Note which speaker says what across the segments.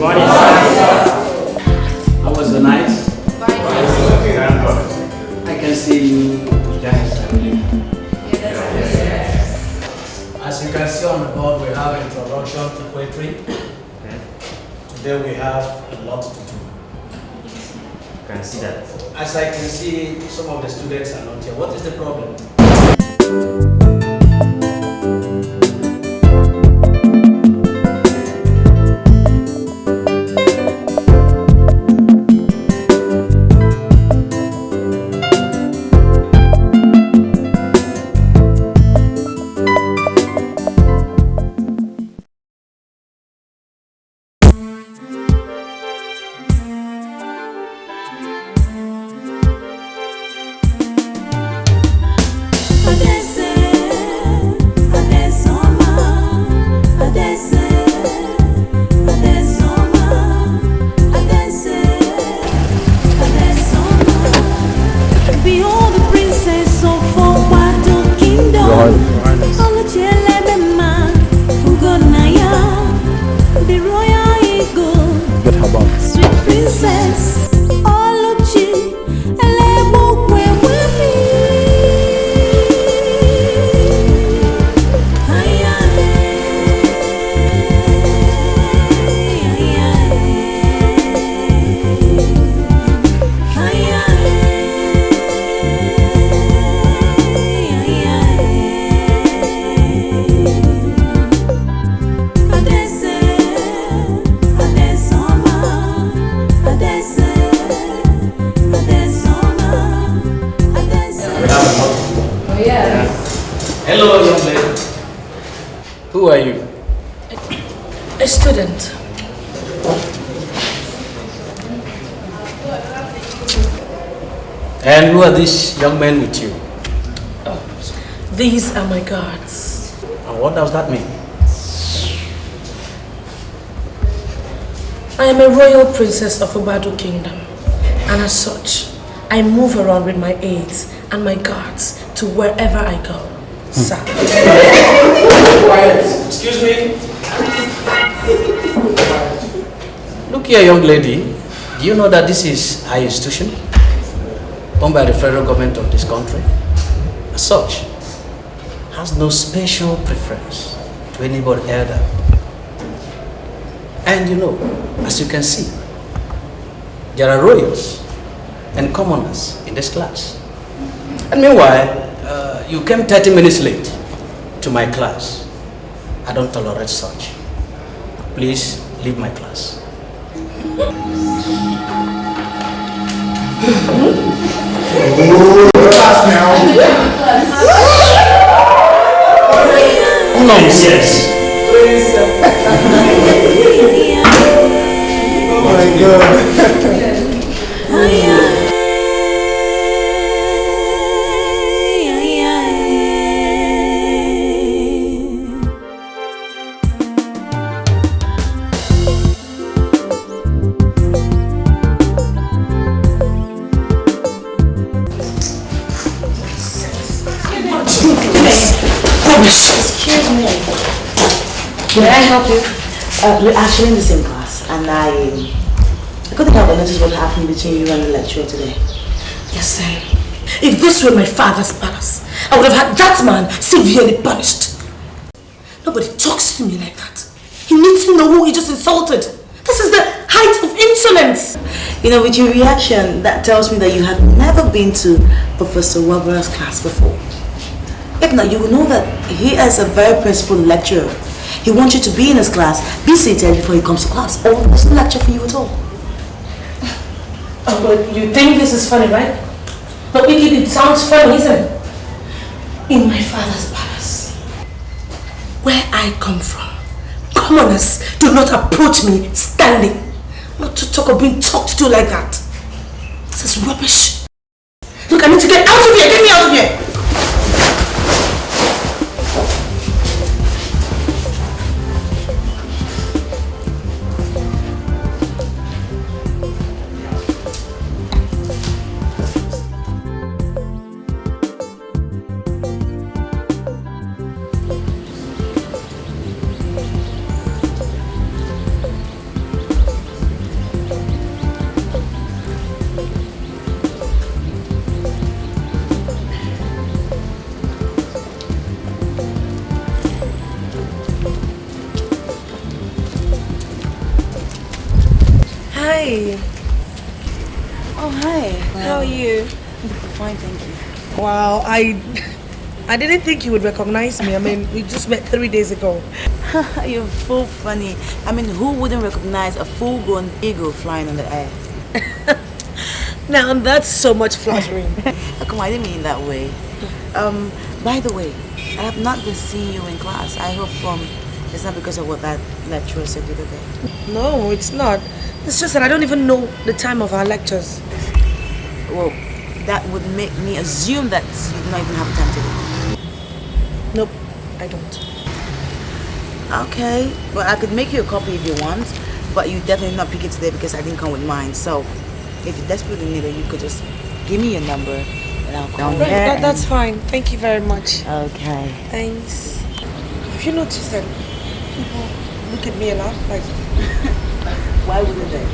Speaker 1: morning, sir. How was the night? I can see you guys are really.
Speaker 2: As you can see on the board, we have introduction to poetry. Today we have a lot to do.
Speaker 3: Can see that.
Speaker 2: As I can see, some of the students are not here. What is the problem? Hello, young lady. Who are you?
Speaker 4: A student.
Speaker 2: And who are these young men with you?
Speaker 4: Oh, these are my guards.
Speaker 2: And what does that mean?
Speaker 4: I am a royal princess of Obado Kingdom, and as such, I move around with my aides and my guards to wherever I go. Sir.
Speaker 2: Quiet. Excuse me. Look here, young lady. Do you know that this is high institution owned by the federal government of this country? As such, has no special preference to anybody elder. And you know, as you can see, there are royals and commoners in this class. And meanwhile, you came 30 minutes late to my class. I don't tolerate such. Please leave my class. Nonsense.
Speaker 5: Oh my God.
Speaker 6: Excuse me. May I help you? We're actually in the same class, and I couldn't help but notice what happened between you and the lecturer today.
Speaker 4: Yes, sir. If this were my father's palace, I would have had that man severely punished. Nobody talks to me like that. He needs to know who he just insulted. This is the height of insolence.
Speaker 6: You know, with your reaction, that tells me that you have never been to Professor Wabara's class before. If not, you will know that he is a very principled lecturer. He wants you to be in his class, be seated before he comes to class. Or he doesn't lecture for you at all.
Speaker 4: Oh, but you think this is funny, right? But it sounds funny, isn't it? In my father's palace, where I come from, commoners do not approach me standing. Not to talk of being talked to like that. This is rubbish. Look, I need to get out of here. Get me out of here. Hi.
Speaker 6: Oh, hi.
Speaker 4: How are you?
Speaker 6: Fine, thank you.
Speaker 4: Wow, I didn't think you would recognize me. I mean, we just met 3 days ago.
Speaker 6: You're so funny. I mean, who wouldn't recognize a full-grown eagle flying in the air?
Speaker 4: Now, that's so much flattering.
Speaker 6: Oh, come on, I didn't mean it that way. By the way, I have not been seeing you in class. I hope it's not because of what that lecturer said the other day.
Speaker 4: No, it's not. It's just that I don't even know the time of our lectures.
Speaker 6: Well, that would make me assume that you do not even have time today.
Speaker 4: Nope, I don't.
Speaker 6: Okay, well, I could make you a copy if you want, but you definitely not pick it today because I didn't come with mine. So, if you desperately need it, you could just give me your number and I'll call you.
Speaker 4: That's fine. Thank you very much.
Speaker 6: Okay.
Speaker 4: Thanks. Have you noticed that people look at me a lot? Like,
Speaker 6: why wouldn't they?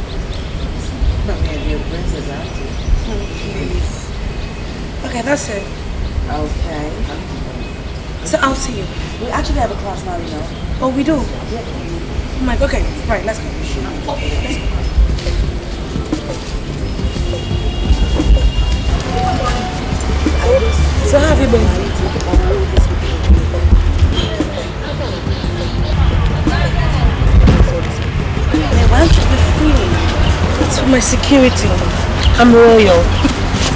Speaker 6: I mean, your princess, aren't you?
Speaker 4: Please. Okay, that's it.
Speaker 6: Okay.
Speaker 4: So I'll see you.
Speaker 6: We actually have a class now, you know.
Speaker 4: Oh, we do?
Speaker 6: Yeah.
Speaker 4: Oh my God, okay. Right, let's go. So how have you been?
Speaker 6: Yeah, why don't you be free?
Speaker 4: It's for my security. I'm royal.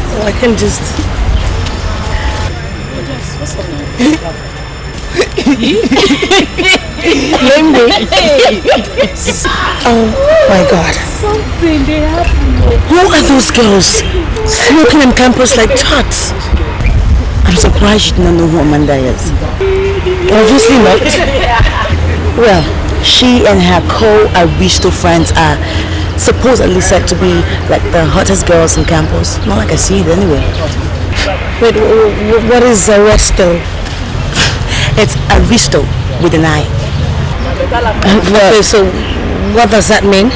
Speaker 4: So I can just...
Speaker 6: What's up now?
Speaker 4: Oh my God.
Speaker 6: Something they happen.
Speaker 4: Who are those girls smoking on campus like tots?
Speaker 6: I'm surprised you do not know who Amanda is.
Speaker 4: Obviously not.
Speaker 6: Well, she and her co-aristo friends are supposedly said to be like the hottest girls on campus. Not like I see it anyway.
Speaker 4: Wait, what is aristo?
Speaker 6: It's aristo with an I.
Speaker 4: Okay, so what does that mean?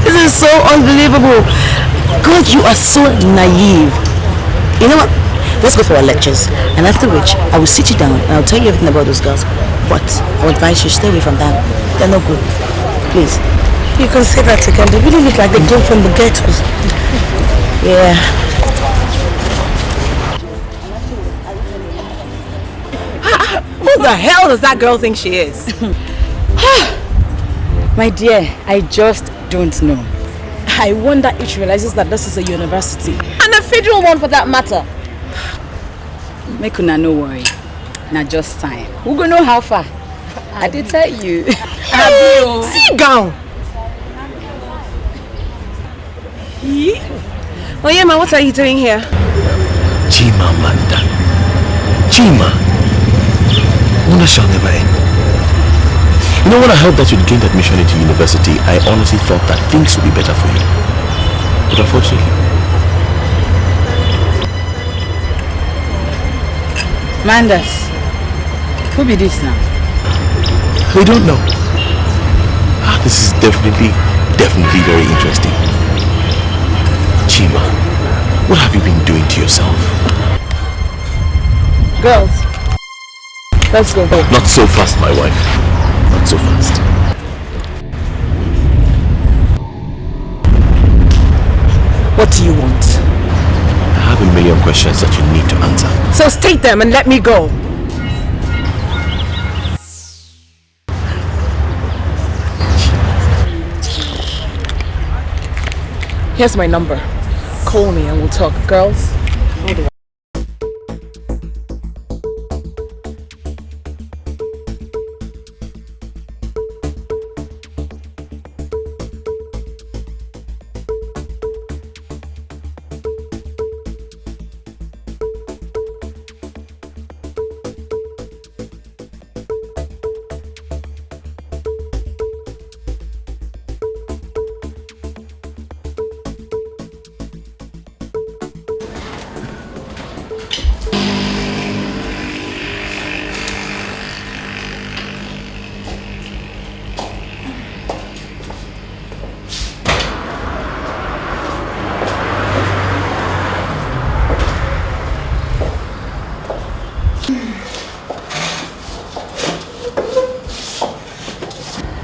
Speaker 6: This is so unbelievable. God, you are so naive. You know what? Let's go for our lectures, and after which I will sit you down and I'll tell you everything about those girls. But I would advise you stay away from them. They're no good. Please.
Speaker 4: You can say that again. They really look like they came from the ghettos.
Speaker 6: Yeah.
Speaker 5: Who the hell does that girl think she is?
Speaker 7: My dear, I just don't know. I wonder if she realizes that this is a university.
Speaker 5: And a federal one for that matter.
Speaker 7: Make una no worry. Now just time. We gonna know how far. I did tell you.
Speaker 5: Sit down. Oh yeah, ma, what are you doing here?
Speaker 8: Chima, Manda. Chima. Wonder shall never end. You know, when I heard that you'd gained admission into university, I honestly thought that things would be better for you. But unfortunately...
Speaker 7: Mandas, who be this now?
Speaker 8: We don't know. This is definitely very interesting. Chima, what have you been doing to yourself?
Speaker 7: Girls, let's go.
Speaker 8: Not so fast, my wife. Not so fast.
Speaker 5: What do you want?
Speaker 8: I have a million questions that you need to answer.
Speaker 5: So state them and let me go. Here's my number. Call me and we'll talk. Girls, hold on.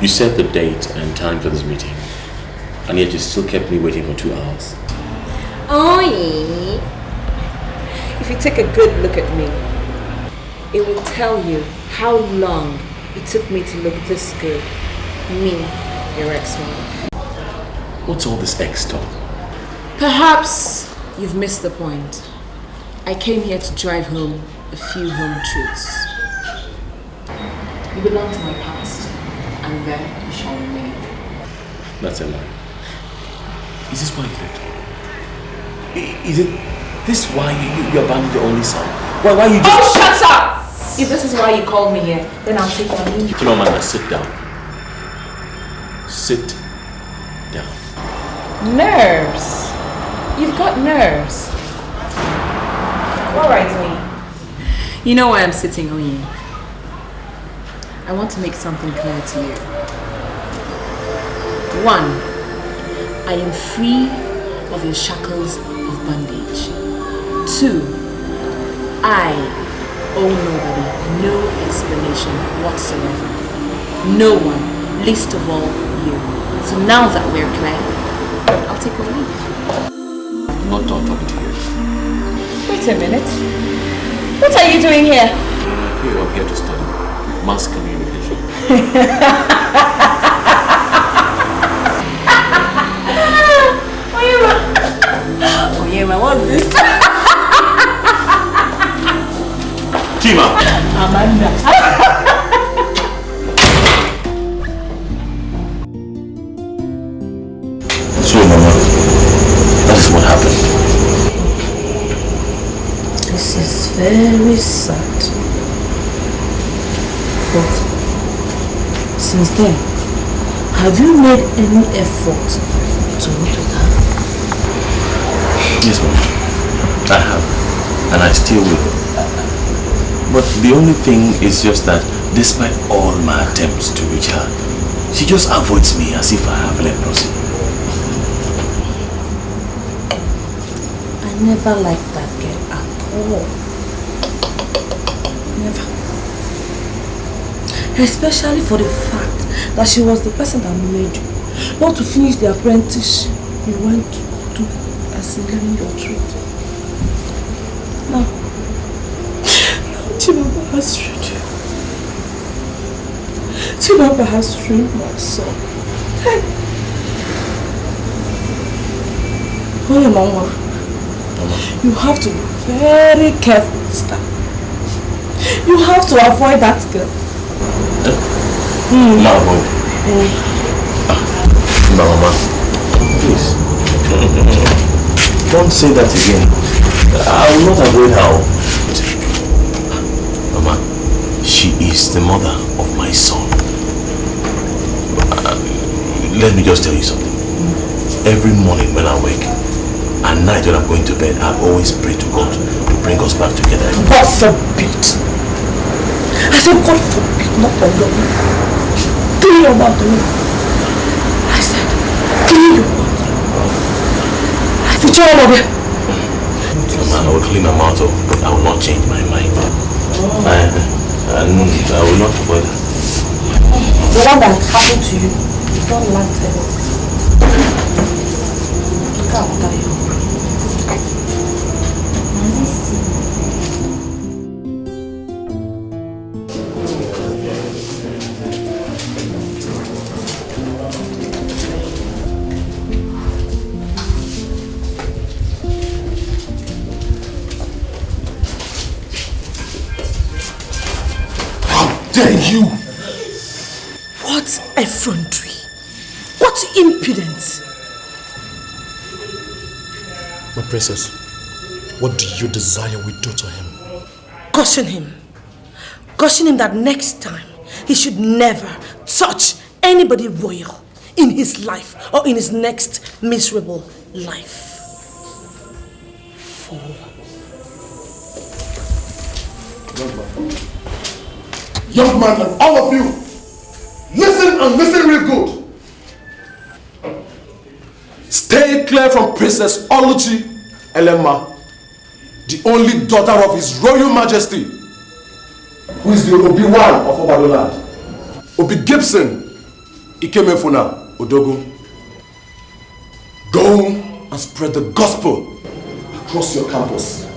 Speaker 8: You set the date and time for this meeting, and yet you still kept me waiting for 2 hours.
Speaker 5: Oi! If you take a good look at me, it will tell you how long it took me to look this good. Me, your ex-wife.
Speaker 8: What's all this ex talk?
Speaker 5: Perhaps you've missed the point. I came here to drive home a few home truths. You belong to my past, and there you shall remain.
Speaker 8: That's a lie. Is this why you left? Is it this why you abandoned your only son? Why you just...
Speaker 5: Oh, shut up! If this is why you called me here, then I'll take my leave.
Speaker 8: Chimamanda, sit down. Sit down.
Speaker 5: Nerves. You've got nerves. All right, me. You know why I'm sitting on you. I want to make something clear to you. 1, I am free of your shackles of bondage. 2, I owe nobody no explanation whatsoever. No one, least of all you. So now that we're clear, I'll take my leave.
Speaker 8: I'm not done talking to you.
Speaker 5: Wait a minute. What are you doing here?
Speaker 8: I feel I'm here to study mass communication.
Speaker 5: Oyema, what's this?
Speaker 8: Chima!
Speaker 5: Amanda.
Speaker 8: So, Mama, that is what happened.
Speaker 4: This is very sad. But since then, have you made any effort to work with her?
Speaker 8: Yes, Mama. I have. And I still will. But the only thing is just that despite all my attempts to reach her, she just avoids me as if I have leprosy.
Speaker 4: I never liked that girl at all. Never. Especially for the fact that she was the person that made you not to finish the apprenticeship you went to as in learning your trade. Now Chimamanda has ruined you. Chimamanda has ruined my son. Oh, Mama. You have to be very careful this time. You have to avoid that girl.
Speaker 8: Now avoid. Mama, please. Don't say that again. I will not avoid her. Mama, she is the mother of my son. Let me just tell you something. Every morning when I wake, at night when I'm going to bed, I always pray to God to bring us back together.
Speaker 4: God forbid. I said God forbid, not on your mouth. Clean your mouth to me. I said, clean your mouth. I said, Mama,
Speaker 8: I will clean my mouth up, but I will not change my mind. I will not avoid her.
Speaker 4: the one that happened to you, you don't like telling. Look at what I am.
Speaker 9: Dare you!
Speaker 4: What effrontery! What impudence!
Speaker 9: My princess, what do you desire we do to him?
Speaker 4: Caution him. Caution him that next time he should never touch anybody royal in his life or in his next miserable life. Fool.
Speaker 9: Young man, and all of you, listen and listen real good. Stay clear from Princess Oluchi Elema, the only daughter of His Royal Majesty, who is the Obi-Wan of Obadoland. Obi Gibson Ikemefuna, Odogo, go and spread the gospel across your campus.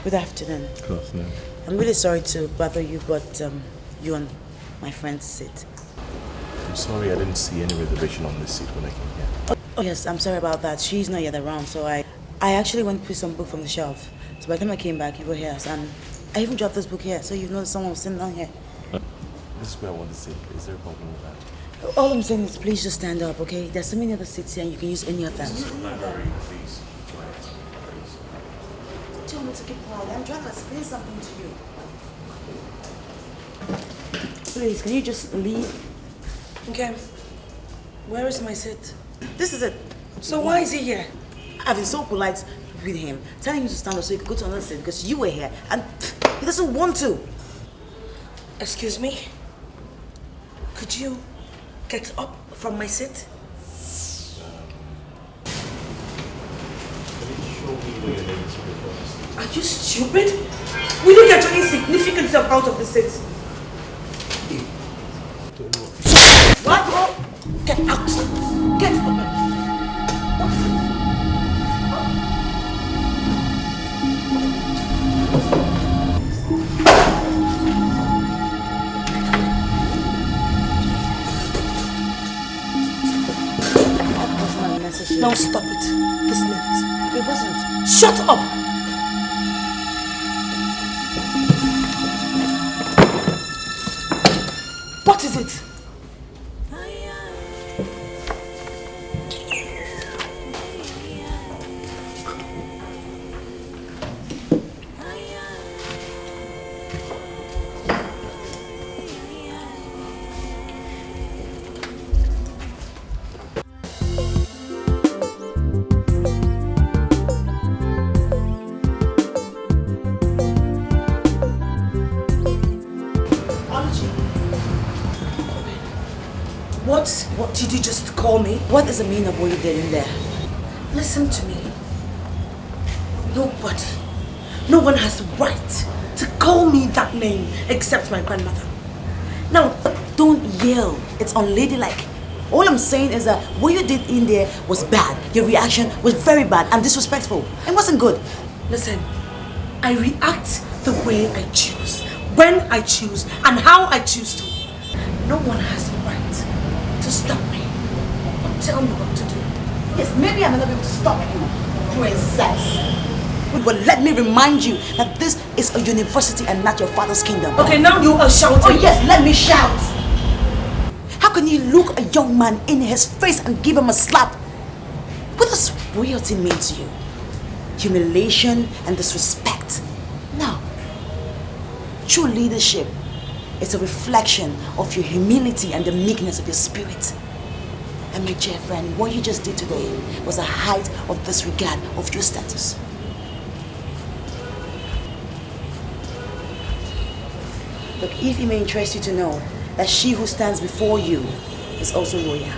Speaker 6: Good afternoon.
Speaker 8: Good afternoon.
Speaker 6: I'm really sorry to bother you, but you on my friend's seat.
Speaker 8: I'm sorry I didn't see any reservation on this seat when I came here.
Speaker 6: Oh yes, I'm sorry about that. She's not yet around, so I actually went to put some book from the shelf. So by the time I came back, you were here, and I even dropped this book here, so you know that someone was sitting down here.
Speaker 8: This is where I want to sit. Is there a problem with that?
Speaker 6: All I'm saying is please just stand up, okay? There's so many other seats here and you can use any of them.
Speaker 8: This is the library, please.
Speaker 6: Tell me to keep quiet. I'm trying to explain something to you. Please, can you just leave?
Speaker 4: Okay. Where is my seat?
Speaker 6: This is it.
Speaker 4: So why is he here?
Speaker 6: I've been so polite with him, telling him to stand up so he could go to another seat because you were here and he doesn't want to.
Speaker 4: Excuse me? Could you get up from my seat? Are you stupid? Will you get your insignificant self out of the seat? What? Oh, get out! Get out! Now stop it. This minute.
Speaker 6: It wasn't.
Speaker 4: Shut up! What is it? What did you just call me?
Speaker 6: What is the meaning of what you did in there?
Speaker 4: Listen to me. Nobody, no one has the right to call me that name except my grandmother. Now,
Speaker 6: don't yell. It's unladylike. All I'm saying is that what you did in there was bad. Your reaction was very bad and disrespectful. It wasn't good.
Speaker 4: Listen, I react the way I choose, when I choose, and how I choose to. No one has the right to stop me or tell me what to do.
Speaker 6: Yes, maybe I'm not able to stop you, princess. But let me remind you that this is a university and not your father's kingdom.
Speaker 4: Okay, now you are shouting.
Speaker 6: Oh yes, let me shout. How can you look a young man in his face and give him a slap? What does royalty mean to you? Humiliation and disrespect? No. True leadership is a reflection of your humility and the meekness of your spirit. And my dear friend, what you just did today was a height of disregard of your status. Look, if it may interest you to know that she who stands before you is also royal.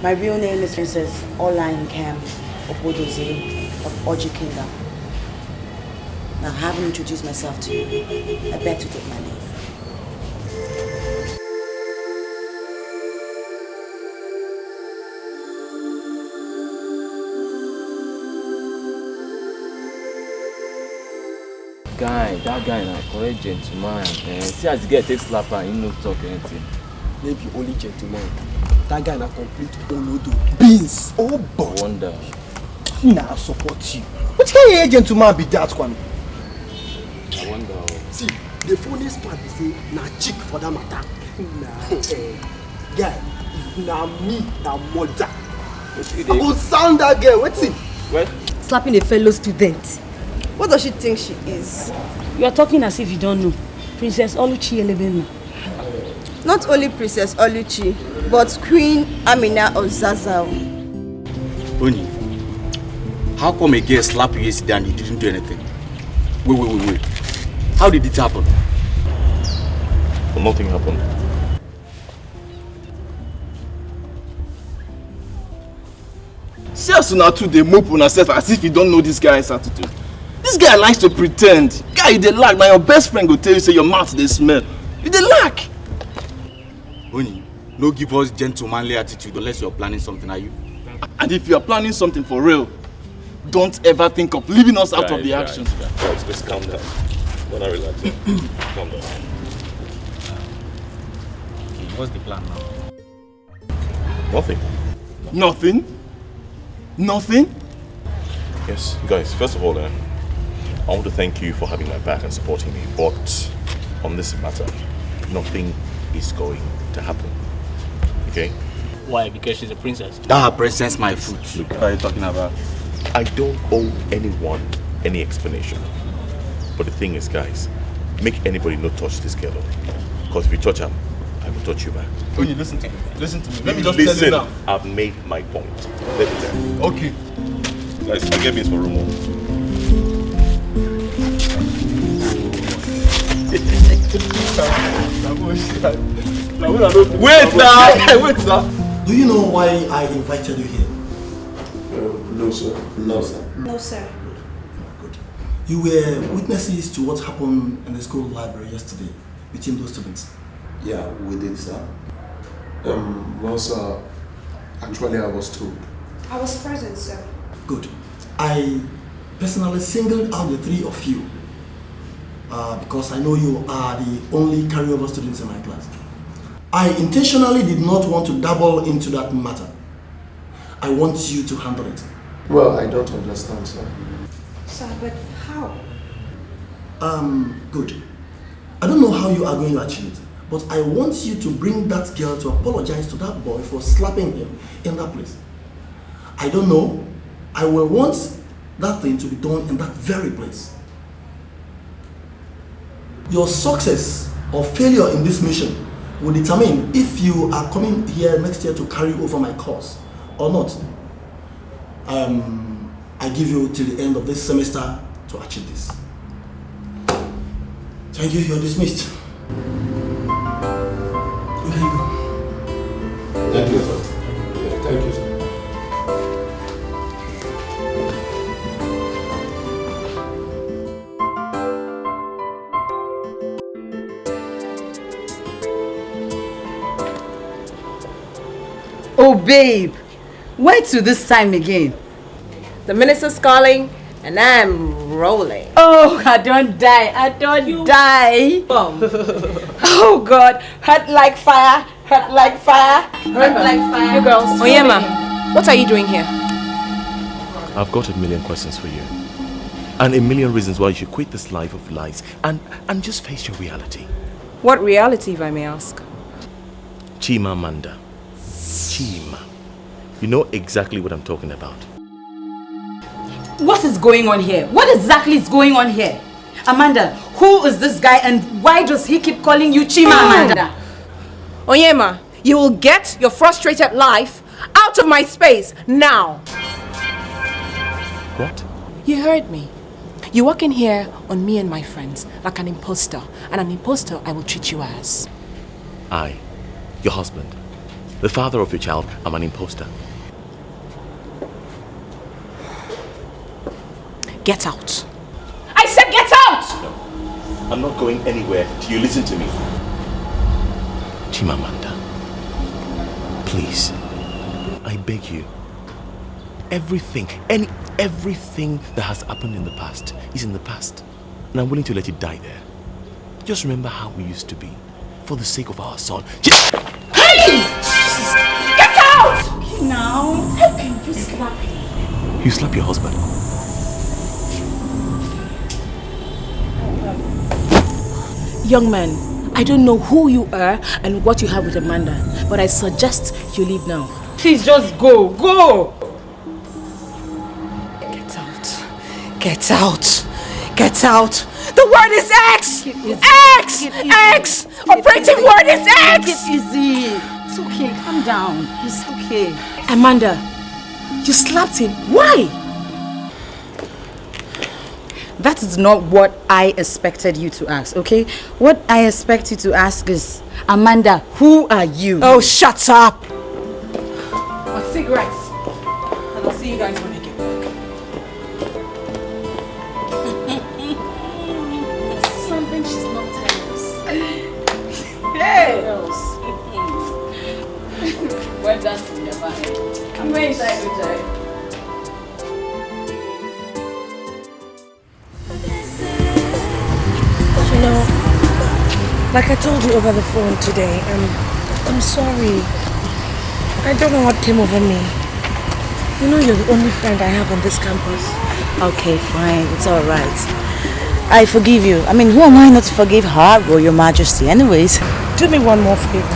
Speaker 6: My real name is Princess Olainkem Obodoze of Oji Kingdom. Now, having introduced myself to you, I beg to take my leave.
Speaker 3: That guy na correct gentleman. See as the girl takes slap her, he no talk anything.
Speaker 10: Maybe only gentleman. That guy na complete olodo. Beans. Oh boy.
Speaker 3: I wonder.
Speaker 10: Nah, support you. What kind of gentleman be that one?
Speaker 3: I wonder.
Speaker 10: See, the funniest part is say na chick for that matter. Nah, guy, if na me, na mother. I go sound that girl. What's it?
Speaker 3: What?
Speaker 11: Slapping a fellow student. What does she think she is?
Speaker 4: You are talking as if you don't know. Princess Oluchi Elebena.
Speaker 11: Not only Princess Oluchi, but Queen Amina of Zazao.
Speaker 2: Oni, how come a girl slapped you yesterday and you didn't do anything? Wait. How did it happen?
Speaker 8: Well, nothing happened.
Speaker 12: See as una two dey mope una sef as if you don't know this guy's attitude. This guy likes to pretend. Guy, you dey lack. Now your best friend go tell you say your mouth dey smell. You dey lack.
Speaker 2: Oni, no give us gentlemanly attitude unless you're planning something, are you?
Speaker 12: And if you are planning something for real, don't ever think of leaving us out of the action.
Speaker 8: Guys, just calm down. Don't relax. Calm down.
Speaker 2: Okay, what's the plan now?
Speaker 8: Nothing.
Speaker 12: Nothing?
Speaker 8: Yes, guys, first of all, I want to thank you for having my back and supporting me, but on this matter, nothing is going to happen. Okay?
Speaker 3: Why? Because she's a princess.
Speaker 2: Princess, my foot.
Speaker 8: Look, what are you talking about? I don't owe anyone any explanation. But the thing is, guys, make anybody not touch this girl. Because if you touch her, I will touch you back.
Speaker 12: Oh, you listen to me. Listen to me. Let me just
Speaker 8: Listen,
Speaker 12: tell you now.
Speaker 8: I've made my point. Let me tell you.
Speaker 12: Okay.
Speaker 8: Guys, I get beans for Romo.
Speaker 12: Wait now!
Speaker 10: Do you know why I invited you here?
Speaker 9: No, sir.
Speaker 11: No, sir.
Speaker 10: Good. You were witnesses to what happened in the school library yesterday between those students.
Speaker 9: Yeah, we did, sir. Well, sir, actually I was told.
Speaker 11: I was present, sir.
Speaker 10: Good. I personally singled out the three of you because I know you are the only carryover students in my class. I intentionally did not want to dabble into that matter. I want you to handle it.
Speaker 9: Well, I don't understand, sir.
Speaker 11: Sir, but how?
Speaker 10: Good. I don't know how you are going to achieve it, but I want you to bring that girl to apologize to that boy for slapping him in that place. I don't know. I will want that thing to be done in that very place. Your success or failure in this mission will determine if you are coming here next year to carry over my course or not. I give you till the end of this semester to achieve this. Thank you, you're dismissed. You can go.
Speaker 9: Thank you, sir. Thank you, sir.
Speaker 7: Oh, babe. Why to this time again?
Speaker 11: The minister's calling and I'm rolling.
Speaker 7: Oh, I don't die. I don't die. Oh, God. Hot like fire. Hot like fire. Hot like fire.
Speaker 5: You girls. Oyema, what are you doing here?
Speaker 8: I've got a million questions for you. And a million reasons why you should quit this life of lies and just face your reality.
Speaker 5: What reality, if I may ask?
Speaker 8: Chimamanda. Chima. You know exactly what I'm talking about.
Speaker 7: What is going on here? What exactly is going on here? Amanda, who is this guy and why does he keep calling you Chima, Amanda?
Speaker 11: Oyema, you will get your frustrated life out of my space now.
Speaker 8: What?
Speaker 5: You heard me. You walk in here on me and my friends like an imposter, and an imposter I will treat you as.
Speaker 8: I, your husband, the father of your child, am an imposter.
Speaker 5: Get out.
Speaker 7: I said get out!
Speaker 8: No, I'm not going anywhere till you listen to me. Chimamanda, please, I beg you. Everything that has happened in the past is in the past. And I'm willing to let it die there. Just remember how we used to be. For the sake of our son.
Speaker 7: Hey! Get out! Now, how can you slap him?
Speaker 8: You slap your husband.
Speaker 5: Young man, I don't know who you are and what you have with Amanda, but I suggest you leave now.
Speaker 4: Please just go. Go!
Speaker 11: Get out. Get out. Get out. The word is X! X! X! Operating word is X!
Speaker 7: Take it easy. It's okay. Calm down. It's okay.
Speaker 5: Amanda, you slapped him. Why?
Speaker 7: That is not what I expected you to ask, okay? What I expect you to ask is, Amanda, who are you?
Speaker 11: Oh, shut up!
Speaker 5: Cigarettes. And I'll see you guys when I get back. Something she's not telling us.
Speaker 7: Hey!
Speaker 5: Well done, never. I'm very excited, Joy.
Speaker 4: You know, like I told you over the phone today, I'm sorry. I don't know what came over me. You know, you're the only friend I have on this campus.
Speaker 6: Okay, fine. It's alright. I forgive you. I mean, who am I not to forgive her, Royal Majesty, anyways?
Speaker 4: Do me one more favor.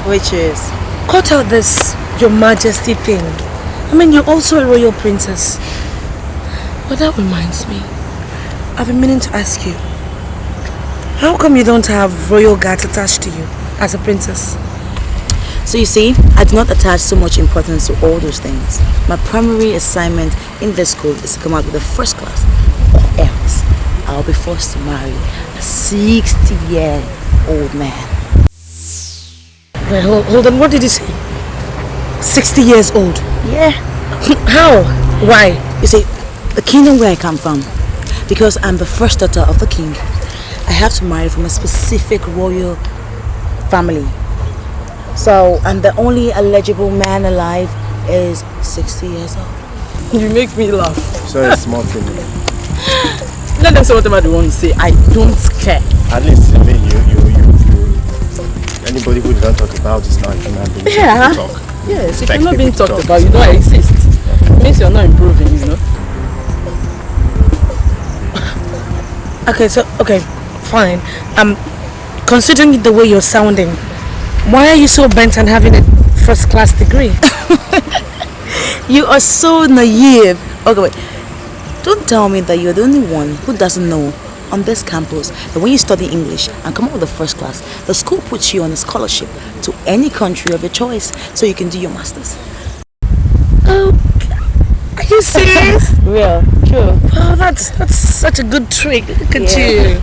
Speaker 6: Which is?
Speaker 4: Cut out this Your Majesty thing. I mean, you're also a royal princess. But that reminds me. I've been meaning to ask you. How come you don't have royal guards attached to you as a princess?
Speaker 6: So you see, I do not attach so much importance to all those things. My primary assignment in this school is to come out with the first class. Or else, I'll be forced to marry a 60-year-old man.
Speaker 4: Wait, hold on. What did you say? 60 years old?
Speaker 6: Yeah.
Speaker 4: How? Why?
Speaker 6: You see, the kingdom where I come from, because I'm the first daughter of the king, I have to marry from a specific royal family. So, and the only eligible man alive is 60 years old.
Speaker 4: You make me laugh.
Speaker 12: So it's small thing.
Speaker 7: Let them say whatever they want to say. I don't care.
Speaker 12: At least, I mean, you. Anybody who doesn't talk about is not a human being.
Speaker 7: Yeah.
Speaker 12: Talk.
Speaker 7: Yes, if
Speaker 12: Like
Speaker 7: you're not being
Speaker 12: people
Speaker 7: talked
Speaker 12: talk.
Speaker 7: about, you don't exist. It means you're not improving, you know.
Speaker 4: Okay, fine. Considering the way you're sounding, why are you so bent on having a first-class degree?
Speaker 6: You are so naive. Okay, wait. Don't tell me that you're the only one who doesn't know on this campus that when you study English and come out with the first class, the school puts you on a scholarship to any country of your choice so you can do your masters.
Speaker 4: Oh, are you serious?
Speaker 6: Real, true.
Speaker 4: Oh, that's such a good trick. Look at you.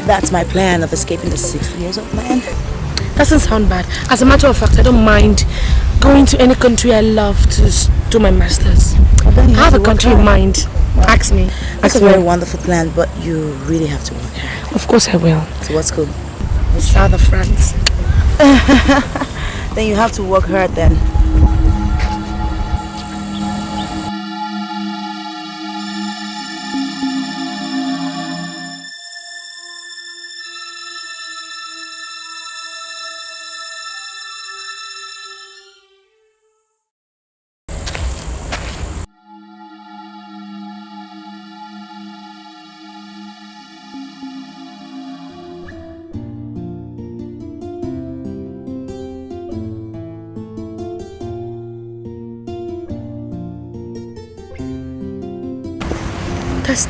Speaker 6: That's my plan of escaping the 60 years old man.
Speaker 4: Doesn't sound bad. As a matter of fact, I don't mind going to any country I love to do my masters. I have a country in mind. Ask me.
Speaker 6: That's a very wonderful plan, but you really have to work hard.
Speaker 4: Of course I will.
Speaker 6: So what school?
Speaker 4: South of France.
Speaker 6: Then you have to work hard then.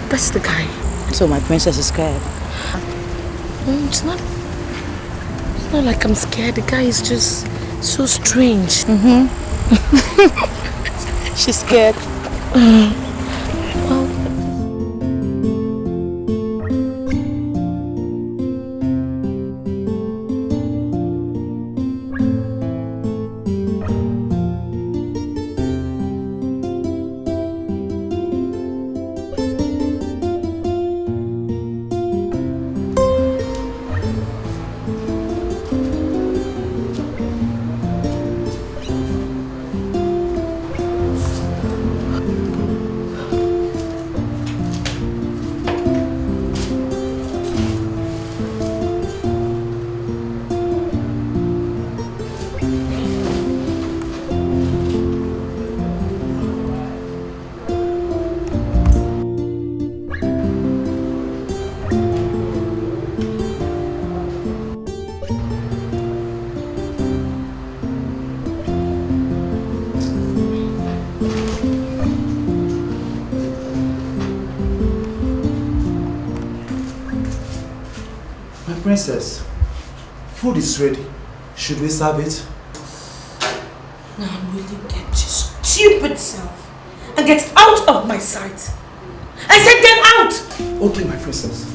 Speaker 4: That's the guy.
Speaker 6: So my princess is scared.
Speaker 4: It's not like I'm scared. The guy is just so strange.
Speaker 6: She's scared.
Speaker 4: Well,
Speaker 9: Princess, food is ready. Should we serve it?
Speaker 4: Now really get your stupid self and get out of my sight. I said get out!
Speaker 9: Okay, my princess.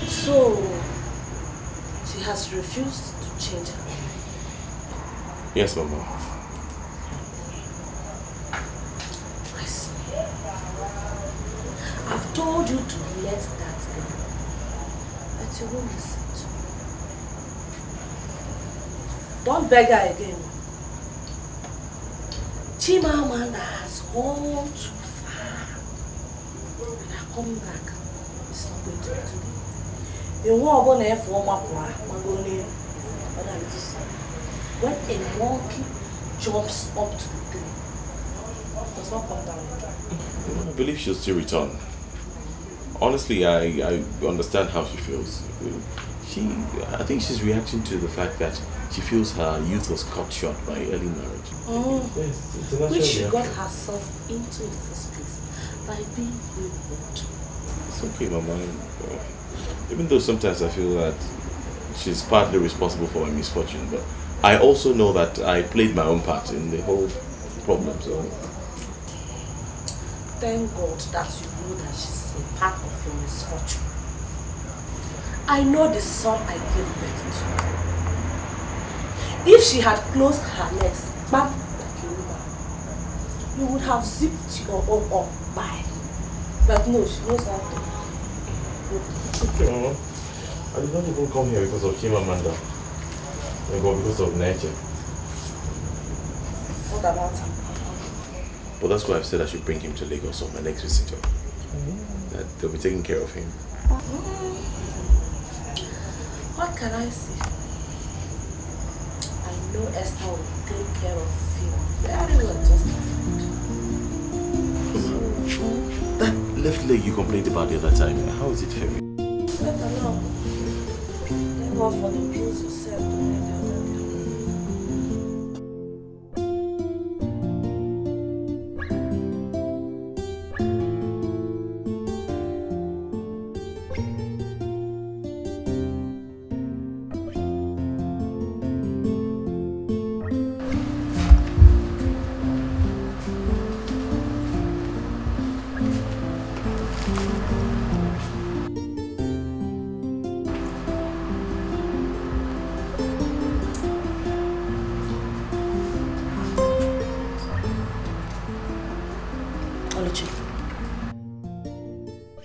Speaker 4: So, she has refused to change her mind.
Speaker 8: Yes, Mama.
Speaker 4: I see. I've told you to let that go, but you won't listen to me. Don't beg her again. Chimamanda has gone too far. And her coming back is not going to be today. You won't go there for my poor. When a monkey jumps up to the tree, it does not come down.
Speaker 8: I believe she'll still return. Honestly, I understand how she feels. I think she's reacting to the fact that she feels her youth was cut short by early marriage. Yes, it's a natural
Speaker 4: Which she got
Speaker 8: reaction.
Speaker 4: herself into in the first place by being wayward.
Speaker 8: It's okay, Mama. Even though sometimes I feel that she's partly responsible for my misfortune, but I also know that I played my own part in the whole problem. So
Speaker 4: Thank God that you know that she's a part of your misfortune. I know the son I gave birth to. If she had closed her legs back like a woman, you would have zipped your own up by. But no, she knows how to. It's okay.
Speaker 8: Mama, I did not even come here because of Chimamanda. I go because of nature.
Speaker 4: What about him?
Speaker 8: But that's why I've said I should bring him to Lagos on my next visitor. That they'll be taking care of him.
Speaker 4: What can I say? I know Esther will take care of him very well, just like
Speaker 8: That left leg you complained about the other time, how is it faring?
Speaker 4: let alone. Thank God for the pills you said to me the other day. Oluchi,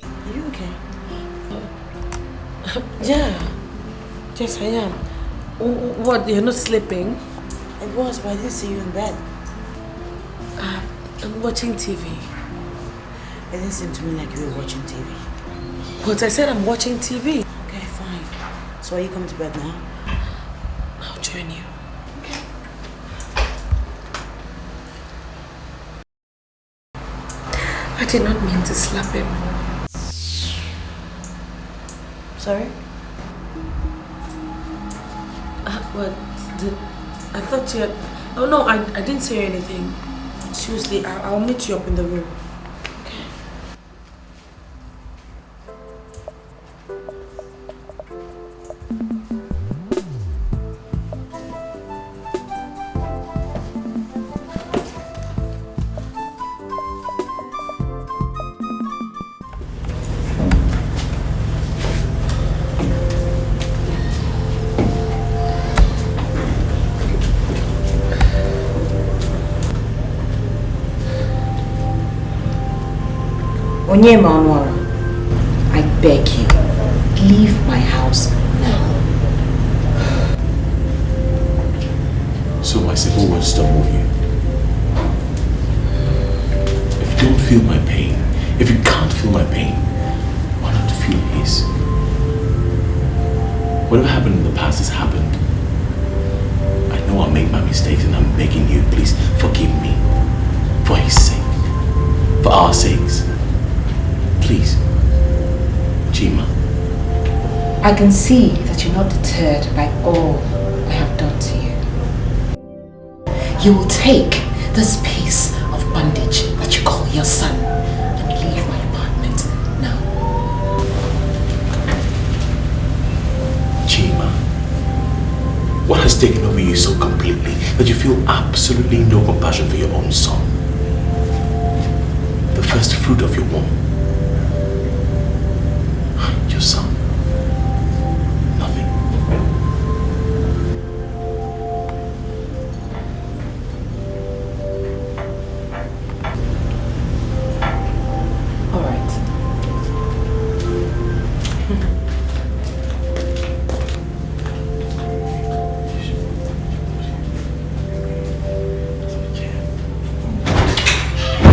Speaker 4: are you okay? Yeah. Yes, I am. What, you're not sleeping?
Speaker 6: I was, but I didn't see you in bed.
Speaker 4: I'm watching TV.
Speaker 6: It didn't seem to me like you were watching TV.
Speaker 4: But I said I'm watching TV.
Speaker 6: Okay, fine. So are you coming to bed now?
Speaker 4: I'll join you. I did not mean to slap him.
Speaker 6: Sorry?
Speaker 4: What? I thought you had... Oh no, I didn't say anything. Seriously, I'll meet you up in the room. Okay.
Speaker 7: Onyema, I beg you, leave my house now.
Speaker 8: So my simple words don't move you. If you don't feel my pain, if you can't feel my pain, why not feel his? Whatever happened in the past has happened. I know I made my mistakes and I'm begging you, please forgive me. For his sake. For our sakes. Please. Chima.
Speaker 7: I can see that you're not deterred by all
Speaker 4: you will take this piece of bondage that you call your son and leave my apartment now.
Speaker 8: Chima, what has taken over you so completely that you feel absolutely no compassion for your own son? The first fruit of your womb. Your son. Nothing.
Speaker 4: All right.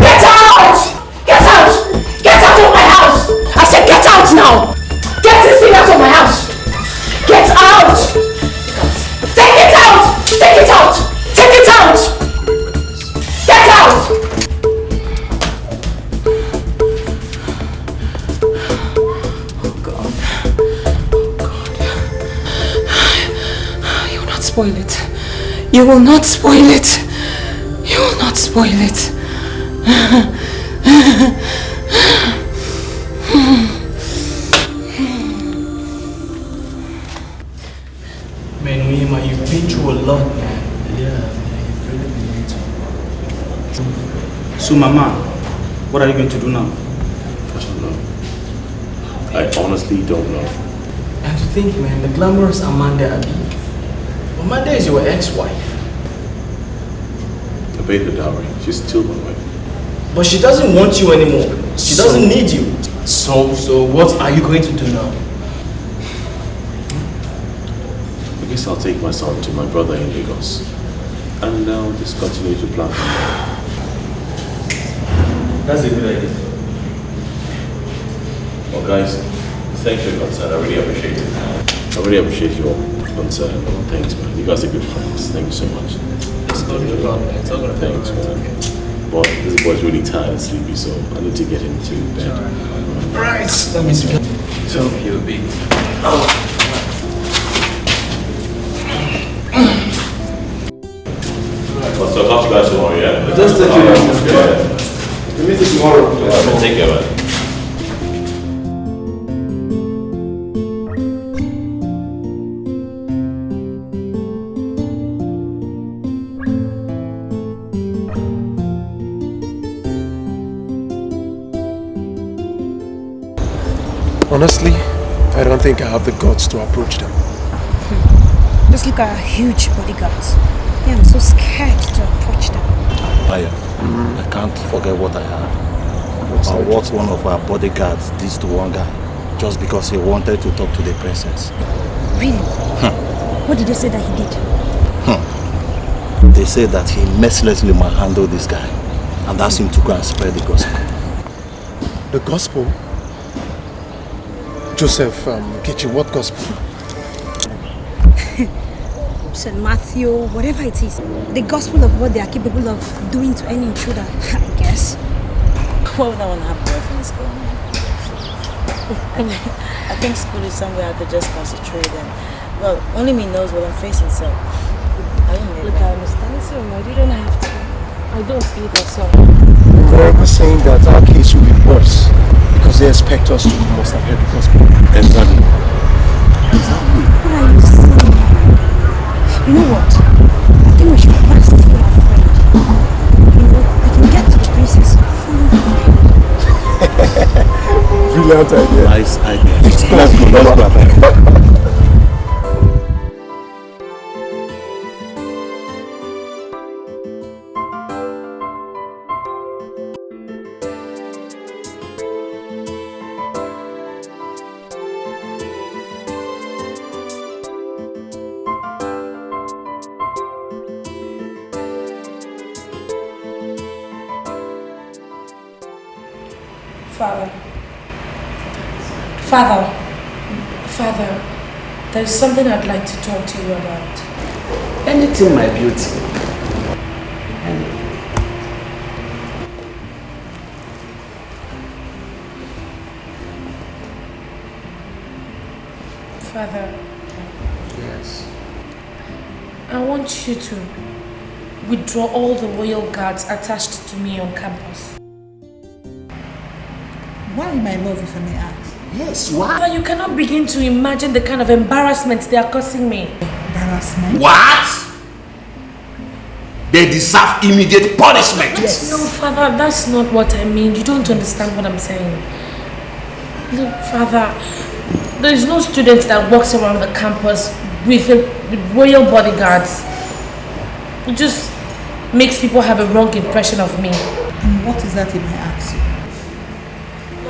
Speaker 4: Get out! Get out! Get out of my house! I said get out now! Get this thing out of my house! Get out! Take it out! Take it out! Take it out! Get out! Oh God. You will not spoil it. You will not spoil it. You will not spoil it.
Speaker 2: Man, Uyema, you've been through a lot, man. Yeah, man, you've really been through. So, Mama, what are you going to do now?
Speaker 8: I don't know. I honestly don't know.
Speaker 2: And to think, man, the glamorous Amanda Abi. Amanda is your ex-wife.
Speaker 8: I paid the dowry. She's still my wife.
Speaker 2: But she doesn't want you anymore. She doesn't need you. So what are you going to do now?
Speaker 8: I guess I'll take my son to my brother in Lagos. And now just continue to plan.
Speaker 2: That's a good idea.
Speaker 8: Well, guys, thank you, GODSON. I really appreciate it. I really appreciate your concern. Thanks, man. You guys are good friends. Thank you so much.
Speaker 2: It's all good, man. It's all good.
Speaker 8: Thanks, man. But this boy's really tired and sleepy, so I need to get him to bed.
Speaker 2: Alright, let me see. So, you're big.
Speaker 8: So I'll talk to you guys tomorrow, yeah?
Speaker 9: Just take care.
Speaker 8: We'll meet you tomorrow. Take care, man.
Speaker 9: Honestly, I don't think I have the guts to approach them.
Speaker 13: Just look at our huge bodyguards. Yeah, I'm so scared to approach them.
Speaker 14: I can't forget what I heard. About what one of our bodyguards did to one guy just because he wanted to talk to the princess.
Speaker 13: Really? What did they say that he did?
Speaker 14: They said that he mercilessly manhandled this guy and asked him to go and spread the gospel.
Speaker 9: The gospel? Joseph, Kichi, what gospel?
Speaker 13: St. Matthew, whatever it is. The gospel of what they are capable of doing to any intruder, I guess.
Speaker 6: What would I want to have boyfriend in school? I think school is somewhere I could just concentrate and, well, only me knows what I'm facing, so I don't need
Speaker 13: Look, I understand so much. You don't have to. I don't either, so.
Speaker 9: They're ever saying that our case will be worse because they expect us to must have heard the gospel.
Speaker 8: Exactly.
Speaker 13: What are you saying? You know what? I think we should pass through our friend. You know, we can get to the princess through the friend.
Speaker 9: Brilliant idea.
Speaker 14: Nice idea.
Speaker 9: Let's go.
Speaker 4: Father, there's something I'd like to talk to you about.
Speaker 2: Anything, my beauty.
Speaker 4: Father.
Speaker 2: Yes.
Speaker 4: I want you to withdraw all the royal guards attached to me on campus.
Speaker 15: Why, my love, if I may ask?
Speaker 1: Yes, why?
Speaker 4: Father, you cannot begin to imagine the kind of embarrassment they are causing me.
Speaker 15: Embarrassment?
Speaker 1: What? They deserve immediate punishment.
Speaker 4: Yes. No, Father, that's not what I mean. You don't understand what I'm saying. Look, Father, there is no student that walks around the campus with royal bodyguards. It just makes people have a wrong impression of me.
Speaker 15: And what is that, if I ask you?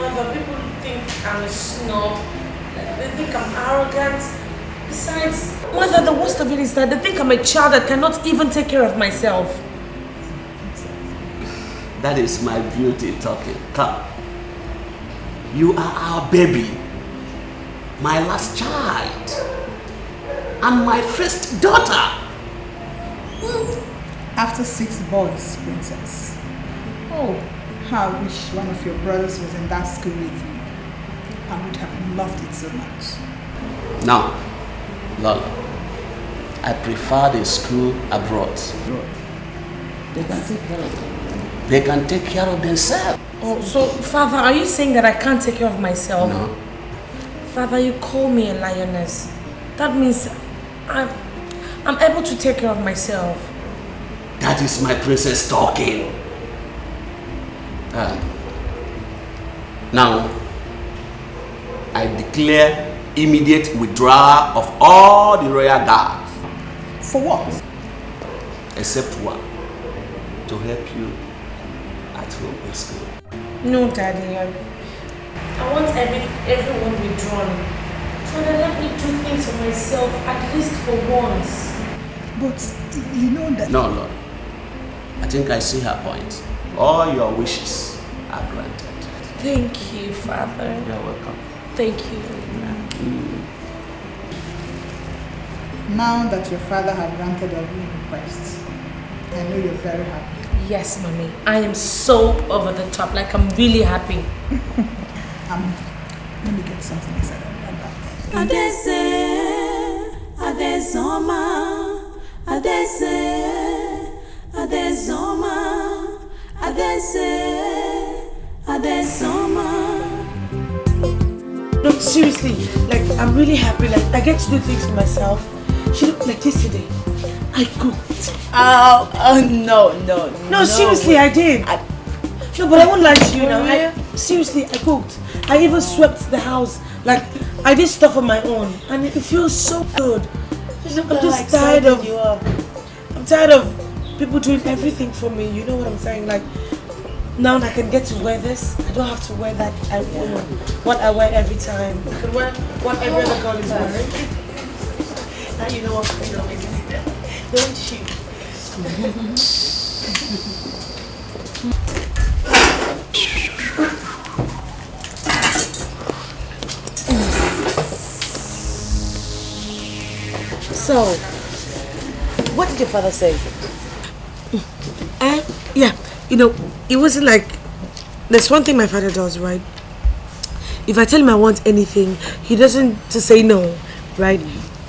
Speaker 4: Mother, people think I'm a snob. They think I'm arrogant. Besides, Mother, the worst of it is that they think I'm a child that cannot even take care of myself.
Speaker 1: That is my beauty talking. Come. You are our baby. My last child. And my first daughter.
Speaker 15: After 6 boys, princess. Oh, how I wish one of your brothers was in that school with you. I would have loved it so much.
Speaker 1: Now, Lola, I prefer the school abroad.
Speaker 7: They can take care of them.
Speaker 1: They can take care of themselves.
Speaker 4: Oh, so, Father, are you saying that I can't take care of myself?
Speaker 1: No.
Speaker 4: Father, you call me a lioness. That means I'm able to take care of myself.
Speaker 1: That is my princess talking. Now, I declare immediate withdrawal of all the royal guards.
Speaker 15: For what?
Speaker 1: Except one. To help you at home in school.
Speaker 4: No, Daddy. I want everyone withdrawn. Father, let me do things for myself, at least for once.
Speaker 15: But you know that...
Speaker 1: No, Lord. I think I see her point. All your wishes are granted.
Speaker 4: Thank you, Father.
Speaker 1: You're welcome.
Speaker 4: Thank you.
Speaker 15: Now that your father has granted your request, I know you're very happy.
Speaker 4: Yes, Mommy. I am so over the top. Like, I'm really happy.
Speaker 15: Let me get something inside of that.
Speaker 16: Adese, Adesoma, Adese, Adesoma, Adese, Adesoma.
Speaker 4: No, seriously, like, I'm really happy. Like, I get to do things for myself. She looked like yesterday. I cooked. No, seriously, I did. No, but I won't lie to you now. Seriously, I cooked. I even swept the house. Like, I did stuff on my own. And it feels so good. I'm just tired of... I'm tired of people doing everything for me. You know what I'm saying? Like, now I can get to wear this. I don't have to wear that. What I wear every time. I can wear what every other girl is wearing. Now you know what freedom is. Don't you?
Speaker 6: So, what did your father say?
Speaker 4: Yeah, you know, it wasn't like... There's one thing my father does, right? If I tell him I want anything, he doesn't just say no, right?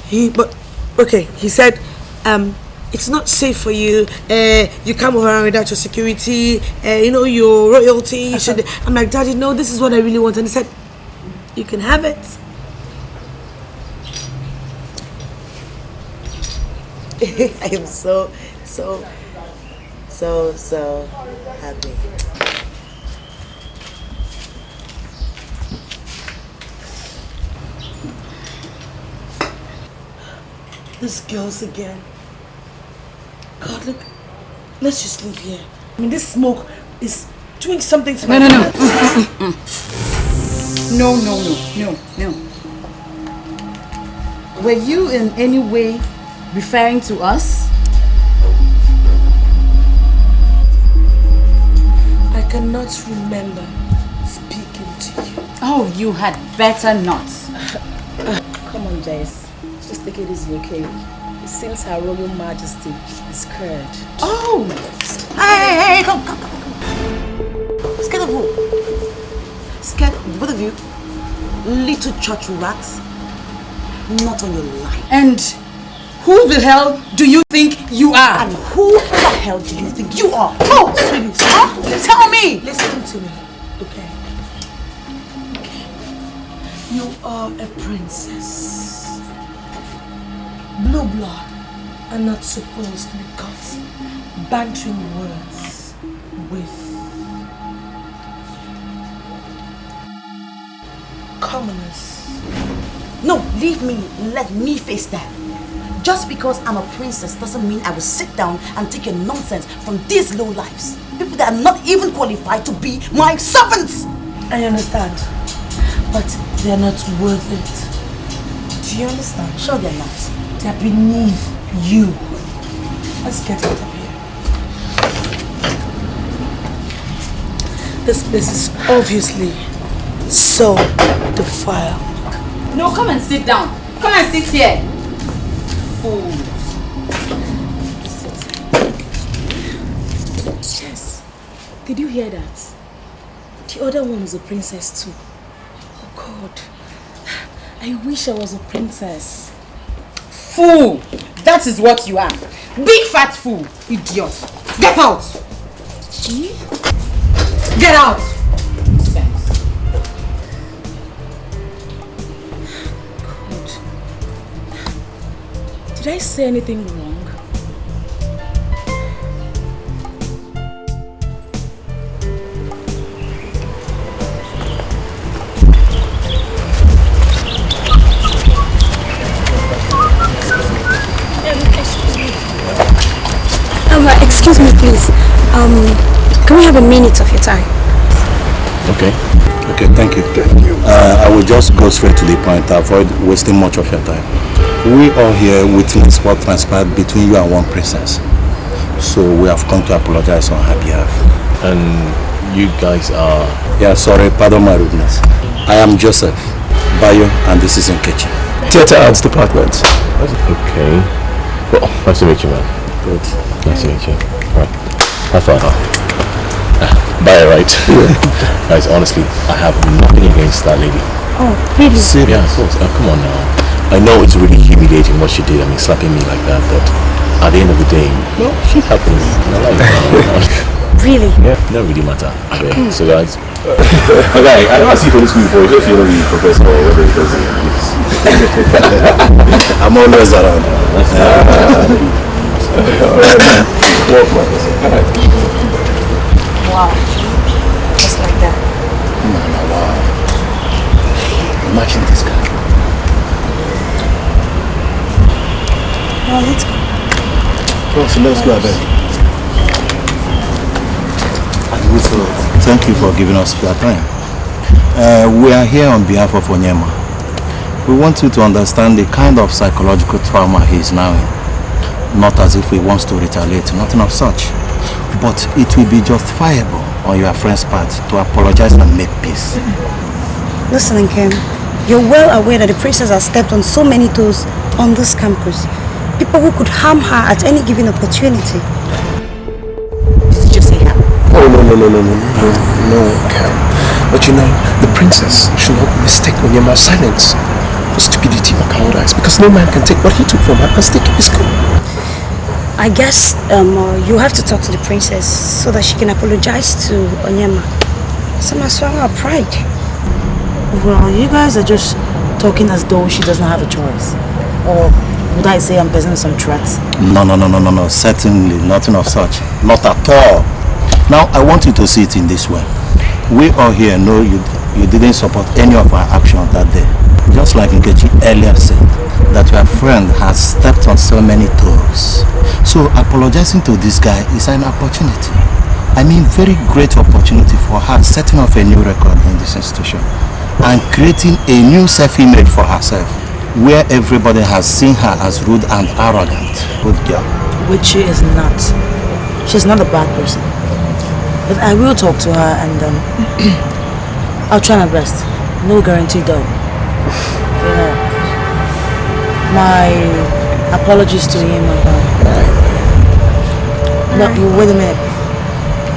Speaker 4: He said, it's not safe for you. You can't move around without your security. You know, your royalty. You should. I'm like, Daddy, no, this is what I really want. And he said, you can have it.
Speaker 6: I am so happy.
Speaker 4: This girls again. God, look. Let's just leave here. I mean, this smoke is doing something to my...
Speaker 7: No. Were you in any way referring to us?
Speaker 4: I cannot remember speaking to you.
Speaker 7: Oh, you had better not.
Speaker 5: Come on, Jace. Just take it easy, okay? It seems Her Royal Majesty is scared.
Speaker 6: Oh! Hey, come. Scared of who? Scared, both of you? Little church rats? Not on your life.
Speaker 7: And Who the hell do you think you are?
Speaker 6: And who the hell do you think you are?
Speaker 7: Oh, sweetie, tell me.
Speaker 6: Listen to me, okay? You are a princess. Blue blood are not supposed to be caught bantering words with commoners. No, leave me. Let me face that. Just because I'm a princess doesn't mean I will sit down and take your nonsense from these low lives. People that are not even qualified to be my servants. I understand. But they're not worth it. Do you understand? Sure they're not. They're beneath you. Let's get out of here. This place is obviously so defiled.
Speaker 7: No, come and sit down. Come and sit here. Fools.
Speaker 5: Yes. Did you hear that? The other one is a princess too. Oh God. I wish I was a princess.
Speaker 7: Fool! That is what you are. Big fat fool. Idiot. Get out! Get out!
Speaker 5: God. Did I say anything wrong?
Speaker 13: Excuse me, please. Can we have a minute of your time?
Speaker 14: Okay. Okay, thank you. I will just go straight to the point, avoid wasting much of your time. We all here witnessed what transpired between you and one princess. So we have come to apologize on her behalf.
Speaker 8: And you guys are...
Speaker 14: Yeah, sorry, pardon my rudeness. I am Joseph Bayo, and this is Nkechi.
Speaker 8: Theatre Arts Department. Okay. Well, nice to meet you, man.
Speaker 14: Good.
Speaker 8: Nice to meet you. Right. How far? Bye, right? Guys, honestly, I have nothing against that lady.
Speaker 13: Oh, really?
Speaker 8: Yeah, of course. Come on now. I know it's really humiliating what she did. I mean, slapping me like that, but at the end of the day, no, shit happens in life.
Speaker 13: Really?
Speaker 8: Yeah, it doesn't really matter. Okay, so guys. Okay, I don't see for this movie before. It's just, you know, the professor or whatever it does.
Speaker 14: I'm always around.
Speaker 13: Wow. Just like that.
Speaker 14: Wow. Imagine this guy.
Speaker 13: Well, let's go.
Speaker 14: Oh, so let's go ahead. Thank you for giving us your time. We are here on behalf of Onyema. We want you to understand the kind of psychological trauma he is now in. Not as if he wants to retaliate, nothing of such. But it will be justifiable on your friend's part to apologize and make peace.
Speaker 13: Listen, Nkem, you're well aware that the princess has stepped on so many toes on this campus. People who could harm her at any given opportunity.
Speaker 6: Did you just say that?
Speaker 17: Oh, no, Cam. But you know, the princess should not mistake Onyema's silence for stupidity or cowardice, because no man can take what he took from her and stick in his gun.
Speaker 13: I guess you have to talk to the princess so that she can apologize to Onyema. Some are swallow her pride.
Speaker 6: Well, you guys are just talking as though she doesn't have a choice. Or would I say I'm presenting some threats?
Speaker 14: No. Certainly nothing of such. Not at all. Now, I want you to see it in this way. We all here know you didn't support any of our action that day. Just like Nkechi earlier said, that your friend has stepped on so many toes. So apologizing to this guy is an opportunity. I mean, very great opportunity for her setting off a new record in this institution and creating a new self-image for herself, where everybody has seen her as rude and arrogant. Good girl.
Speaker 6: Which she is not. She's not a bad person. But I will talk to her and I'll try my best. No guarantee though. You know, my apologies to him. No, wait a minute.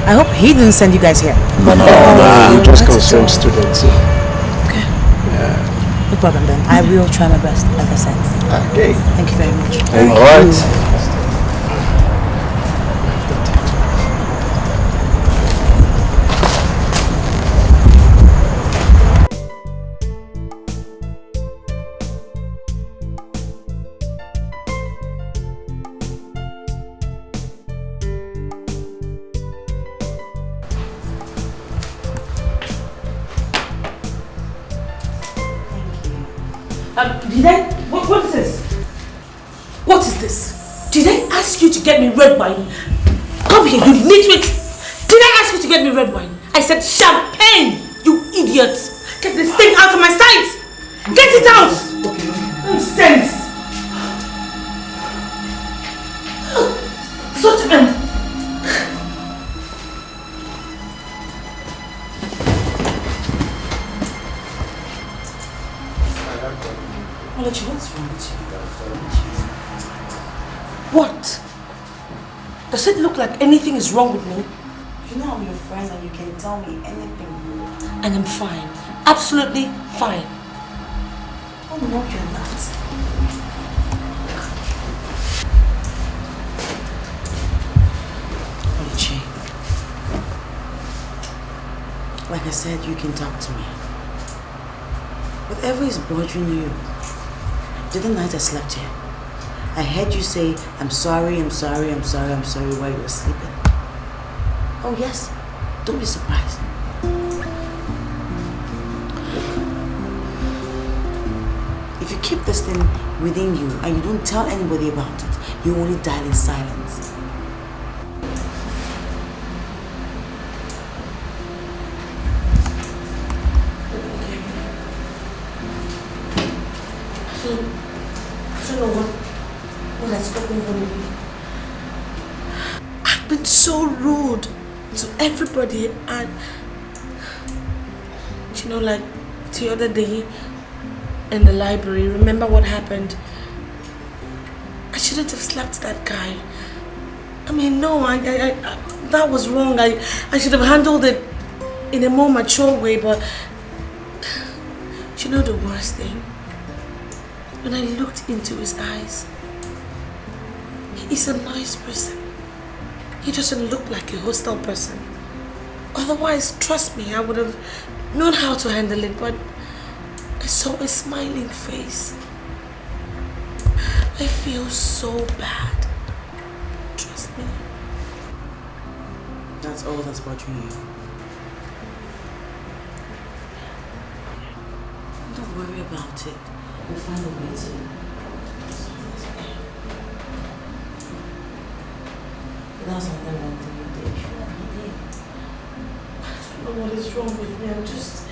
Speaker 6: I hope he didn't send you guys here.
Speaker 17: No, just concerned students.
Speaker 6: Okay.
Speaker 17: Yeah.
Speaker 6: No problem then. I will try my best, like I said.
Speaker 17: Okay.
Speaker 6: Thank you very much.
Speaker 17: All right.
Speaker 4: Did I? What is this? What is this? Did I ask you to get me red wine? Come here, you nitwit! Did I ask you to get me red wine? I said champagne, you idiot! Get this thing out of my sight! Get it out! Nonsense! Such a... Olachi, what's wrong with you? What? Does it look like anything is wrong with me?
Speaker 6: You know I'm your friend and you can tell me anything.
Speaker 4: And I'm fine. Absolutely fine.
Speaker 6: Oh no, you're not. Olachi, like I said, you can talk to me. Whatever is bothering you, the other night I slept here. I heard you say, I'm sorry while you were sleeping. Oh yes, don't be surprised. If you keep this thing within you and you don't tell anybody about it, you only die in silence.
Speaker 4: I've been so rude to everybody, and you know, like the other day in the library, remember what happened? I shouldn't have slapped that guy. I mean, no, I that was wrong. I should have handled it in a more mature way, but you know the worst thing? When I looked into his eyes, he's a nice person. He doesn't look like a hostile person. Otherwise, trust me, I would have known how to handle it, but I saw a smiling face. I feel so bad. Trust me.
Speaker 6: That's all that's bothering you. Don't worry about it. We'll find a way to. That's another one thing you did.
Speaker 4: I don't know what is wrong with me. I just...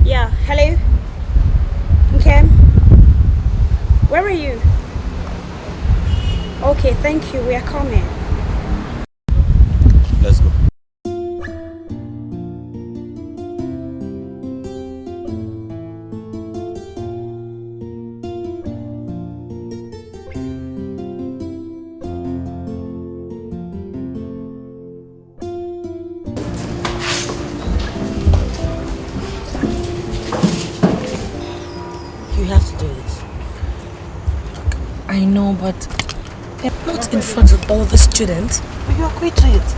Speaker 13: Yeah, hello? Okay. Where are you? Okay, thank you. We are coming.
Speaker 8: Let's go.
Speaker 4: I know, but not in front of all the students.
Speaker 6: But you agreed to it.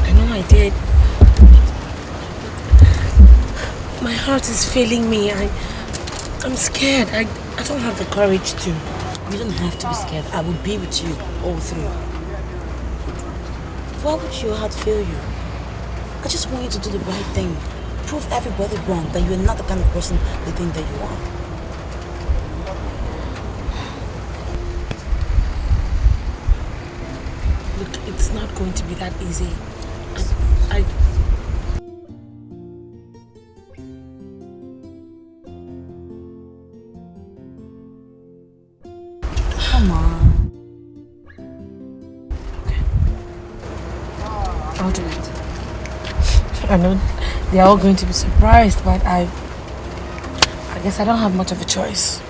Speaker 4: I know I did. My heart is failing me. I'm scared. I don't have the courage to.
Speaker 6: You don't have to be scared. I will be with you all through. Why would your heart fail you? I just want you to do the right thing. Prove everybody wrong that you're not the kind of person they think that you are.
Speaker 4: Look, it's not going to be that easy.
Speaker 6: Come on.
Speaker 4: Okay. I'll do it. I know they're all going to be surprised, but I guess I don't have much of a choice.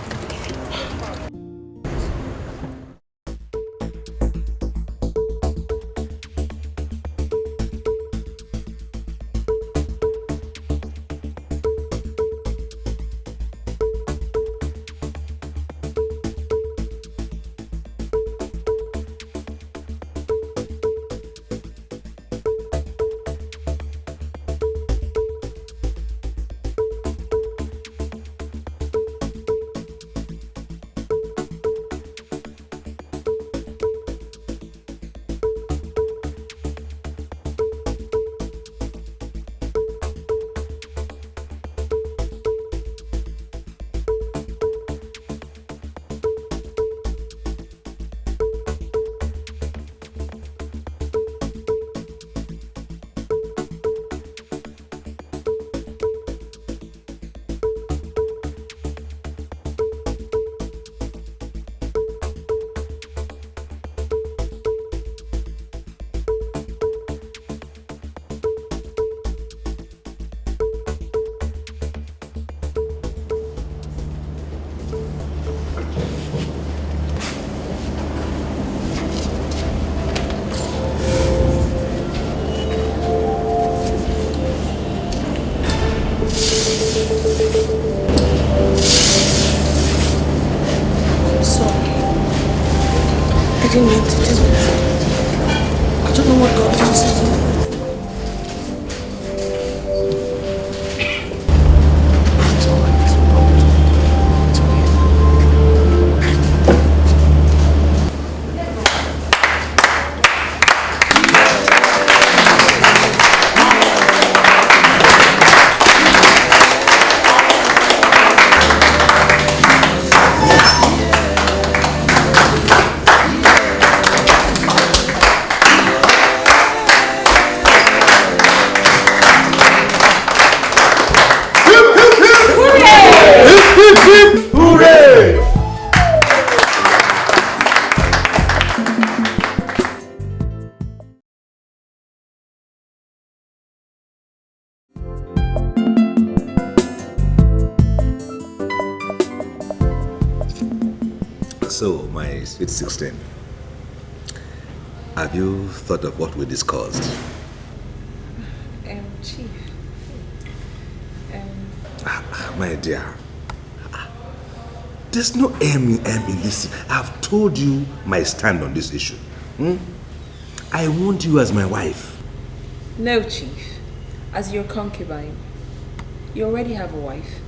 Speaker 4: I didn't mean to do it. I don't know what God wants to do.
Speaker 18: So, my sweet 16, have you thought of what we discussed?
Speaker 5: Chief.
Speaker 18: My dear, there's no M in this. I've told you my stand on this issue. I want you as my wife.
Speaker 5: No, Chief. As your concubine. You already have a wife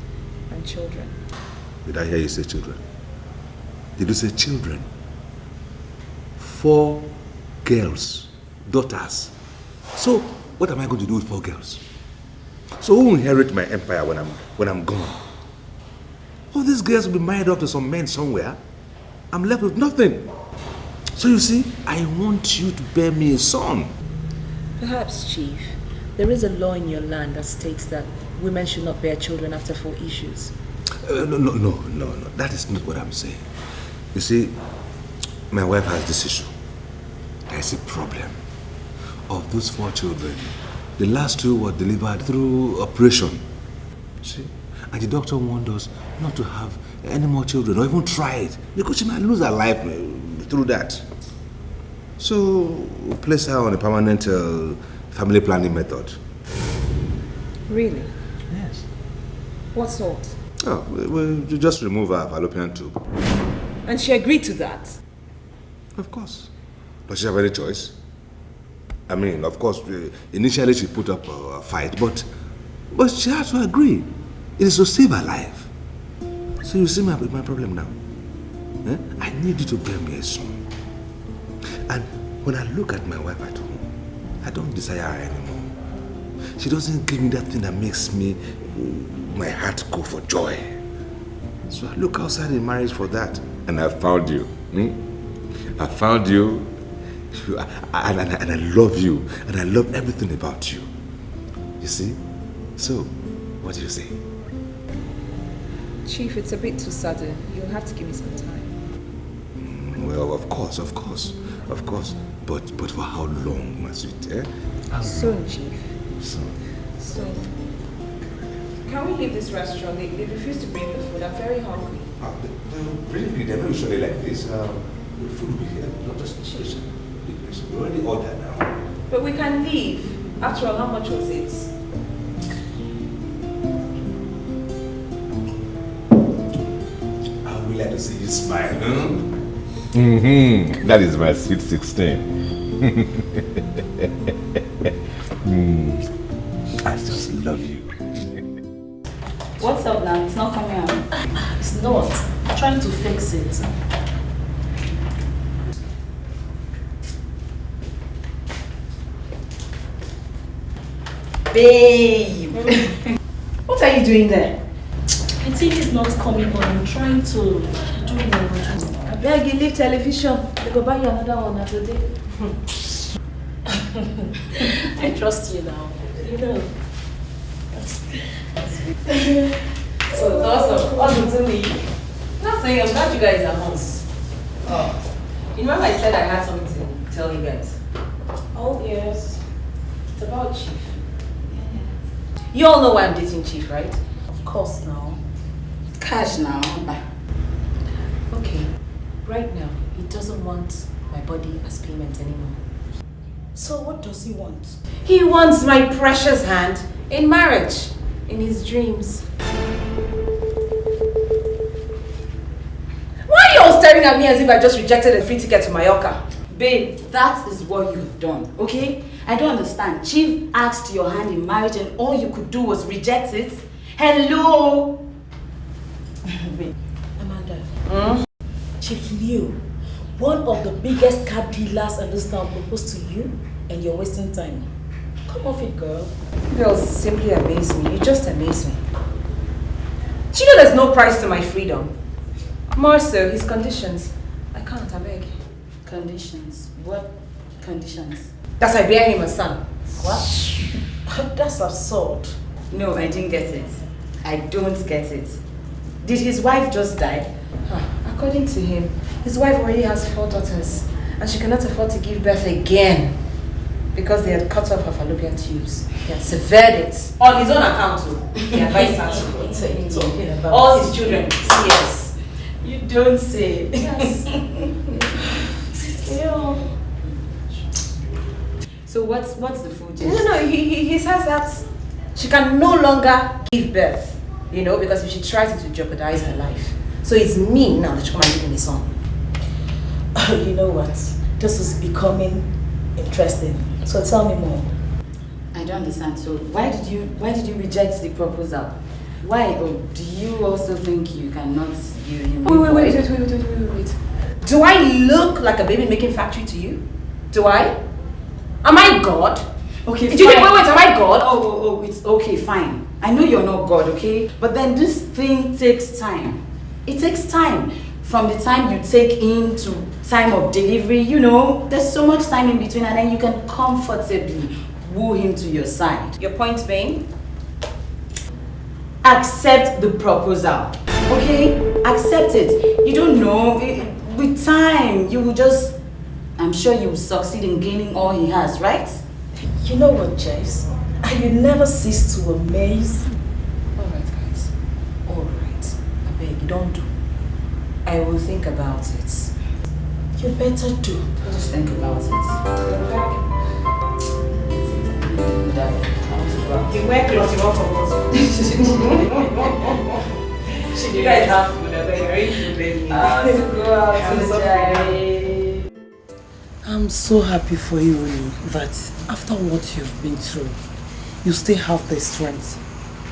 Speaker 5: and children.
Speaker 18: Did I hear you say children? Did you say children? 4 girls, daughters. So, what am I going to do with 4 girls? So who will inherit my empire when I'm gone? All these girls will be married off to some men somewhere. I'm left with nothing. So you see, I want you to bear me a son.
Speaker 5: Perhaps, Chief, there is a law in your land that states that women should not bear children after 4 issues.
Speaker 18: No. That is not what I'm saying. You see, my wife has this issue. There's a problem. Of those 4 children, the last 2 were delivered through operation. See? And the doctor warned us not to have any more children or even try it because she might lose her life through that. So, we place her on a permanent family planning method.
Speaker 5: Really?
Speaker 18: Yes.
Speaker 5: What sort?
Speaker 18: Oh, we'll just remove her fallopian tube.
Speaker 5: And she agreed to that?
Speaker 18: Of course. Does she have any choice? I mean, of course, initially she put up a fight, but she had to agree. It is to save her life. So you see my problem now? Eh? I need you to bear me a son. And when I look at my wife at home, I don't desire her anymore. She doesn't give me that thing that makes my heart go for joy. So I look outside in marriage for that. And I found you. I found you. And I love you. And I love everything about you. You see? So, what do you say?
Speaker 5: Chief, it's a bit too sudden. You'll have to give me some time.
Speaker 18: Well, of course. But for how long, my sweet, eh?
Speaker 5: Soon, Chief.
Speaker 18: Soon.
Speaker 5: Can we leave this restaurant? They refuse to bring the food. I'm very hungry.
Speaker 18: Really, they're not usually like this. The food will be here. Not just cheese. We already ordered now.
Speaker 5: But we can leave. After all, how much was it?
Speaker 18: I would like to see you smile, huh? That is my sweet 16. I just love you.
Speaker 6: What's up now? It's not coming out.
Speaker 4: It's not. I'm trying to fix it.
Speaker 6: Babe! What are you doing there?
Speaker 4: The TV is not coming on. I'm trying to do my work.
Speaker 5: I beg you, leave television. They go buy you another one after day.
Speaker 4: I trust you now. You know.
Speaker 5: So it's awesome. What's it doing? Nothing. I'm glad you guys are home. Oh. You remember I said I had something to tell you guys?
Speaker 4: Oh, yes.
Speaker 5: It's about Chief. You all know why I'm dating Chief, right?
Speaker 4: Of course now.
Speaker 6: Cash now.
Speaker 5: Okay. Right now, he doesn't want my body as payment anymore.
Speaker 4: So what does he want?
Speaker 5: He wants my precious hand in marriage, in his dreams. Why are you all staring at me as if I just rejected a free ticket to Mallorca?
Speaker 6: Babe, that is what you've done, okay? I don't understand. Chief asked your hand in marriage and all you could do was reject it? Hello?
Speaker 4: Wait, Amanda. Chief Leo, one of the biggest car dealers in this town proposed to you and you're wasting time. Come off it, girl.
Speaker 5: Girls simply amaze me. You just amaze me. Do you know there's no price to my freedom? More so, his conditions. I can't, I beg.
Speaker 6: Conditions? What conditions?
Speaker 5: That I bear him a son.
Speaker 4: What? That's absurd.
Speaker 6: No, I didn't get it. I don't get it. Did his wife just die?
Speaker 5: According to him, his wife already has 4 daughters and she cannot afford to give birth again because they had cut off her fallopian tubes. He had severed it on his own account. He advised her to. All his children, yes.
Speaker 6: You don't say.
Speaker 5: Yes.
Speaker 6: So what's the food?
Speaker 5: No, he says that she can no longer give birth, you know, because if she tries it will jeopardize her life. So it's me now that she come and give me a son.
Speaker 4: You know what? This is becoming interesting. So tell me more.
Speaker 6: I don't understand. So why did you reject the proposal? Why? Oh, do you also think you cannot give him?
Speaker 5: Wait. Do I look like a baby making factory to you? Do I? Am I God?
Speaker 6: Okay,
Speaker 5: wait, am I God?
Speaker 6: Oh, it's okay, fine. I know you're not God, okay? But then this thing takes time. It takes time. From the time you take in to time of delivery, you know, there's so much time in between and then you can comfortably woo him to your side.
Speaker 5: Your point being?
Speaker 6: Accept the proposal, okay? Accept it. You don't know, with time, you will just, I'm sure you will succeed in gaining all he has, right?
Speaker 4: You know what, Jess? You never cease to amaze.
Speaker 5: Alright, guys. Alright. I beg you, don't do. I will think about it.
Speaker 4: You better do.
Speaker 6: Just think about it.
Speaker 5: You wear clothes, you want for what? You guys have food, I beg. You're eating food, baby.
Speaker 6: I'm so happy for you, Oni, that after what you've been through, you still have the strength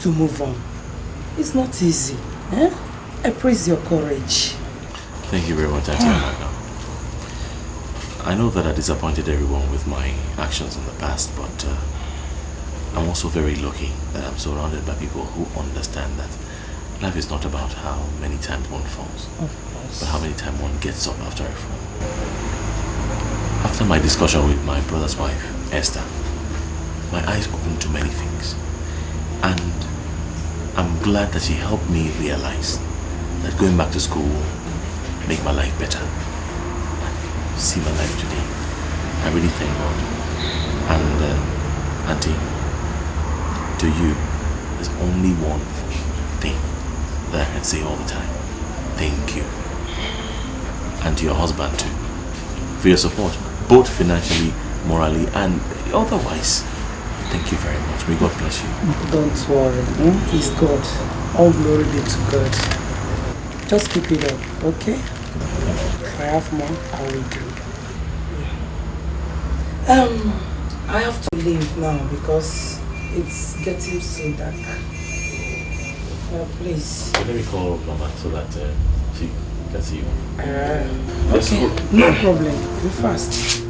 Speaker 6: to move on. It's not easy. Eh? I praise your courage.
Speaker 8: Thank you very much, Auntie Amaka. I know that I disappointed everyone with my actions in the past, but I'm also very lucky that I'm surrounded by people who understand that life is not about how many times one falls, but how many times one gets up after a fall. After my discussion with my brother's wife, Esther, my eyes opened to many things. And I'm glad that she helped me realize that going back to school will make my life better. See my life today. I really thank God. And Auntie, to you, there's only one thing that I can say all the time. Thank you. And to your husband too, for your support, both financially, morally, and otherwise. Thank you very much. May God bless you.
Speaker 6: Don't worry. He's God. All glory be to God. Just keep it up, okay? If I have more, I will do. I have to leave now because it's getting so dark. Please.
Speaker 8: Let me call Mama so that she can see you.
Speaker 6: Okay, no problem. Be fast.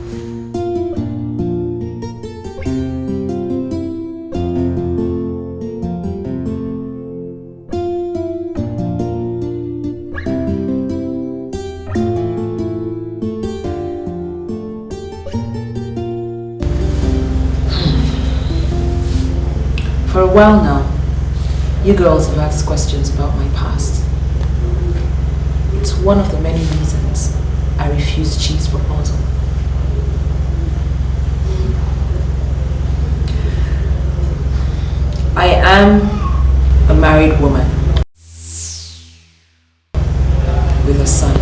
Speaker 5: For a while now, you girls have asked questions about my past. It's one of the many reasons I refused Chief's proposal. I am a married woman with a son.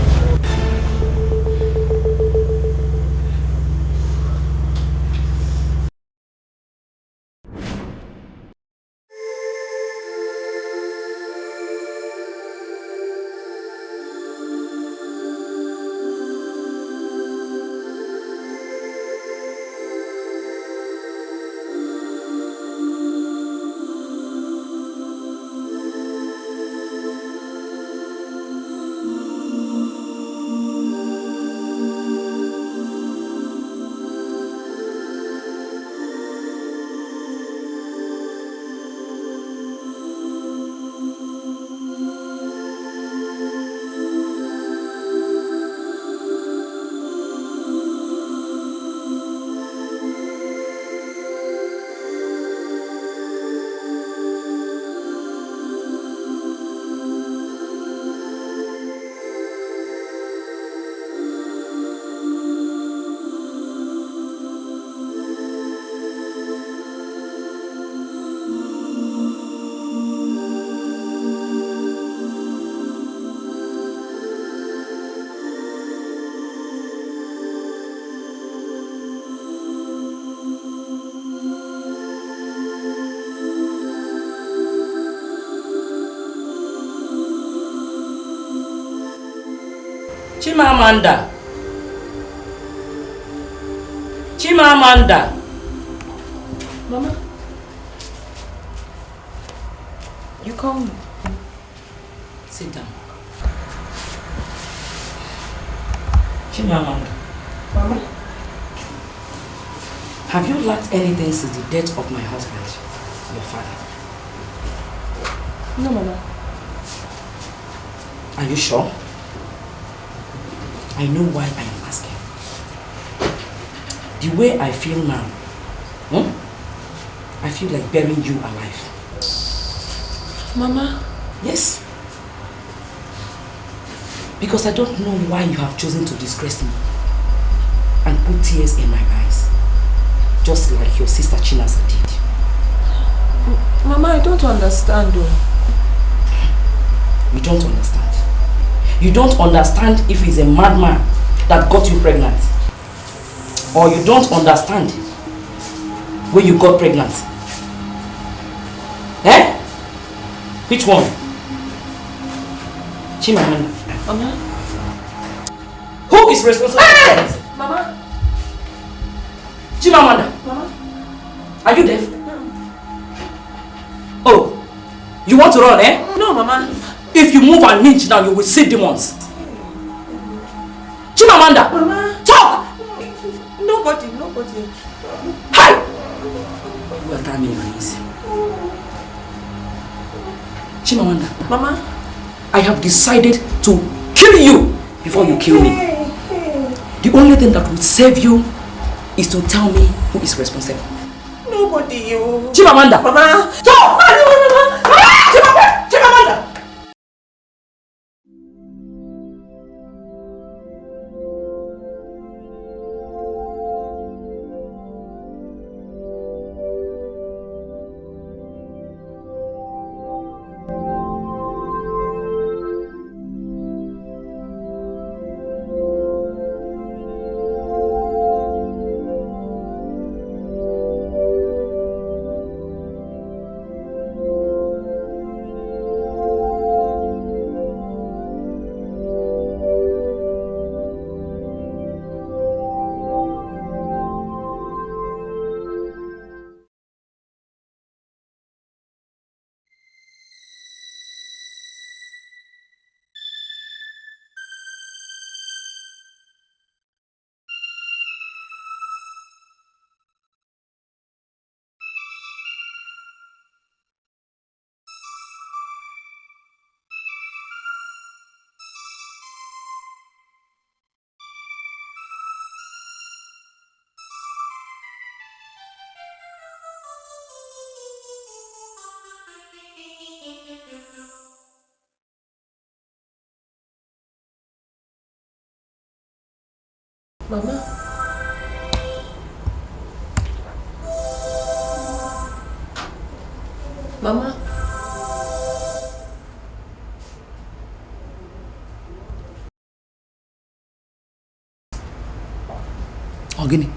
Speaker 2: Chimamanda. Chimamanda.
Speaker 5: Mama? You call me?
Speaker 2: Sit down. Chimamanda.
Speaker 5: Mama?
Speaker 2: Have you lacked anything since the death of my husband, your father?
Speaker 5: No, Mama.
Speaker 2: Are you sure? I know why I am asking. The way I feel now, I feel like burying you alive.
Speaker 5: Mama?
Speaker 2: Yes. Because I don't know why you have chosen to disgrace me and put tears in my eyes, just like your sister Chinasa did.
Speaker 5: Mama, I don't understand though.
Speaker 2: You don't understand. You don't understand if he's a madman that got you pregnant. Or you don't understand when you got pregnant. Eh? Which one? Chimamanda.
Speaker 5: Mama?
Speaker 2: is responsible for this?
Speaker 4: Mama.
Speaker 2: Chimamanda.
Speaker 4: Mama.
Speaker 2: Are you deaf? Oh, you want to run, eh?
Speaker 4: No, Mama.
Speaker 2: If you move an inch now, you will see demons. Chimamanda.
Speaker 4: Mama.
Speaker 2: Talk.
Speaker 4: Nobody.
Speaker 2: Hi. You are timing my easy. Chimamanda.
Speaker 4: Mama.
Speaker 2: I have decided to kill you before you kill me. The only thing that will save you is to tell me who is responsible.
Speaker 4: Nobody, you.
Speaker 2: Chimamanda.
Speaker 4: Mama.
Speaker 2: Stop! Chimamanda.
Speaker 4: Mama. Mama.
Speaker 2: Ogini,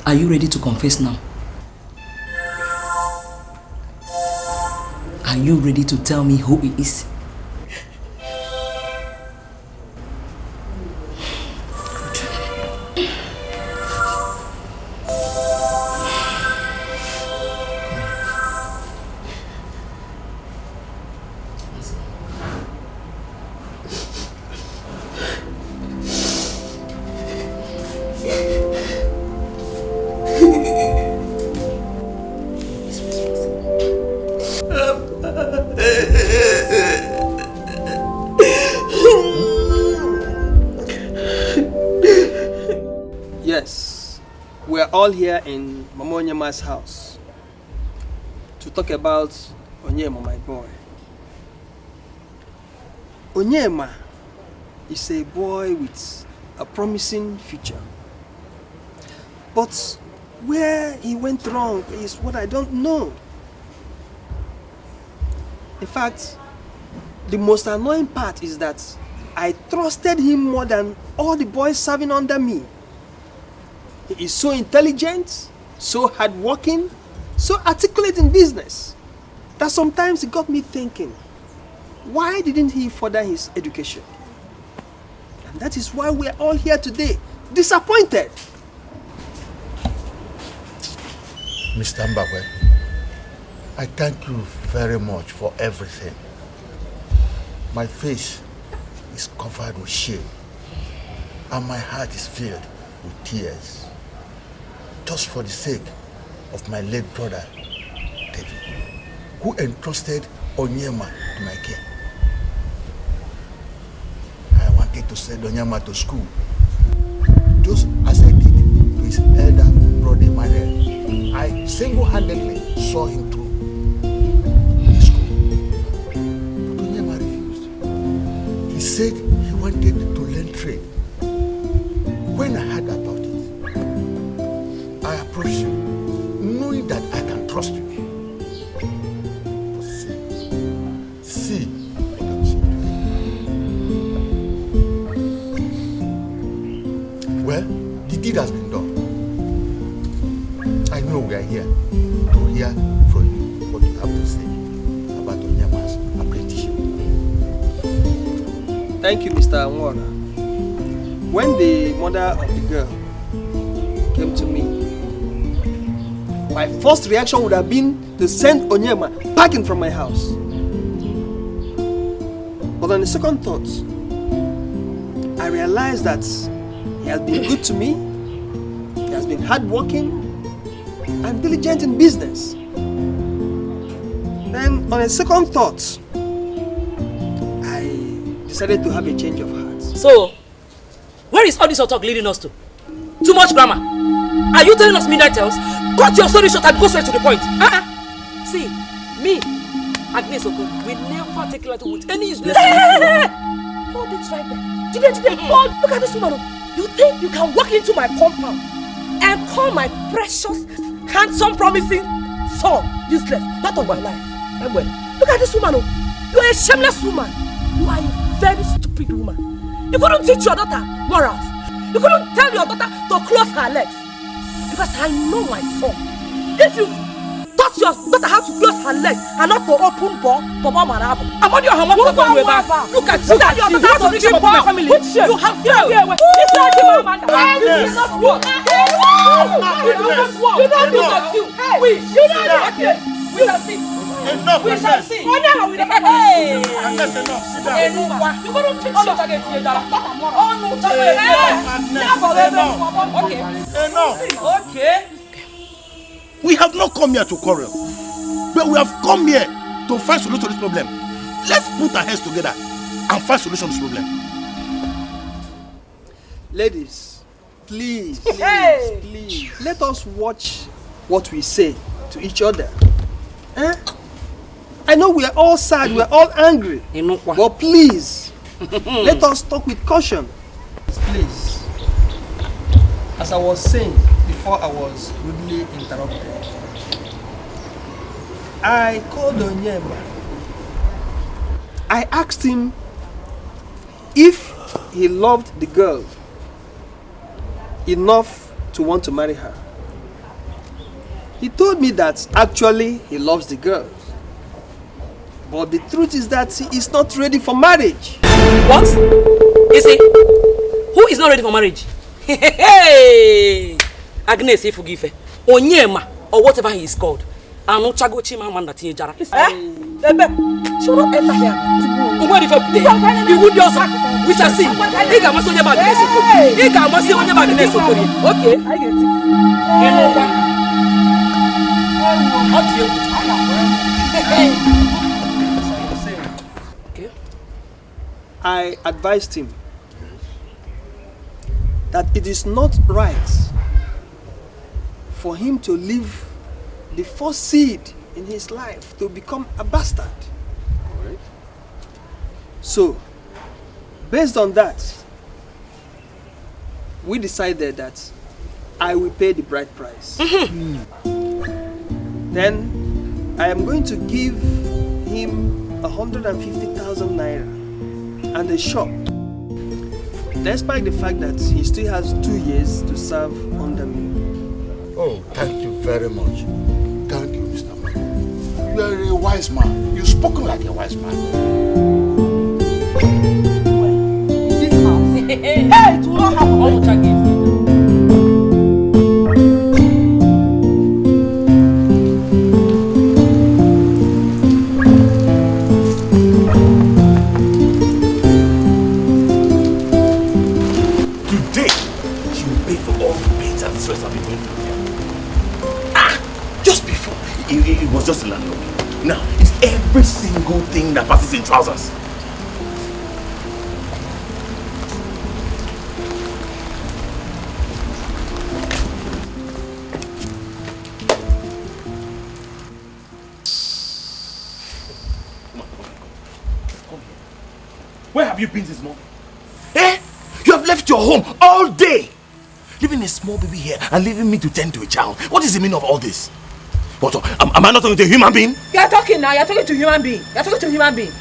Speaker 2: are you ready to confess now? Are you ready to tell me who he is?
Speaker 19: Yes, we are all here in Mama Onyema's house to talk about Onyema, my boy. Onyema is a boy with a promising future. But where he went wrong is what I don't know. In fact, the most annoying part is that I trusted him more than all the boys serving under me. He is so intelligent, so hardworking, so articulate in business that sometimes it got me thinking, why didn't he further his education? And that is why we are all here today, disappointed.
Speaker 20: Mr. Mbakwe, I thank you very much for everything. My face is covered with shame and my heart is filled with tears. Just for the sake of my late brother, David, who entrusted Onyema to my care. I wanted to send Onyema to school, just as I did to his elder brother Emmanuel. I single-handedly saw him through his school. But Onyema refused. He said he wanted to learn trade. When I heard about it, I approached you, knowing that I can trust you. But see what I'm saying. Well, the deed has been done. I know we are here to hear from you what you have to say about Onyema's apprenticeship.
Speaker 19: Thank you, Mr. Nwora. When the mother of the girl came to me, my first reaction would have been to send Onyema packing from my house. But on the second thought, I realized that he has been good to me, he has been hardworking and diligent in business. Then on a second thought, I decided to have a change of heart.
Speaker 4: So, where is all this talk leading us to? Too much grammar. Are you telling us midnight tales? Cut your story short and go straight to the point. See, me, Agnes Oko, we never take it with any useless. Hold it right there. Today, look at this woman. You think you can walk into my compound and call my precious, handsome, promising son useless? Not of my life. Look at this woman. You are a shameless woman. You are a very stupid woman. You couldn't teach your daughter morals. You couldn't tell your daughter to close her legs. Because I know my son. If you taught your daughter how to close her legs and not to open door, Papa Marabo. I'm on your home. Look at you. That your daughter to reach my family. You have failed. This is not work. You don't work. You don't look at you. We don't look at we shall see.
Speaker 20: Enough.
Speaker 4: We shall see.
Speaker 20: Hey. That's enough. Sit down.
Speaker 4: You couldn't teach your daughter.
Speaker 20: Enough.
Speaker 4: Okay.
Speaker 20: We have not come here to quarrel, but we have come here to find solution to this problem. Let's put our heads together and find solution to this problem.
Speaker 19: Ladies, please, let us watch what we say to each other. I know we are all sad, we are all angry, but please, let us talk with caution. Please, as I was saying before I was rudely interrupted, I called Onyema. I asked him if he loved the girl enough to want to marry her. He told me that actually he loves the girl. But the truth is that he is not ready for marriage.
Speaker 4: What? Is he? Who is not ready for marriage? Hey! Agnes, if you give Onyema, or whatever he is called. I'm not Chago Chima man that he jara. Should not enter here. Where if you would also, we shall see. He can must only about Agnes. He can must only about Agnes. Okay, I get it. You know what? What do you?
Speaker 19: I advised him that it is not right for him to leave the first seed in his life to become a bastard. Right. So, based on that, we decided that I will pay the bride price. Then I am going to give him 150,000 naira and a shop, despite the fact that he still has 2 years to serve under me.
Speaker 20: Oh, thank you very much. Thank you, Mr. Man. You are a wise man. You've spoken like a wise man.
Speaker 4: This house. Hey, it will not happen all again.
Speaker 8: It was just a landlord. Now, it's every single thing that passes in trousers. Come here. Where have you been this morning? Eh? You have left your home all day, leaving a small baby here and leaving me to tend to a child. What is the meaning of all this? What? Am I not talking to a human being?
Speaker 4: You are talking now. You are talking to a human being. You are talking to a human being.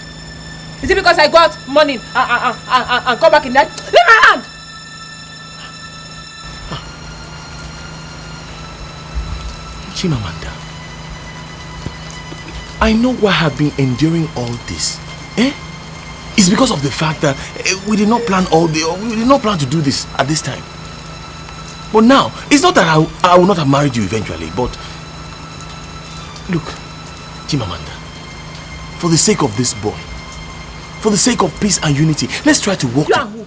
Speaker 4: Is it because I got money and come back in that? Leave my hand!
Speaker 8: Chimamanda, I know why I have been enduring all this. Eh? Is It's because of the fact that we did not plan we did not plan to do this at this time. But now, it's not that I will not have married you eventually, but look, Chimamanda, for the sake of this boy, for the sake of peace and unity, let's try to work.
Speaker 7: You are who?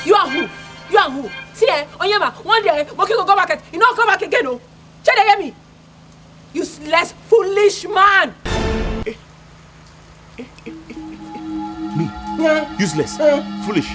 Speaker 7: You are who? You are who? See there, Onyema, one day, Moki will go back, you don't come back again, no? Try to hear me. Useless, foolish man.
Speaker 8: Me?
Speaker 7: Yeah.
Speaker 8: Useless, foolish.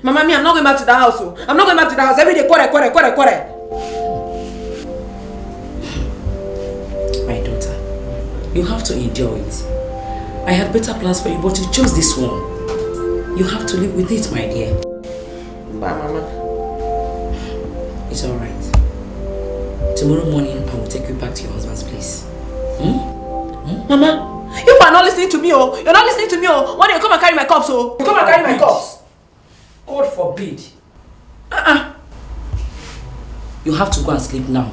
Speaker 7: Mama, me, I'm not going back to the house. Oh. I'm not going back to the house. Every day, quarter.
Speaker 2: My daughter, you have to endure it. I had better plans for you, but you chose this one. You have to live with it, my dear.
Speaker 7: Bye, Mama.
Speaker 2: It's alright. Tomorrow morning, I will take you back to your husband's place.
Speaker 7: Mama, you are not listening to me, oh. You're not listening to me, oh. One day you come and carry my cups, oh. You come and carry my cups.
Speaker 2: God forbid. You have to go and sleep now.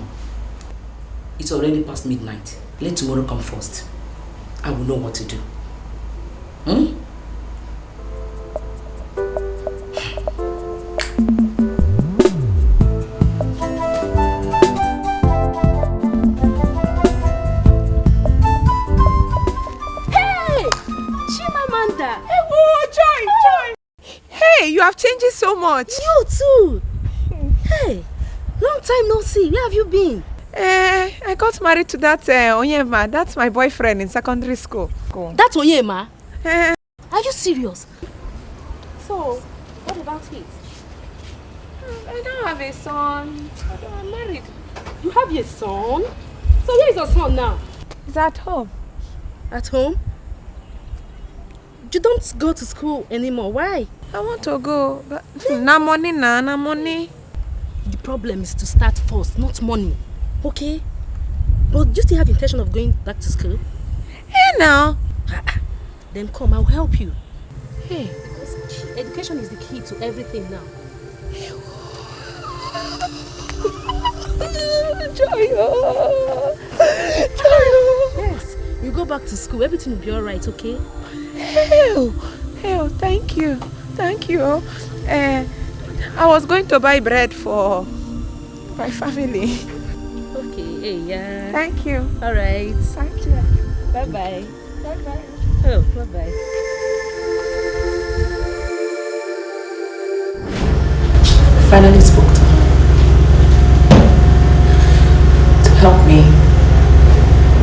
Speaker 2: It's already past midnight. Let tomorrow come first. I will know what to do.
Speaker 13: Hey! Chimamanda!
Speaker 11: Oh, Joy! Hey, you have changed so much.
Speaker 13: You too! Hey! Long time no see. Where have you been?
Speaker 11: I got married to that Onyema. That's my boyfriend in secondary school.
Speaker 13: That's Onyema? Are you serious? So, what about it?
Speaker 11: I don't have a son. I'm married.
Speaker 13: You have a son? So where is your son now?
Speaker 11: He's at home.
Speaker 13: At home? You don't go to school anymore. Why?
Speaker 11: I want to go, but no money.
Speaker 13: The problem is to start first, not money. Okay? But do you still have intention of going back to school?
Speaker 11: Hey now.
Speaker 13: Then come, I'll help you.
Speaker 11: Hey.
Speaker 13: Because education is the key to everything now.
Speaker 11: Joyo.
Speaker 13: Yes, you go back to school, everything will be alright, okay?
Speaker 11: Hell, thank you. I was going to buy bread for my family.
Speaker 13: Okay, yeah.
Speaker 11: Thank you.
Speaker 13: Alright.
Speaker 11: Thank you.
Speaker 13: Bye-bye.
Speaker 11: Bye-bye.
Speaker 13: Oh, bye-bye.
Speaker 5: I finally spoke to her to help me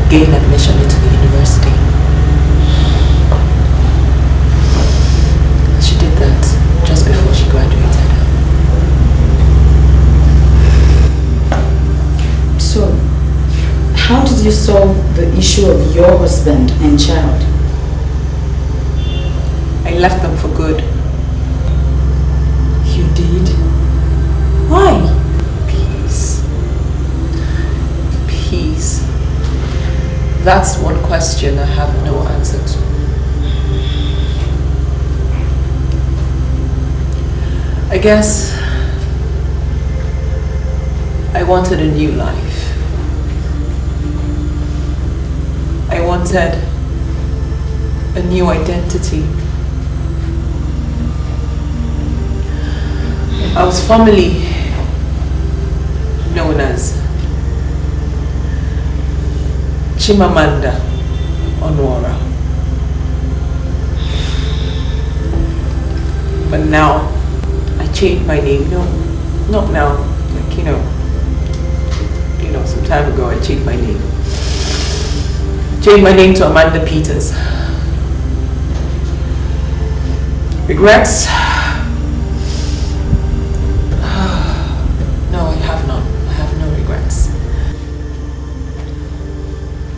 Speaker 5: gain admission into the university. She did that just before she graduated.
Speaker 21: So, how did you solve the issue of your husband and child?
Speaker 5: I left them for good.
Speaker 21: You did? Why?
Speaker 5: Peace. Peace. That's one question I have no answer to. I guess I wanted a new life. I wanted a new identity. I was formerly known as Chimamanda Onwara. But now I changed my name. No, not now. Like, you know, some time ago I changed my name. Changed my name to Amanda Peters. Regrets? No, I have none. I have no regrets.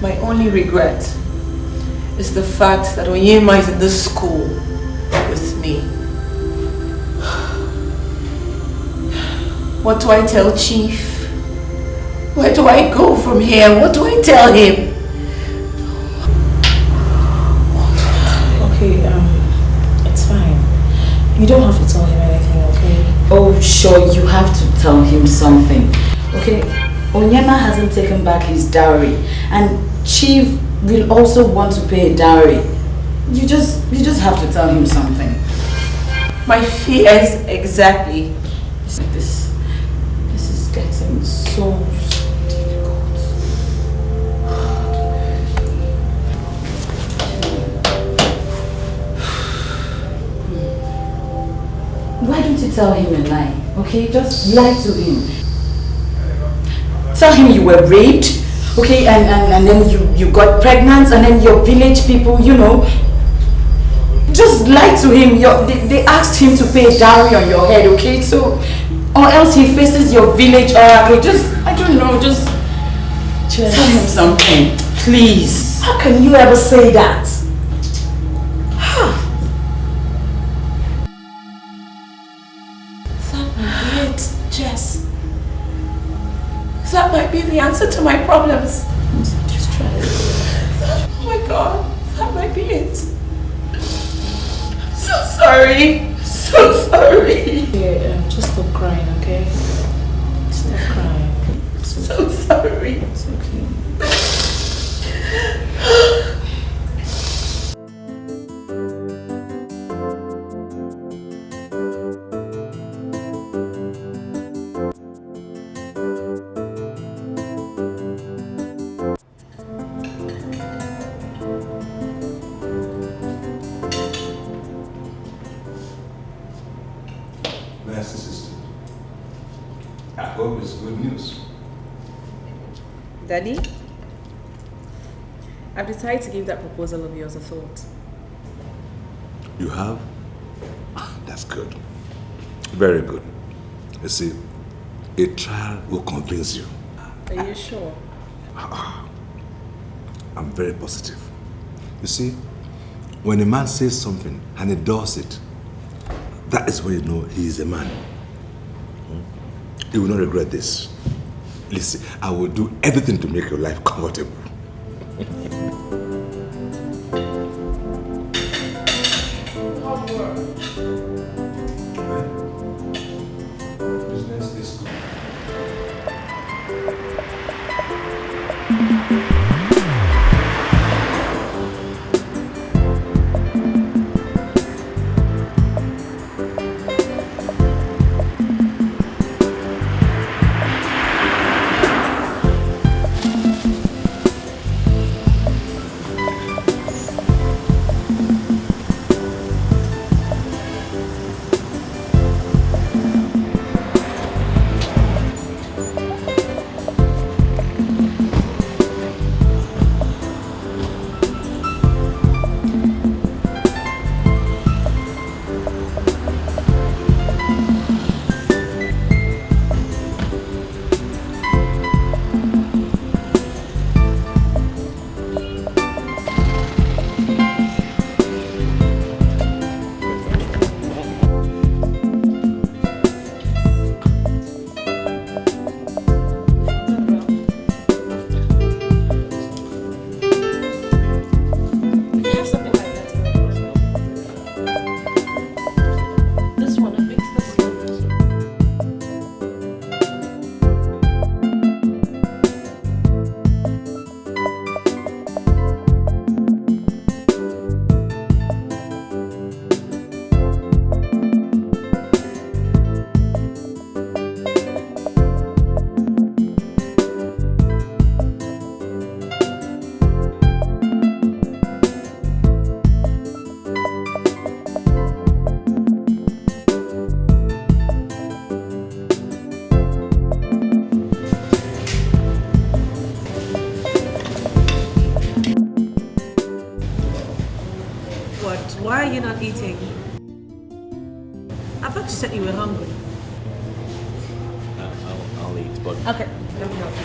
Speaker 5: My only regret is the fact that Onyema is in this school with me. What do I tell Chief? Where do I go from here? What do I tell him?
Speaker 21: Okay, it's fine.
Speaker 4: You don't have to tell him anything, okay?
Speaker 21: Oh, sure, you have to tell him something. Okay, Onyema hasn't taken back his dowry, and Chief will also want to pay a dowry. You just have to tell him something.
Speaker 4: My fears, exactly.
Speaker 21: This is getting so difficult. Why don't you tell him a lie? Okay, just lie to him. Tell him you were raped, okay, and then you got pregnant, and then your village people, you know, just lie to him. They asked him to pay a dowry on your head, okay? So, or else he faces your village oracle. Just, I don't know, just tell him something, please.
Speaker 4: How can you ever say that? That might be it, Jess. That might be the answer to my problems. Just try it. Oh my God, that might be it. So sorry. So sorry.
Speaker 5: Yeah, just stop crying, okay? Stop crying.
Speaker 4: So sorry.
Speaker 5: It's okay.
Speaker 18: Master sister, I hope it's good news.
Speaker 5: Daddy, I've decided to give that proposal of yours a thought.
Speaker 18: You have? That's good. Very good. You see, a trial will convince you.
Speaker 5: Are you sure?
Speaker 18: I'm very positive. You see, when a man says something and he does it, that is when you know he is a man. You will not regret this. Listen, I will do everything to make your life comfortable.
Speaker 3: Why are you not eating? I thought you said you were hungry.
Speaker 8: I'll eat, but...
Speaker 3: Okay, let me help you.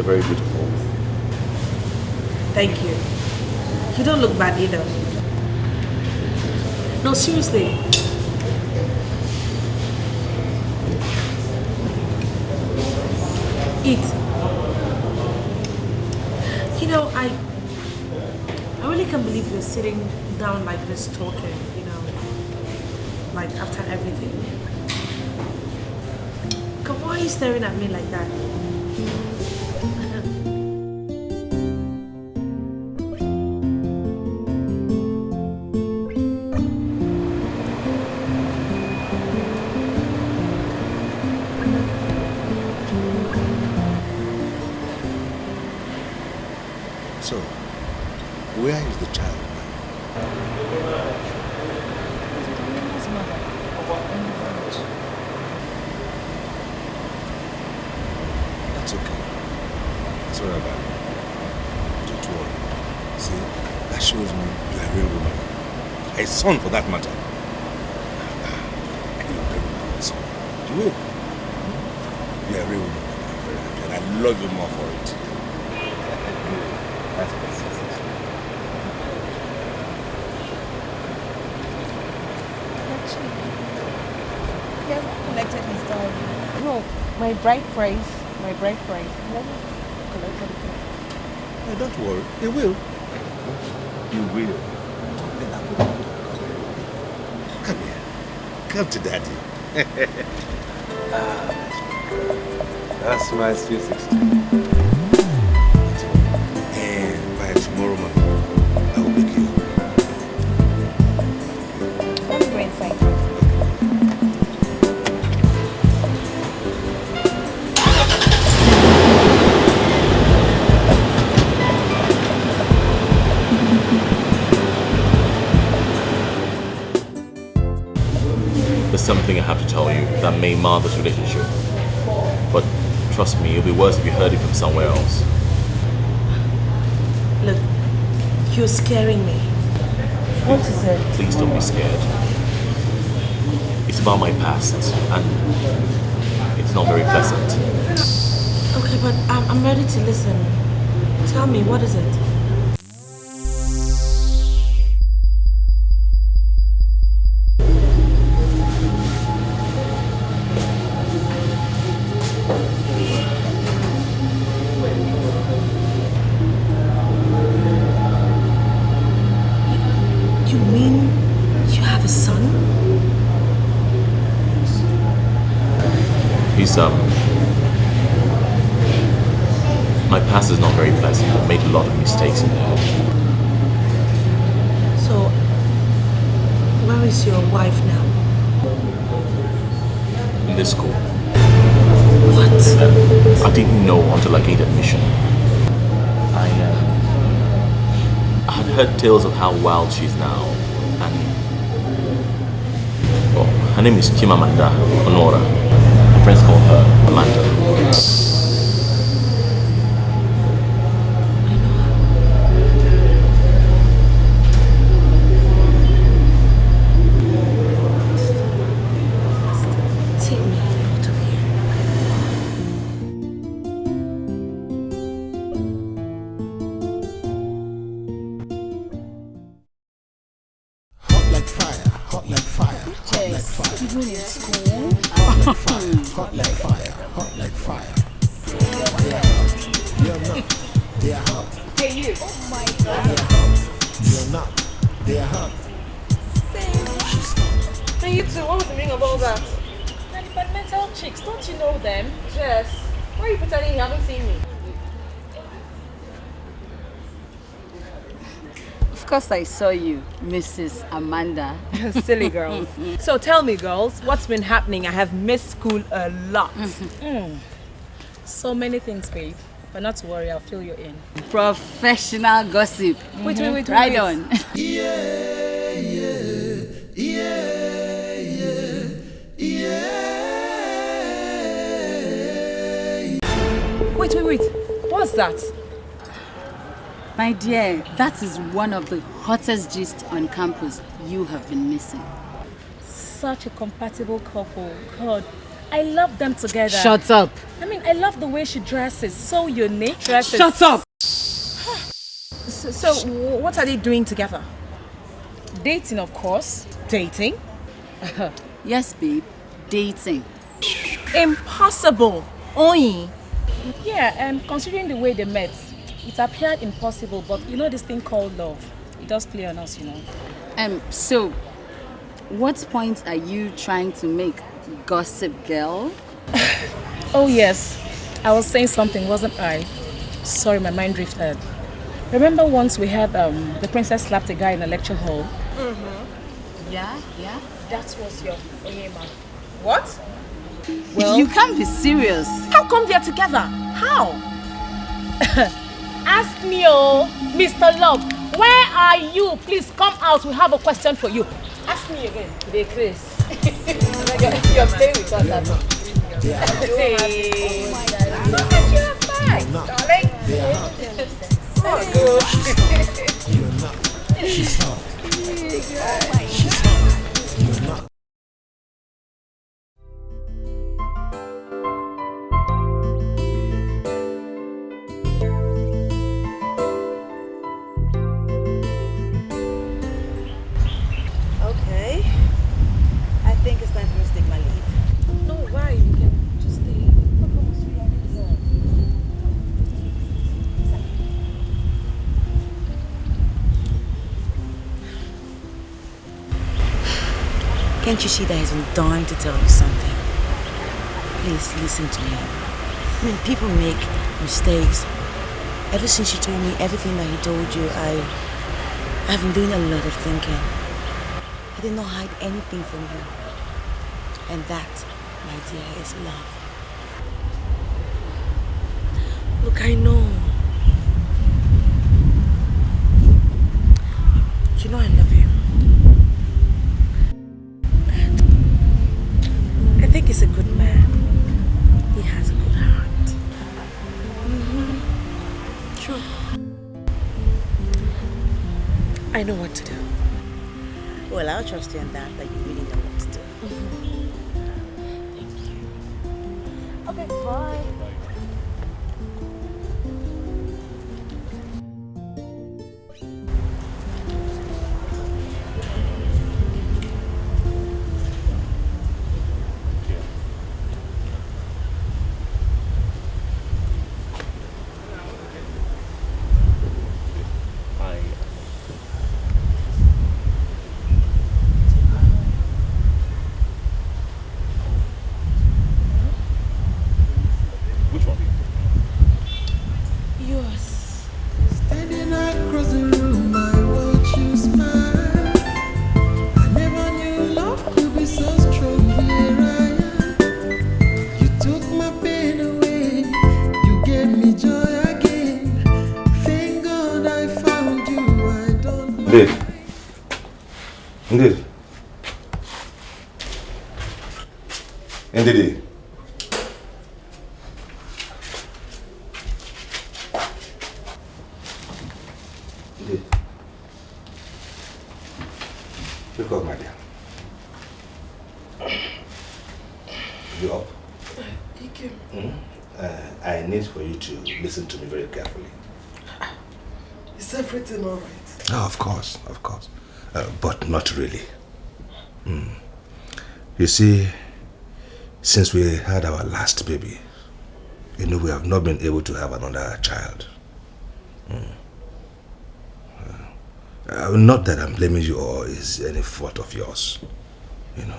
Speaker 8: very beautiful.
Speaker 3: Thank you. You don't look bad either. No, seriously. Eat. You know, I really can't believe you're sitting down like this talking, you know, like after everything. Come, why are you staring at me like that?
Speaker 20: So, where is the child now? That's okay. That's all right, baby. Don't worry. See, that shows me you're a real woman. A son, for that matter. And you're a very good son. You will. You're a real woman. I'm very happy. And I love you more for it. That's what it says.
Speaker 13: He hasn't collected his diary. No, my bride price. My bride price. He hasn't collected it.
Speaker 20: No, don't worry. He will. He will. Come here. Come to daddy.
Speaker 18: That's my sweet 16.
Speaker 20: And by tomorrow morning, I will pick you up.
Speaker 13: Let me go inside.
Speaker 8: There's something I have to tell you that may mar this relationship. But trust me, it'll be worse if you heard it from somewhere else.
Speaker 3: Look, you're scaring me. What is it?
Speaker 8: Please don't be scared. It's about my past, and it's not very pleasant.
Speaker 3: Okay, but I'm ready to listen. Tell me, what is it? You mean you have a son?
Speaker 8: He's, my past is not very pleasant. I've made a lot of mistakes in there.
Speaker 3: So, where is your wife now?
Speaker 8: In this school.
Speaker 3: What?
Speaker 8: I didn't know until I gained admission. I had heard tales of how wild she is now, and well, her name is Chimamanda Honora. My friends call her Amanda.
Speaker 3: Take me out of here.
Speaker 20: Hot like fire, hot like fire, hot like fire.
Speaker 13: Even in school.
Speaker 20: Hot like fire, hot like fire, hot like fire. You're not, they are hot.
Speaker 13: Hey, you. Oh my God.
Speaker 20: You're not, they are hot.
Speaker 7: Hey, you two, what was the meaning of all that? They're departmental chicks, don't you know them? Jess, why are you pretending you haven't seen me?
Speaker 10: Of course I saw you, Mrs. Amanda.
Speaker 7: Silly girls. So tell me, girls, what's been happening? I have missed school a lot. So many things, babe. But not to worry, I'll fill you in.
Speaker 10: Professional gossip.
Speaker 7: Wait.
Speaker 10: Right on.
Speaker 7: Wait. What's that?
Speaker 10: My dear, that is one of the hottest gists on campus you have been missing.
Speaker 7: Such a compatible couple. God,
Speaker 3: I love them together.
Speaker 10: Shut up.
Speaker 3: I mean, I love the way she dresses. So unique.
Speaker 10: Shut up.
Speaker 3: So, what are they doing together? Dating, of course. Dating?
Speaker 10: Yes, babe. Dating.
Speaker 3: Impossible. Oy. Yeah, and considering the way they met, it appeared impossible, but you know this thing called love. It does play on us, you know.
Speaker 10: So, what point are you trying to make, gossip girl?
Speaker 3: Oh yes, I was saying something, wasn't I? Sorry, my mind drifted. Remember once we had the princess slapped a guy in a lecture hall?
Speaker 10: Mm-hmm. Yeah.
Speaker 3: That was your Onyema. What?
Speaker 10: Well, you can't be serious.
Speaker 3: How come they're together? How? Ask me, oh, Mr. Love, where are you? Please come out. We have a question for you. Ask me again. Today, Chris. You're playing with us, I know. Hey. Look at your face, darling. Oh, good.
Speaker 16: She's hot. You're not.
Speaker 6: Okay. I think it's time for me to take my leave.
Speaker 3: No, why? You can just stay.
Speaker 6: Can't you see that he's been dying to tell you something? Please listen to me. I mean, people make mistakes. Ever since you told me everything that he told you, I've been doing a lot of thinking. I did not hide anything from you. And that, my dear, is love. Look, I know. You know I love you. And I think he's a good man. He has a good heart. True. I know what to do. Well, I'll trust you on that you really know what to do. Thank you. Okay, bye.
Speaker 18: Indeed. Indeed. Indeed. Wake up, my dear. You up? I need for you to listen to me very carefully.
Speaker 12: Is everything all right?
Speaker 18: Oh, of course. But not really. You see, since we had our last baby, we have not been able to have another child. Not that I'm blaming you or is any fault of yours, and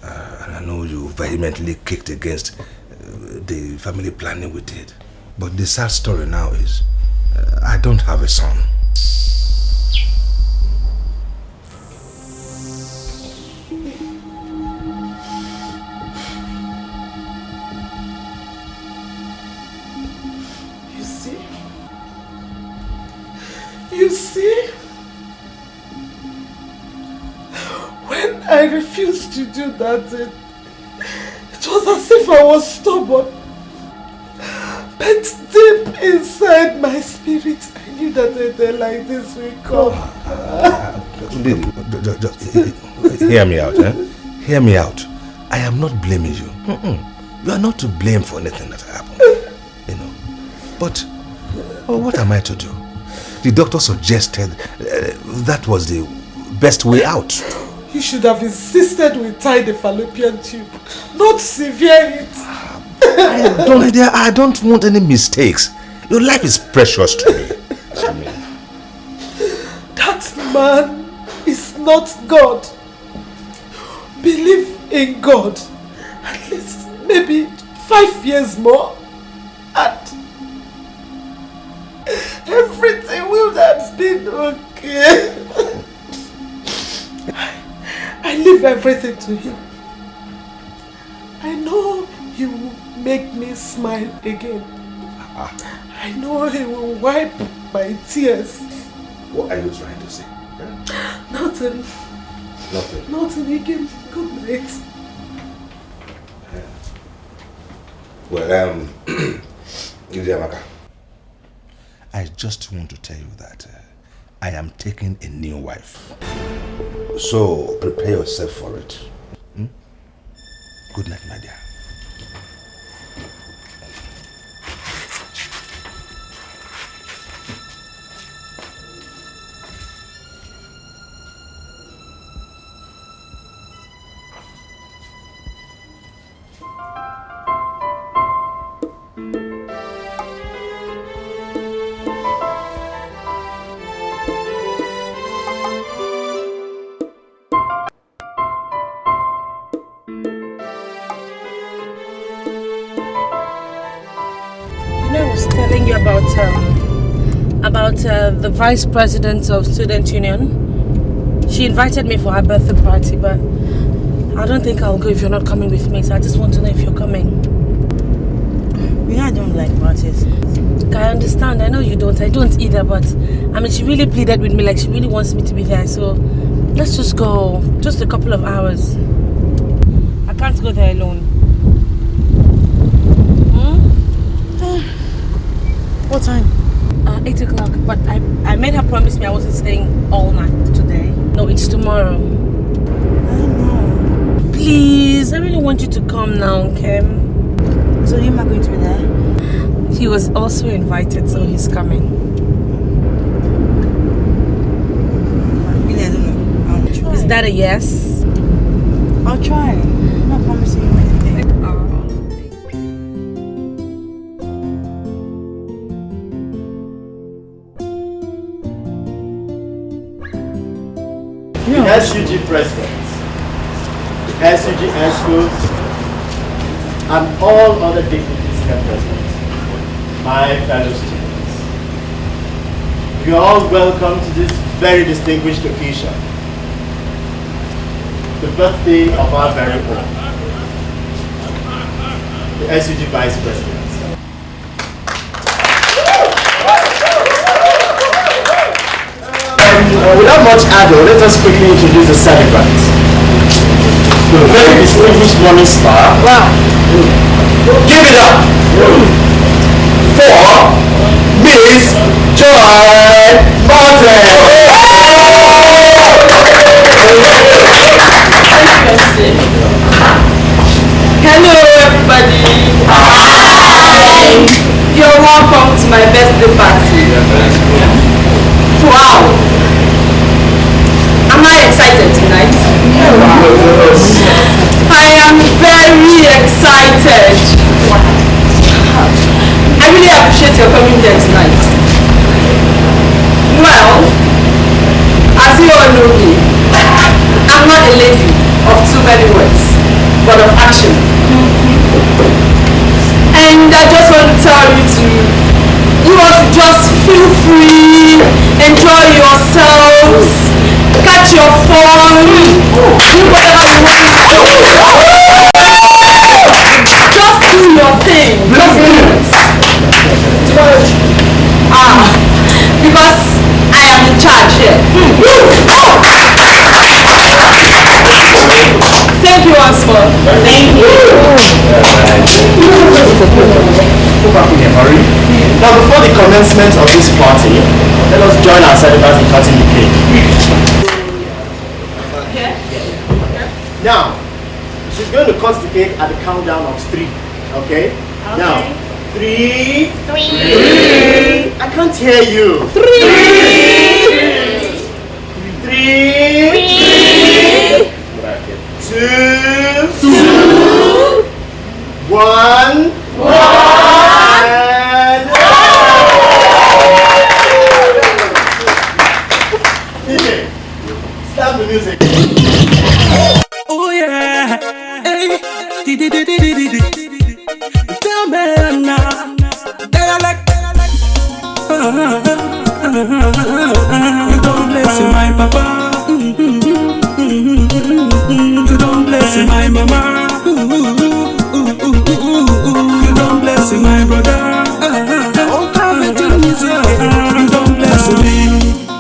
Speaker 18: I know you vehemently kicked against the family planning we did. But the sad story now is, I don't have a son.
Speaker 12: You see? When I refused to do that, it was as if I was stubborn. But deep inside my spirit, I knew that a day like this will come.
Speaker 18: Hear me out, eh? Hear me out. I am not blaming you. You are not to blame for anything that happened. You know. But what am I to do? The doctor suggested that was the best way out.
Speaker 12: You should have insisted we tie the fallopian tube, not sever it.
Speaker 18: I don't want any mistakes. Your life is precious to me.
Speaker 12: That man is not God. Believe in God. At least maybe 5 years more. And everything will have been okay. I leave everything to him. I know he will make me smile again. I know he will wipe my tears.
Speaker 18: What are you trying to say?
Speaker 12: Nothing.
Speaker 18: Nothing.
Speaker 12: Nothing again. Good night.
Speaker 18: Well, Idiamaka, I just want to tell you that I am taking a new wife. So prepare yourself for it. Good night, my dear.
Speaker 4: About the vice president of student union. She invited me for her birthday party, but I don't think I'll go if you're not coming with me, so I just want to know if you're coming.
Speaker 6: I don't like parties.
Speaker 4: I understand, I know you don't, I don't either, but I mean, she really pleaded with me, like she really wants me to be there, so let's just go, just a couple of hours. I can't go there alone.
Speaker 6: What time?
Speaker 4: 8 o'clock, but I made her promise me I wasn't staying all night today. No, it's tomorrow.
Speaker 6: I don't know.
Speaker 4: Please, I really want you to come now, Kim.
Speaker 6: So you're not going to be there?
Speaker 4: He was also invited, so he's coming.
Speaker 6: Really, I don't know. I'll try.
Speaker 4: Is that a yes?
Speaker 6: I'll try. I'm not promising you anything.
Speaker 9: The SUG presidents, the SUG schools, and all other deputies and presidents, my fellow students, you are all welcome to this very distinguished occasion, the birthday of our very own, the SUG vice president. Without much ado, let us quickly introduce the celebrants. The very distinguished morning star. Wow. Give it up for Miss Joy Martin.
Speaker 22: Hello everybody. Hi. You're welcome to my birthday party. Wow. Am I excited tonight? I am very excited. I really appreciate your coming here tonight. Well, as you all know me, I'm not a lady of too many words, but of action. And I just want to tell you you all to just feel free, enjoy yourselves, catch your fun, do whatever you want to do. Just do your thing. Just do it. Because I am in charge here. Thank you once more. Thank you.
Speaker 9: Now, before the commencement of this party, let us join our celebrants in cutting the cake. Now, She's going to cut the cake at the countdown of 3. Okay? Now, 3. I can't hear you. 3. 2. 1. DJ, start the music.
Speaker 12: Oh yeah, hey, tell me now, they are like, you don't bless my papa, you don't bless my mama, you don't bless my brother, you don't bless me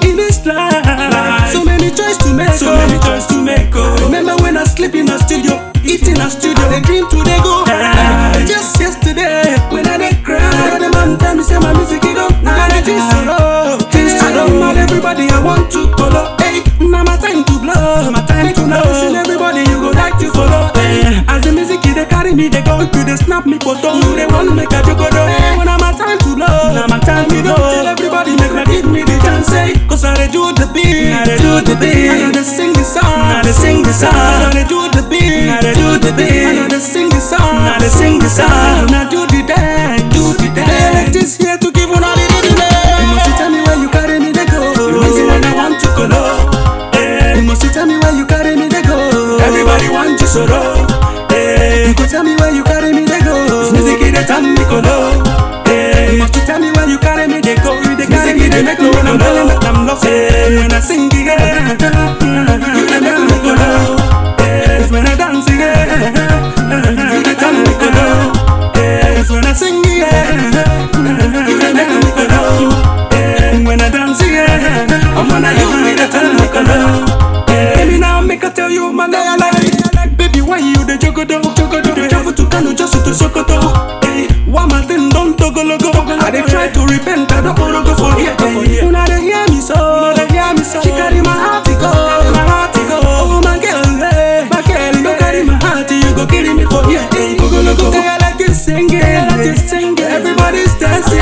Speaker 12: in this life. So many choices to make, Remember when I sleep in a studio, eating a studio, they dream today go. Just yesterday, when I did cry, the man tell me say my music it don't matter. I don't mind everybody, I want to follow. Hey, now my time to blow, my time to know. Listen everybody, you go like to follow. As the music they carry me, they go to they snap me photo, they want make a joke. When I'm my time to blow, now my time to blow. Tell everybody make me give me the chance, cause I do the beat, I do the beat, I know they sing the song, I sing the song, I do the beat, I do the beat, I know they sing the song, I sing the song, I do the dance, Like this here to give one all the day. You must tell me where you carry me, they go. You must see when I want to go low. You must tell me where you carry me, they go. Everybody want you so low. You go tell me where you carry me, they go. This music is the time me go low. You must tell me where you carry me, they go. You they carry me, they make me when I'm feeling that I'm lost. When I sing again, you they make me go low. When I dance again, you they tell me go low. When I sing again, you they make me go low. When I dance again, I'm gonna you they tell me go low. Baby now make I tell you my like, baby why you the jogodo, the travel to Kano just to Sokoto. One man thing don't togologo. I dey try to repent, I don't wanna go for here. Now they hear me so, she carry my heart to go, Oh my girl, you don't carry my heart, you go kill me for here. Go, I like this singing, everybody's dancing,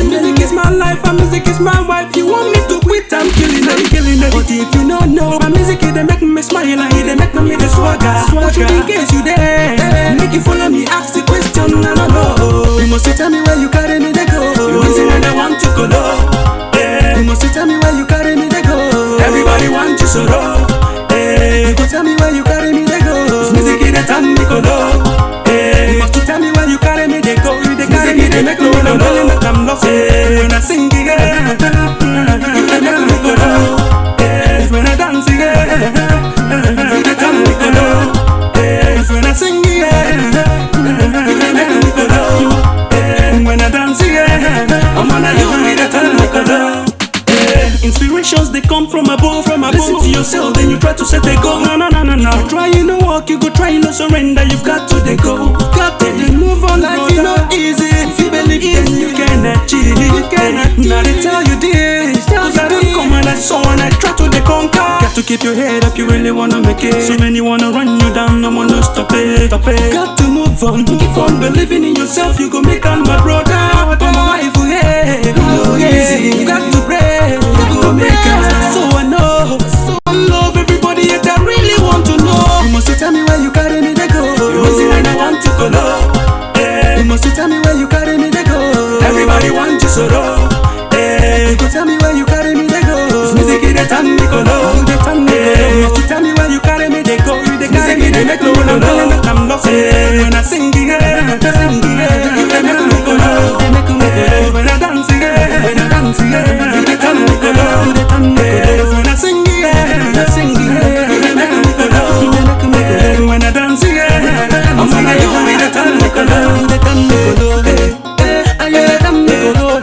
Speaker 12: Music is my life, and music is my wife. You want me to quit, I'm killing it. But if you don't know, my music they make me smile, and they make me the swagger. But you in case you there, make you follow me, ask the question, I don't know. You must tell me where you carry me, they go. You must see when I want to go low. You must tell me where you carry me, they go. Everybody want you so low. You go tell me where you carry me, they go. This music is the time me go low. You must tell me where you carry me, they go. You they carry me, they make me when I'm feeling that I'm lost. When I sing again, you they make me go low. When I dance again, you they tell me go low. When I sing again, you they make me go low. When I dance again, I'm gonna you they tell me go low. Inspirations they come from above, Listen to yourself, then you try to set a goal. No. You try, you know walk, you go try, you know surrender. You've got to they go, got to they move on. Life is not easy. If you believe, then you can achieve. Now they tell you this, cause I don't come and I saw and I try to they conquer. Got to keep your head up, you really wanna make it. So many wanna run you down, no wanna stop it. Got to move on, keep on believing in yourself. You go make all my brother, but my wife, easy. You got to pray, you go make it. So I know, so I love everybody yet I really want to know. You must tell me where you carry me, they go. You must see when I want to go low. You must tell me where you carry me, they go. Everybody want you so low. You go tell me where you carry me, they go. This music is the time me go low. You must tell me where you carry me, they go. You they carry me, they make me when I'm feeling that I'm lost. When I sing again, you they make me go low. When I dance again, you they tell me go low. When I sing again, you they make me go low. When I dance again, I'm gonna you they tell me go low. They tell me go low. And you tell me go low.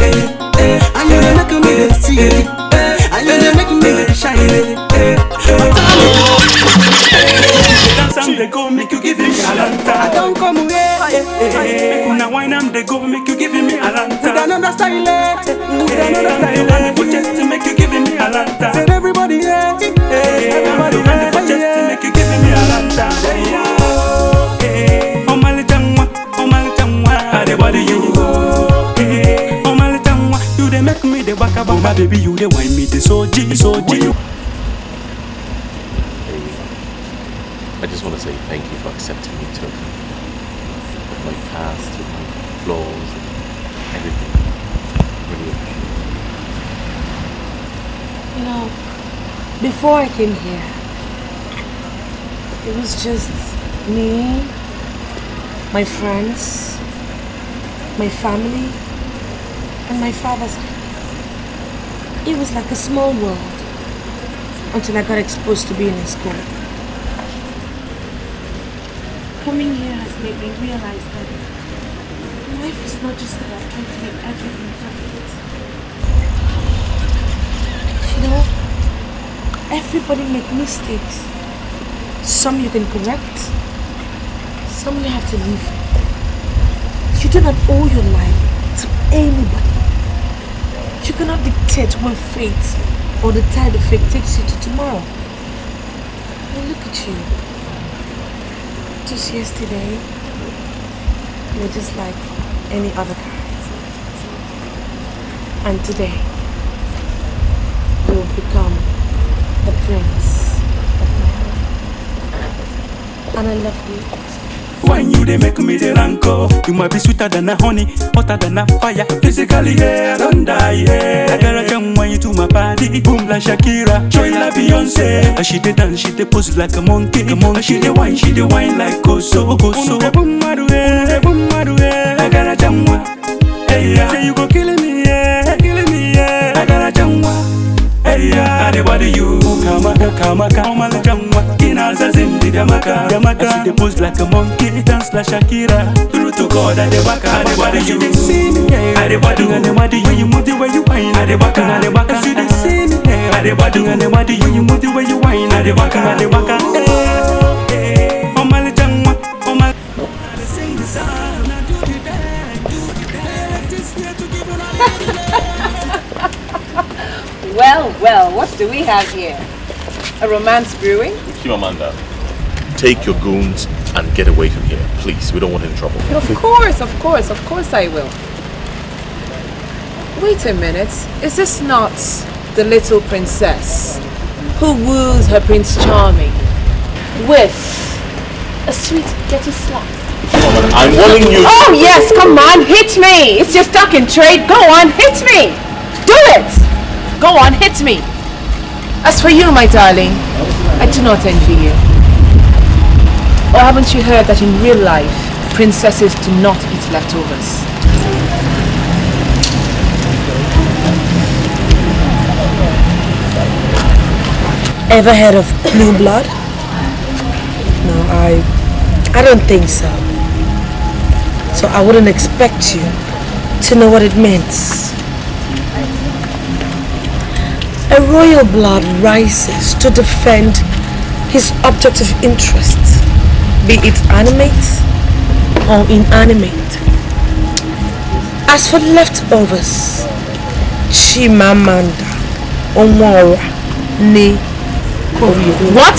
Speaker 12: And you make me see. And you make me shine. They go make you give me a lantern. I don't come away. Make una wine am they go make you give me a lantern. With another style, and for just to make you give me a lantern. Said everybody, everybody, and for just to make you give me a lantern.
Speaker 1: baka baka. My baby, you the wine me the soji.
Speaker 8: I just want to say thank you for accepting me too. My past, my flaws, everything. Really appreciate it.
Speaker 4: You know, before I came here, it was just me, my friends, my family, and my father's house. It was like a small world until I got exposed to being in school. Coming here has made me realize that life is not just about trying to make everything perfect. You know, everybody makes mistakes. Some you can correct, some you have to leave. You do not owe your life to anybody. You cannot dictate when fate or the tide of fate takes you to tomorrow. Now look at you. Just yesterday, you were just like any other guy. And today, you will become the prince of my heart. And I love you.
Speaker 1: When you they make me the ranko, you might be sweeter than a honey, hotter than a fire. Physically, yeah, I don't die, yeah. I gotta jump when you to my body, boom like Shakira, show you like Beyonce. She did dance, she did pose like a monkey. She did wine like Goso. Boom, I gotta jump, hey yeah. Say you go killing me, yeah. I gotta jump, hey yeah. Everybody you kama jamwa. Kinaza zindi damaka. I see the pose like a monkey, dance like Shakira. Through to God, I the waka. Everybody you see me, everybody when you move the way you whine. I the waka. See the see me, everybody when you move the way you whine. I the waka. Oh my jamwa, oh my. Sing the song, do the dance.
Speaker 3: Well, what do we have here? A romance brewing?
Speaker 8: Chimamanda, take your goons and get away from here, please. We don't want any trouble.
Speaker 3: Of course I will. Wait a minute. Is this not the little princess who woos her Prince Charming with a sweet getty slap?
Speaker 8: I'm warning you.
Speaker 3: Oh yes, come on, hit me. It's your stock in trade. Go on, hit me. Do it. Go on, hit me. As for you, my darling, I do not envy you. Or haven't you heard that in real life, princesses do not eat leftovers?
Speaker 4: Ever heard of blue blood? No, I don't think so. So I wouldn't expect you to know what it means. A royal blood rises to defend his object of interest, be it animate or inanimate. As for leftovers, Chimamanda Omora ni what?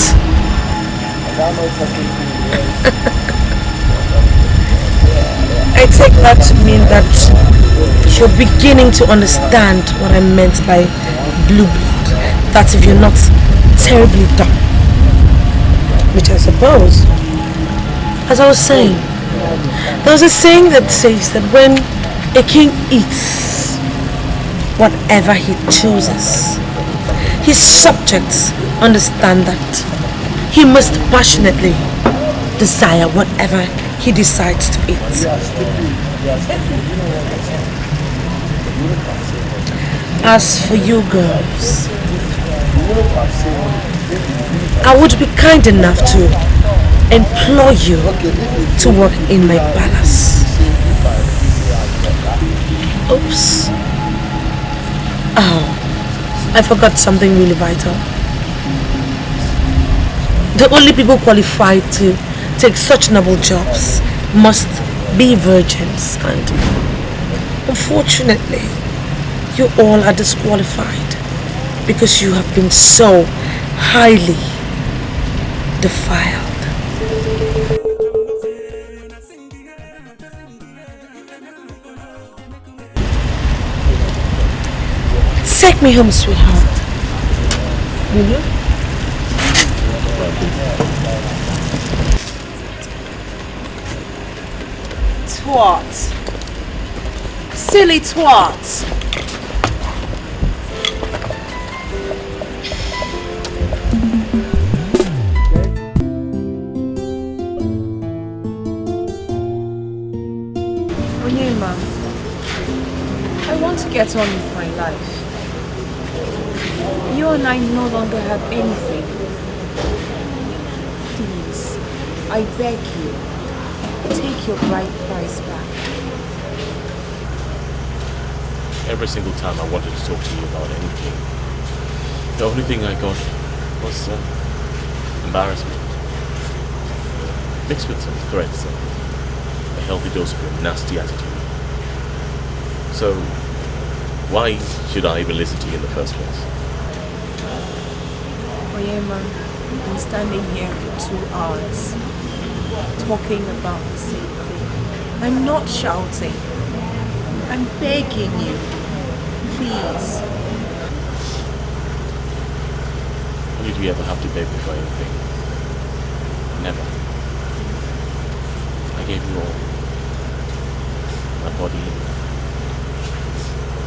Speaker 4: I take that to mean that you're beginning to understand what I meant by blue blood. That if you're not terribly dumb, which I suppose, as I was saying, there's a saying that says that when a king eats whatever he chooses, his subjects understand that he must passionately desire whatever he decides to eat. As for you girls, I would be kind enough to employ you to work in my palace. Oops. Oh, I forgot something really vital. The only people qualified to take such noble jobs must be virgins, and unfortunately, you all are disqualified because you have been so highly defiled. Take me home, sweetheart. Will you? Twat. Silly twat.
Speaker 22: Onyema, I want to get on with my life. You and I no longer have anything. Please, I beg you, take your bride price back.
Speaker 8: Every single time I wanted to talk to you about anything, the only thing I got was embarrassment, mixed with some threats and a healthy dose of your nasty attitude. So, why should I even listen to you in the first place?
Speaker 22: Onyema, we've been standing here for 2 hours, talking about the same thing. I'm not shouting. I'm begging you. Please.
Speaker 8: When did we ever have to beg me for anything? Never. I gave you all. My body,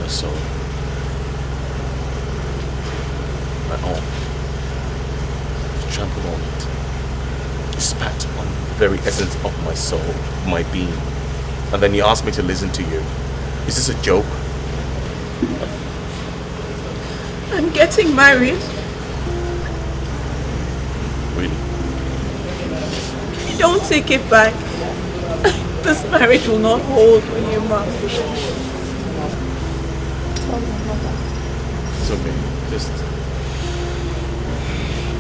Speaker 8: my soul, my all. You trampled on it. You spat on the very essence of my soul, my being. And then you asked me to listen to you. Is this a joke?
Speaker 22: I'm getting married.
Speaker 8: Really?
Speaker 22: If you don't take it back, this marriage will not hold, Onyema.
Speaker 8: It's okay. Just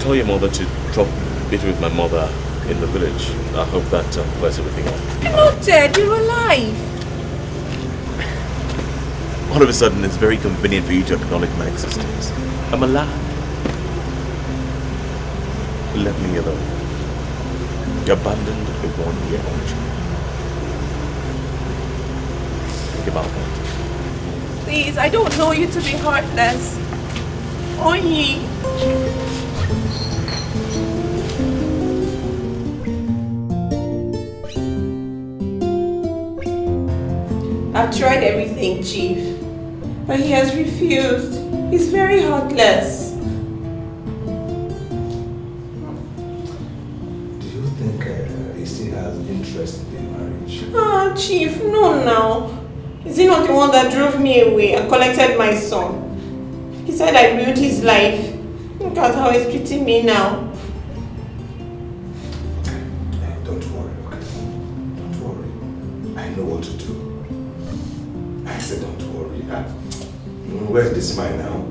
Speaker 8: tell your mother to drop it with my mother in the village. I hope that clears everything up.
Speaker 22: You're not dead, you're alive.
Speaker 8: All of a sudden, it's very convenient for you to acknowledge my existence. I'm alive. Let me alone. You abandoned a 1-year-old child. Think about that.
Speaker 22: Please, I don't know you to be heartless. Onyi. I've tried everything, Chief, but he has refused. He's very heartless.
Speaker 18: Do you think he still has interest in the marriage?
Speaker 22: Ah, Chief, no now. Is he not the one that drove me away and collected my son? He said I ruined his life. Look at how he's treating me now.
Speaker 18: Don't worry, okay? Don't worry. I know what to do. I said don't worry. Where's the smile now?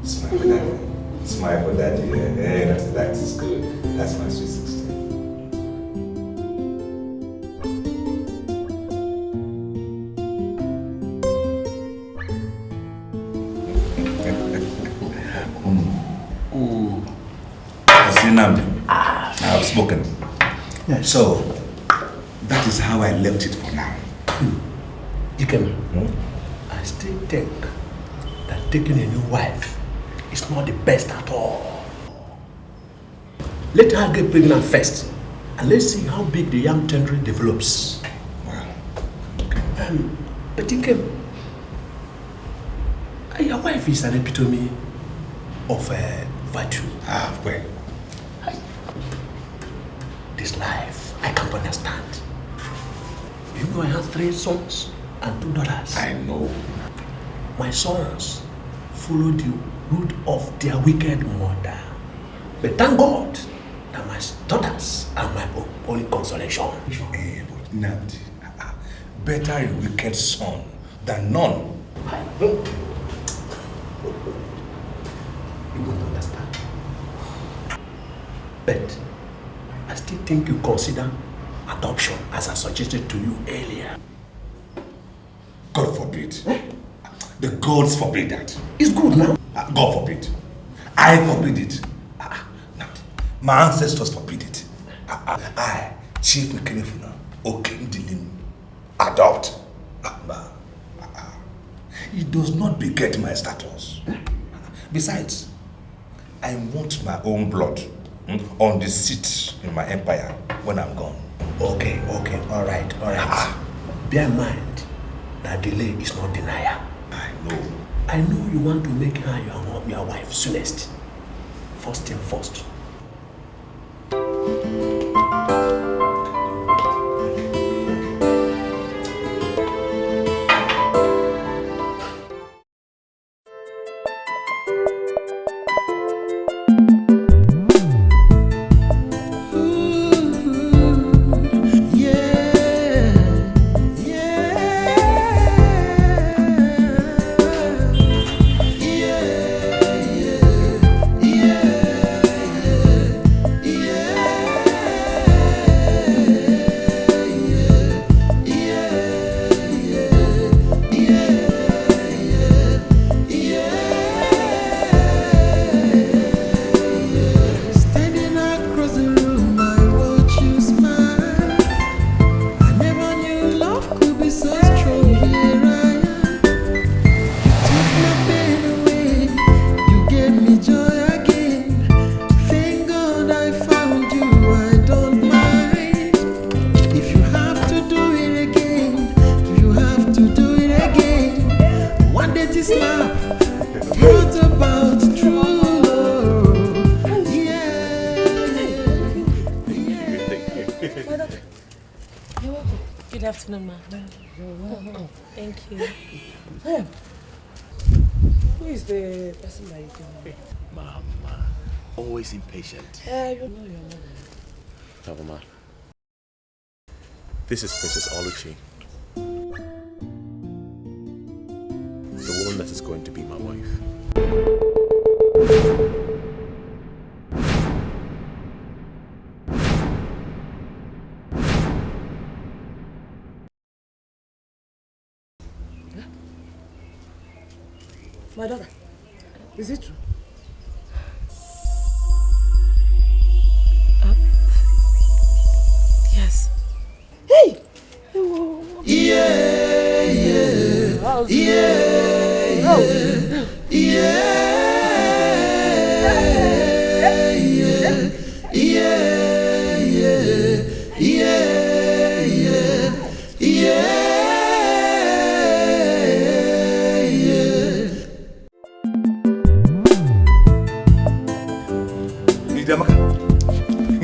Speaker 18: Smile for daddy. Smile for daddy. Yeah, that is good. That's my sweet 16. I've spoken.
Speaker 17: Yes.
Speaker 18: So, that is how I left it for now.
Speaker 17: Ikem, I still think that taking a new wife is not the best at all. Let her get pregnant first, and let's see how big the young tendril develops.
Speaker 18: Wow.
Speaker 17: But Ikem, your wife is an epitome of virtue.
Speaker 18: Well.
Speaker 17: This life, I can't understand. You know I have 3 sons and 2 daughters.
Speaker 18: I know.
Speaker 17: My sons followed the route of their wicked mother. But thank God that my daughters are my only consolation.
Speaker 18: But Nandi, better a wicked son than none.
Speaker 17: You don't understand. But I still think you consider adoption as I suggested to you earlier.
Speaker 18: God forbid. The gods forbid that.
Speaker 17: It's good now.
Speaker 18: God forbid. I forbid it. My ancestors forbid it. I, Chief Nkenefuna, Okendilim, adopt. It does not beget my status. Besides, I want my own blood on the seat in my empire when I'm gone.
Speaker 17: Okay, all right. Bear in mind that delay is not denial. I know you want to make her your wife soonest. First thing first.
Speaker 4: Good afternoon, ma. Thank you. Who is the person that you can meet?
Speaker 8: Mama, always impatient.
Speaker 4: You know your mother.
Speaker 8: Mama, this is Princess Oluchi, the woman that is going to be my wife.
Speaker 4: My daughter, is it true? Yes. Hey!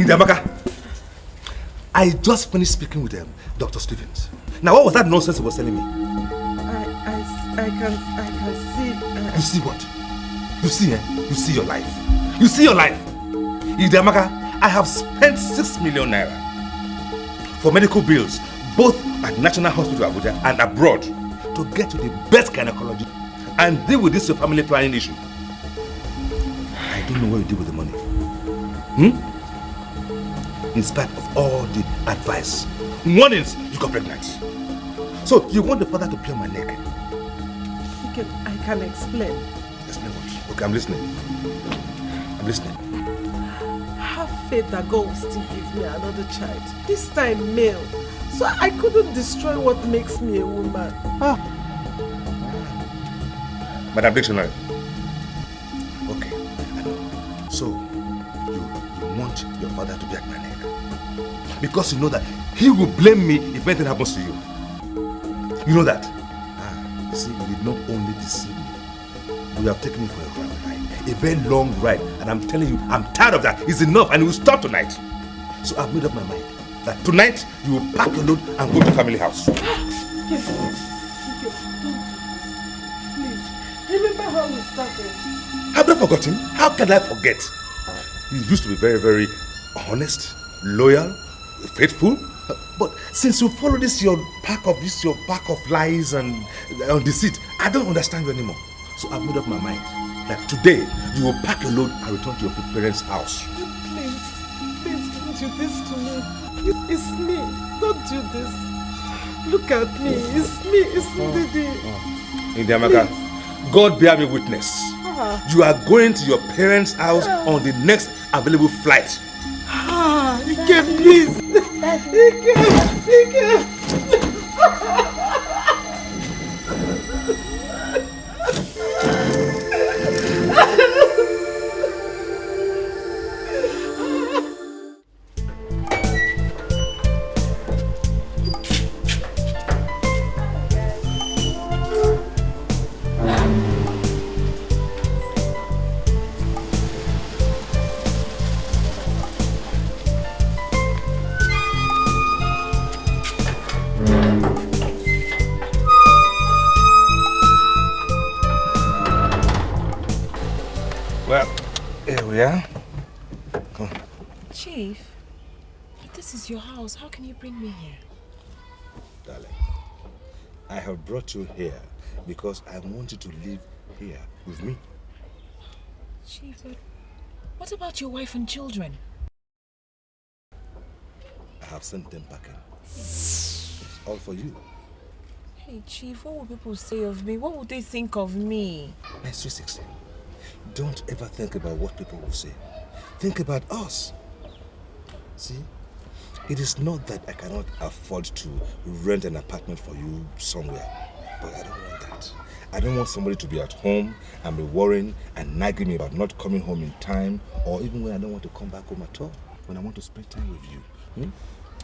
Speaker 18: Ndamaka, I just finished speaking with Dr. Stevens. Now, what was that nonsense he was telling me?
Speaker 12: I can see.
Speaker 18: You see what? You see, You see your life. You see your life. Ndamaka, I have spent 6 million naira for medical bills, both at National Hospital Abuja and abroad, to get to the best gynecology and deal with this your family planning issue. I don't know what you did with the money. In spite of all the advice, warnings, you got pregnant. So you want the father to play my neck?
Speaker 12: I can explain.
Speaker 18: Explain what? Okay, I'm listening.
Speaker 12: Have faith that God will still give me another child. This time male. So I couldn't destroy what makes me a woman.
Speaker 18: Madam Dictionary. Okay, I know. So you want your father to be at my neck? Because you know that he will blame me if anything happens to you. You know that? See, you did not only deceive me, you have taken me for a ride. A very long ride. And I'm telling you, I'm tired of that. It's enough and it will stop tonight. So I've made up my mind that tonight you will pack your load and go to the family house.
Speaker 12: Please, remember how we started?
Speaker 18: Have I forgotten? How can I forget? He used to be very, very honest, loyal, faithful. But since you follow your pack of lies and deceit, I don't understand you anymore. So I've made up my mind that today you will pack your load and return to your parents' house.
Speaker 12: Please don't do this to me. It's me. Don't do this. Look at me. It's me. It's Ndidi.
Speaker 18: Ndamaka, God bear me witness. You are going to your parents' house on the next available flight.
Speaker 12: Ike, please. Ike.
Speaker 18: Well, here we are. Come.
Speaker 5: Chief, this is your house. How can you bring me here?
Speaker 18: Darling, I have brought you here because I want you to live here with me.
Speaker 5: Chief, but what about your wife and children?
Speaker 18: I have sent them packing. It's all for you.
Speaker 5: Hey, Chief, what will people say of me? What would they think of me?
Speaker 18: My sweet 16, don't ever think about what people will say. Think about us. See, it is not that I cannot afford to rent an apartment for you somewhere, but I don't want that. I don't want somebody to be at home and be worrying and nagging me about not coming home in time, or even when I don't want to come back home at all, when I want to spend time with you.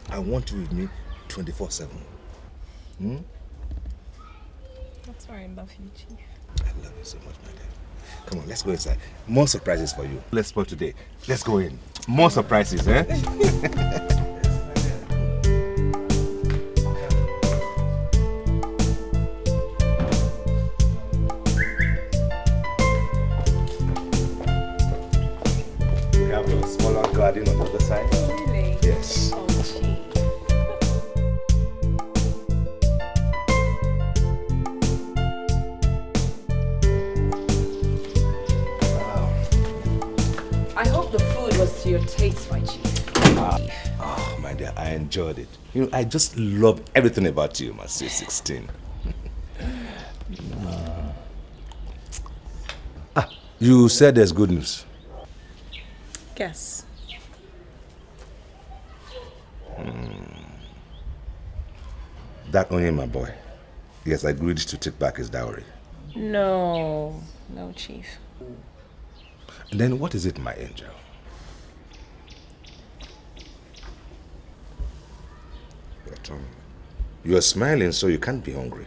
Speaker 18: I want you with me 24/7.
Speaker 5: That's why I love you, Chief.
Speaker 18: I love you so much, my dear. Come on, let's go inside. More surprises for you. Let's go today. Let's go in. More surprises, eh? We have a smaller garden on the other side.
Speaker 5: Really?
Speaker 18: Yes.
Speaker 5: Oh, Chief. I hope the food was to your taste, my Chief.
Speaker 18: Oh, my dear, I enjoyed it. You know, I just love everything about you, my sweet 16. You said there's good news.
Speaker 5: Yes.
Speaker 18: That only my boy. He has agreed to take back his dowry.
Speaker 5: No, Chief.
Speaker 18: And then what is it, my angel? Your tongue. You are smiling, so you can't be hungry.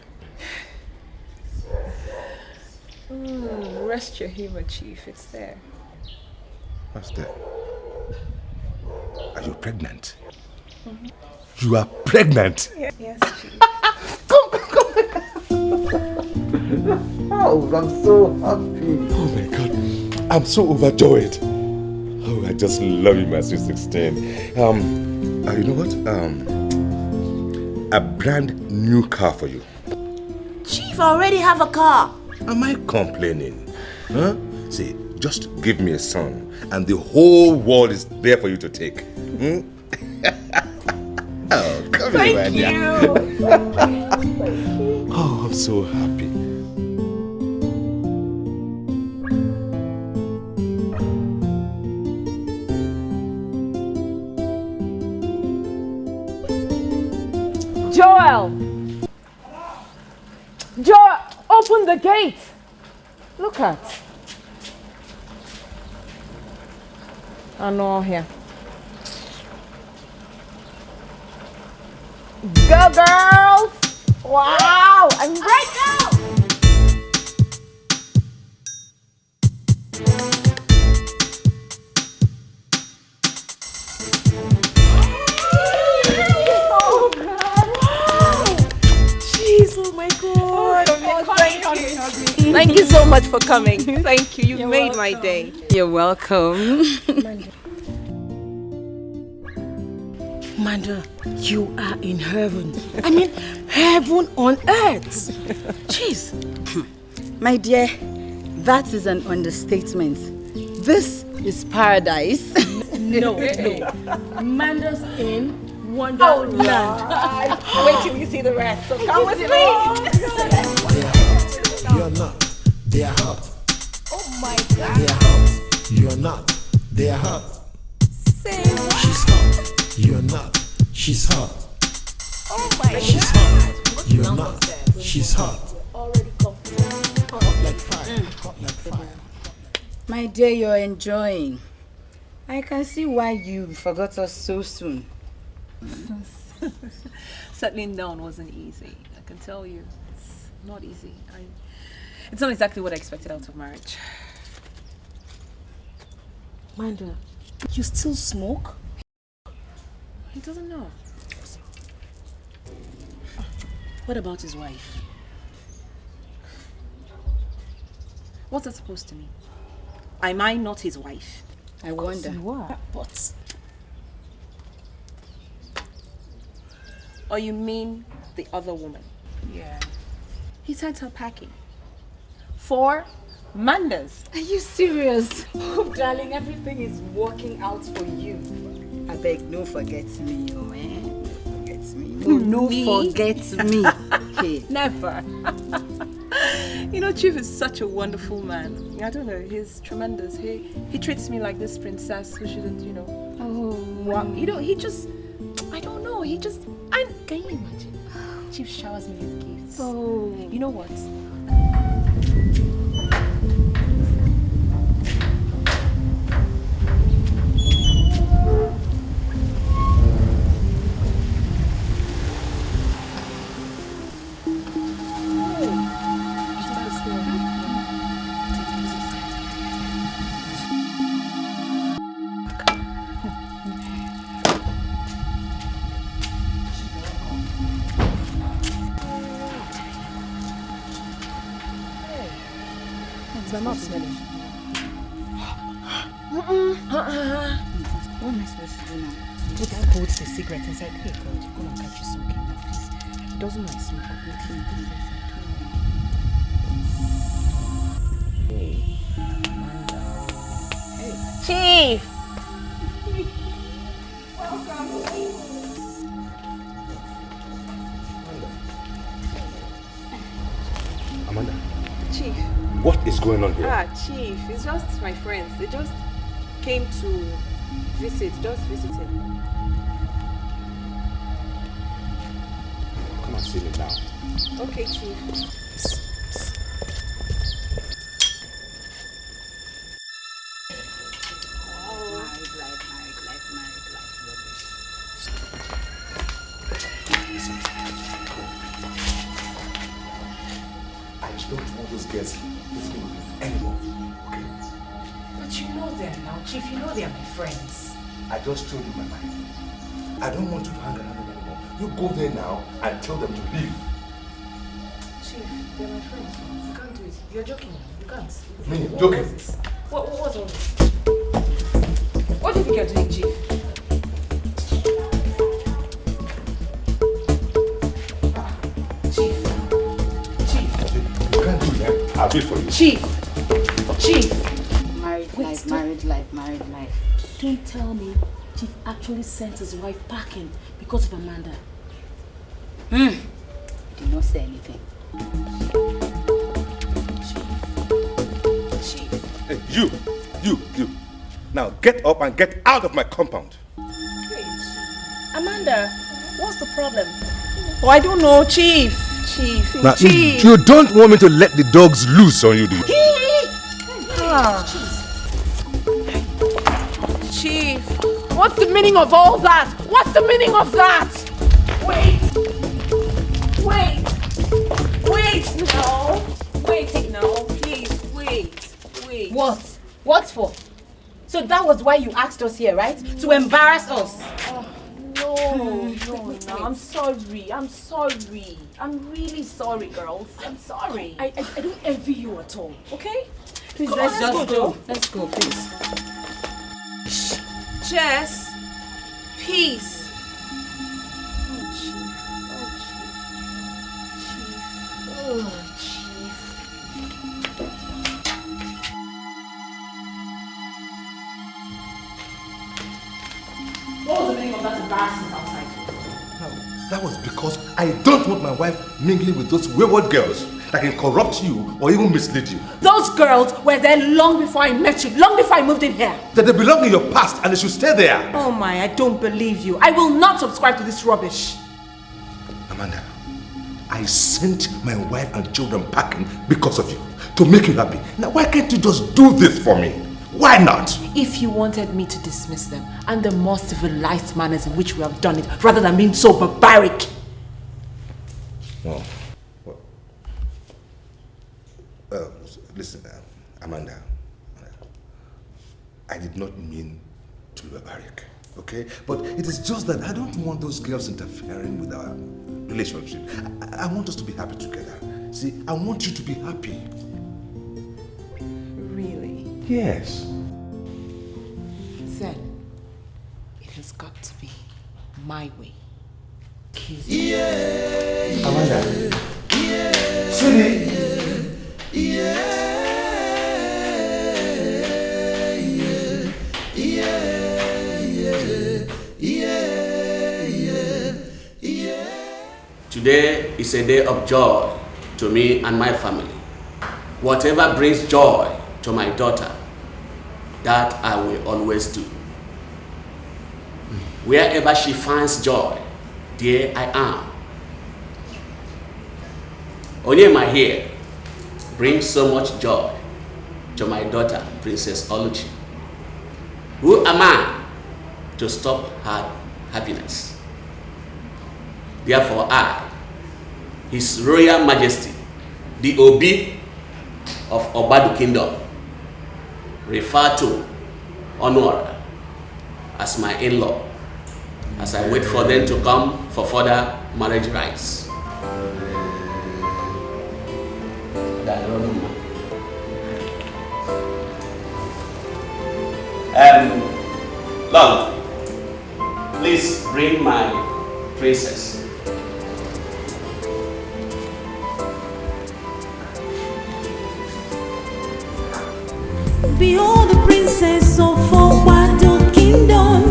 Speaker 5: Rest your humor, Chief. It's there.
Speaker 18: What's that? Are you pregnant? You are pregnant?
Speaker 5: Yes, Chief.
Speaker 18: Oh, I'm so happy. Oh my God. I'm so overjoyed. Oh, I just love you, my sweet 16. You know what? A brand new car for you.
Speaker 6: Chief, I already have a car.
Speaker 18: Am I complaining? Huh? See, just give me a son and the whole world is there for you to take. Oh, come here, my dear. Oh, I'm so happy.
Speaker 3: Joel! Joel, open the gate! Look at. I know here. Go girls! Wow! I'm right now!
Speaker 7: Thank you so much for coming. Thank you. You've made my day.
Speaker 10: You're welcome.
Speaker 4: Manda, you are in heaven. I mean, heaven on earth. Jeez.
Speaker 10: My dear, that is an understatement. This is paradise.
Speaker 4: No. Manda's in Wonderland.
Speaker 7: Wait till you see the rest. So come with me.
Speaker 14: You're not. They are hot.
Speaker 7: Oh my God.
Speaker 14: They are hot. You're not. They are hot.
Speaker 7: Say what?
Speaker 14: She's hot. You're not. She's hot.
Speaker 7: Oh my God.
Speaker 14: She's hot. You're not. She's hot.
Speaker 7: Already comfortable.
Speaker 14: Hot like fire. Hot like fire.
Speaker 10: My dear, you're enjoying. I can see why you forgot us so soon.
Speaker 5: Settling down wasn't easy. I can tell you. It's not easy. It's not exactly what I expected out of marriage.
Speaker 4: Manda, you still smoke?
Speaker 5: He doesn't know. What about his wife? What's that supposed to mean?
Speaker 11: Am I not his wife?
Speaker 10: I wonder.
Speaker 11: You are. But... Or you mean the other woman?
Speaker 10: Yeah.
Speaker 11: He sent her packing. 4 manders.
Speaker 10: Are you serious? Oh, darling, everything is working out for you. I beg, no forget me, oh man. No forget me. No forget me. Hey.
Speaker 11: Never. You know, Chief is such a wonderful man. I don't know, he's tremendous. He treats me like this princess who shouldn't, you know.
Speaker 10: Oh.
Speaker 11: You know, he just, I don't know, can you imagine? Chief showers me with gifts.
Speaker 10: Oh.
Speaker 11: You know what?
Speaker 10: My mouth smelling. What am I supposed to do now?
Speaker 11: Just put the cigarette inside. Hey God, you come and catch you smoking now, please. He doesn't like smoke. Hey. Chief!
Speaker 18: Amanda.
Speaker 11: Chief.
Speaker 18: What is going on here?
Speaker 11: Chief, it's just my friends. They just came to visit, just visiting.
Speaker 18: Come and see me now.
Speaker 11: Okay, Chief.
Speaker 18: I don't want those girls visiting with me anymore, okay?
Speaker 11: But you know them now, Chief. You know they are my friends.
Speaker 18: I just told you my mind. I don't want you to hang around them anymore. You go there now and tell them to leave.
Speaker 11: Chief, they're my friends. You can't do it. You're joking now. You can't.
Speaker 18: Meaning, joking?
Speaker 11: Was this? What's all this? What do you think you're doing, Chief?
Speaker 18: I'll do it for you.
Speaker 11: Chief!
Speaker 10: Married life.
Speaker 5: Don't tell me Chief actually sent his wife packing because of Amanda.
Speaker 10: Did not say anything.
Speaker 18: Chief. Hey, you. Now get up and get out of my compound.
Speaker 11: Amanda, what's the problem? Oh, I don't know, Chief.
Speaker 18: Now,
Speaker 11: Chief.
Speaker 18: you don't want me to let the dogs loose on you, do you?
Speaker 7: Chief, what's the meaning of all that? What's the meaning of that? Wait now, please, wait.
Speaker 3: What for? So that was why you asked us here, right? To embarrass us.
Speaker 7: No, I'm sorry. I'm really sorry, girls. I'm sorry.
Speaker 3: I don't envy you at all, okay? Please,
Speaker 7: Come
Speaker 3: let's
Speaker 7: on,
Speaker 3: just
Speaker 7: let's
Speaker 3: go.
Speaker 7: go.
Speaker 3: Let's go, please.
Speaker 7: Jess, peace.
Speaker 3: What was the meaning of that embarrassment outside?
Speaker 18: No, that was because I don't want my wife mingling with those wayward girls that can corrupt you or even mislead you.
Speaker 7: Those girls were there long before I met you, long before I moved in here.
Speaker 18: That they belong in your past and they should stay there.
Speaker 7: Oh my, I don't believe you. I will not subscribe to this rubbish.
Speaker 18: Amanda, I sent my wife and children packing because of you, to make you happy. Now why can't you just do this for me? Why not?
Speaker 7: If you wanted me to dismiss them and the more civilized manners in which we have done it, rather than being so barbaric.
Speaker 18: No. Listen, Amanda, I did not mean to be barbaric, okay? But it is just that I don't want those girls interfering with our relationship. I want us to be happy together. See, I want you to be happy.
Speaker 7: Really?
Speaker 18: Yes.
Speaker 5: Then it has got to be my way.
Speaker 18: Amanda. Sweetie.
Speaker 2: Today is a day of joy to me and my family. Whatever brings joy to my daughter, that I will always do. Wherever she finds joy, there I am. Onyema here brings so much joy to my daughter, Princess Oluchi. Who am I to stop her happiness? Therefore I, His Royal Majesty, the Obi of Obadu Kingdom, refer to Honor as my in-law, as I wait for them to come for further marriage rites. Lord, please bring my princess.
Speaker 16: Behold the princess of Obadu Kingdom,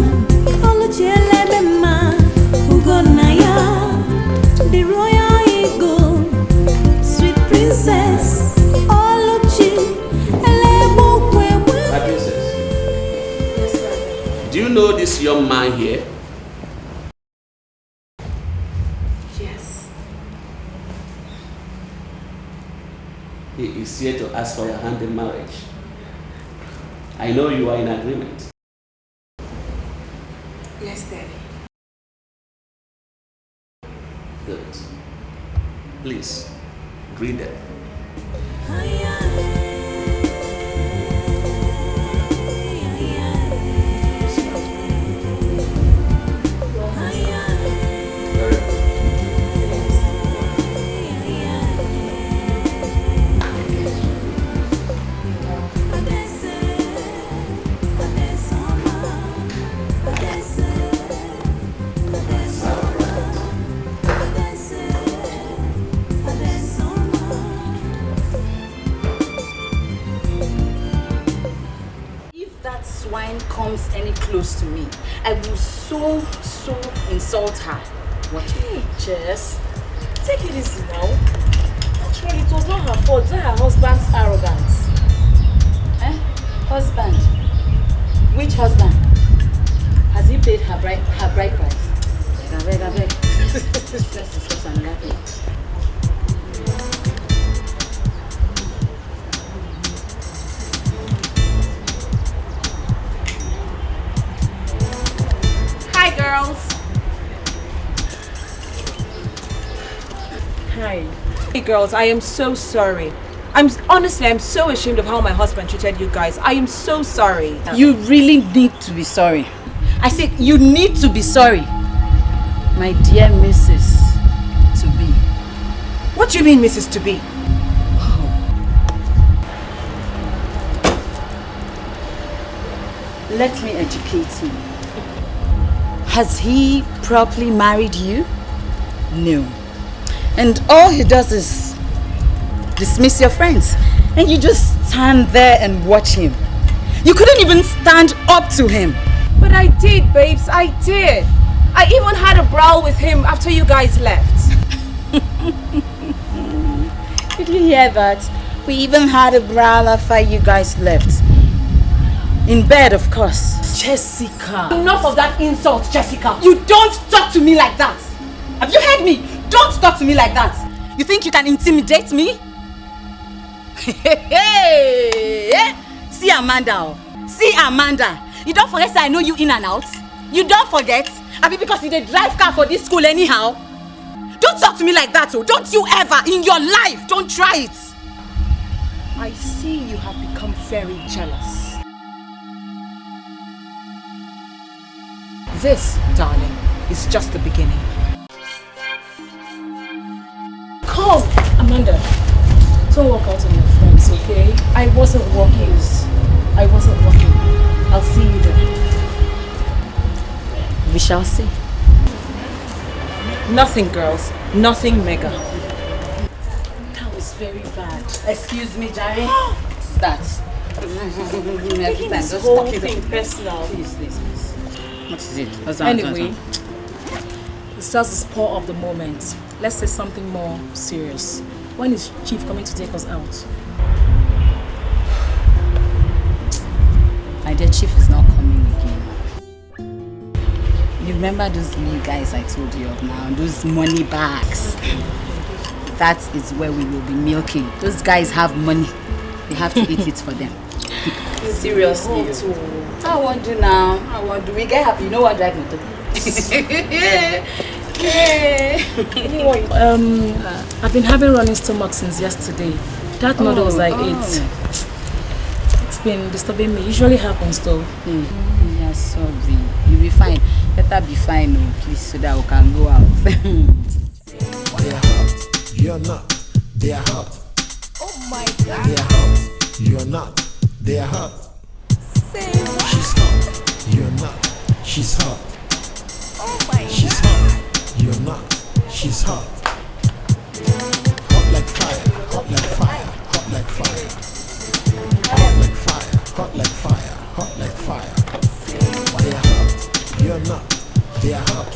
Speaker 16: Oluchelebema, Ugonaya, the royal eagle, sweet princess, Oluchi, Elebokwewe.
Speaker 2: My princess. Yes, sir. Do you know this young man here?
Speaker 5: Yes.
Speaker 2: He is here to ask for your hand in marriage. I know you are in agreement.
Speaker 5: Yes, Daddy.
Speaker 2: Good. Please, greet them.
Speaker 5: Comes any close to me, I will so insult her. Watch it.
Speaker 3: Jess, take it easy now. Actually, it was not her fault. It was her husband's arrogance.
Speaker 5: Eh? Husband? Which husband? Has he paid her bride price? I beg. Let's discuss and laugh it.
Speaker 3: Girls. Hi. Hey girls, I am so sorry. I'm so ashamed of how my husband treated you guys. I am so sorry.
Speaker 5: You really need to be sorry. I said you need to be sorry. My dear Mrs. To be.
Speaker 3: What do you mean, Mrs. To be?
Speaker 5: Let me educate you. Has he properly married you? No. And all he does is dismiss your friends. And you just stand there and watch him. You couldn't even stand up to him.
Speaker 3: But I did, babes. I did. I even had a brawl with him after you guys left.
Speaker 5: Did you hear that? We even had a brawl after you guys left. In bed, of course.
Speaker 3: Jessica. Enough of that insult, Jessica.
Speaker 5: You don't talk to me like that. Have you heard me? Don't talk to me like that. You think you can intimidate me? Hey! See Amanda. See Amanda. You don't forget that I know you in and out. You don't forget. I mean, because you did drive car for this school anyhow. Don't talk to me like that. Oh. Don't you ever in your life. Don't try it.
Speaker 3: I see you have become very jealous. This, darling, is just the beginning. Come, Amanda. Don't walk out on your friends, okay? I wasn't walking.
Speaker 5: shall see.
Speaker 4: Nothing, girls. Nothing, Mega.
Speaker 5: That was very bad.
Speaker 10: Excuse me, Jerry. That.
Speaker 5: Taking this
Speaker 10: Just
Speaker 5: whole
Speaker 10: stop it.
Speaker 5: thing personal.
Speaker 10: Please. What is it?
Speaker 4: Anyway, it's just the spur of the moment. Let's say something more serious. When is Chief coming to take us out?
Speaker 10: My dear Chief is not coming again. You remember those new guys I told you of now? Those money bags. That is where we will be milking. Those guys have money. We have to eat it for them.
Speaker 5: Seriously.
Speaker 10: I want to now. I want to. We get happy. You know what drive motor?
Speaker 4: I've been having running stomach since yesterday. That note was like 8. It's been disturbing me. Usually happens though.
Speaker 10: Yeah, sorry. You'll be fine. Better be fine, please, so that we can go out.
Speaker 14: They are hot. You're not. They are hot.
Speaker 16: Oh my God.
Speaker 14: They are hot. You're not. They are hot. She's hot. You're not. She's hot.
Speaker 16: Oh my
Speaker 14: She's hot. You're not. She's hot. Hot like fire. Hot like fire. Hot like fire. Hot like fire. Hot like fire. Hot like fire. They are hot. You're not. They are hot.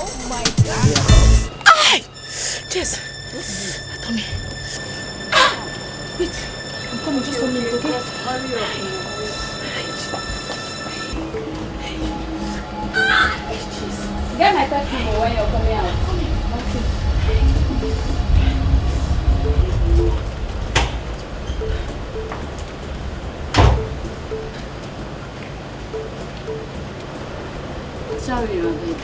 Speaker 16: Oh my God.
Speaker 14: They are hot.
Speaker 4: Ay! Jess! Tommy. Wait. I'm coming just a minute, okay?
Speaker 10: Get my perfume when you're coming out. Sorry, Robert.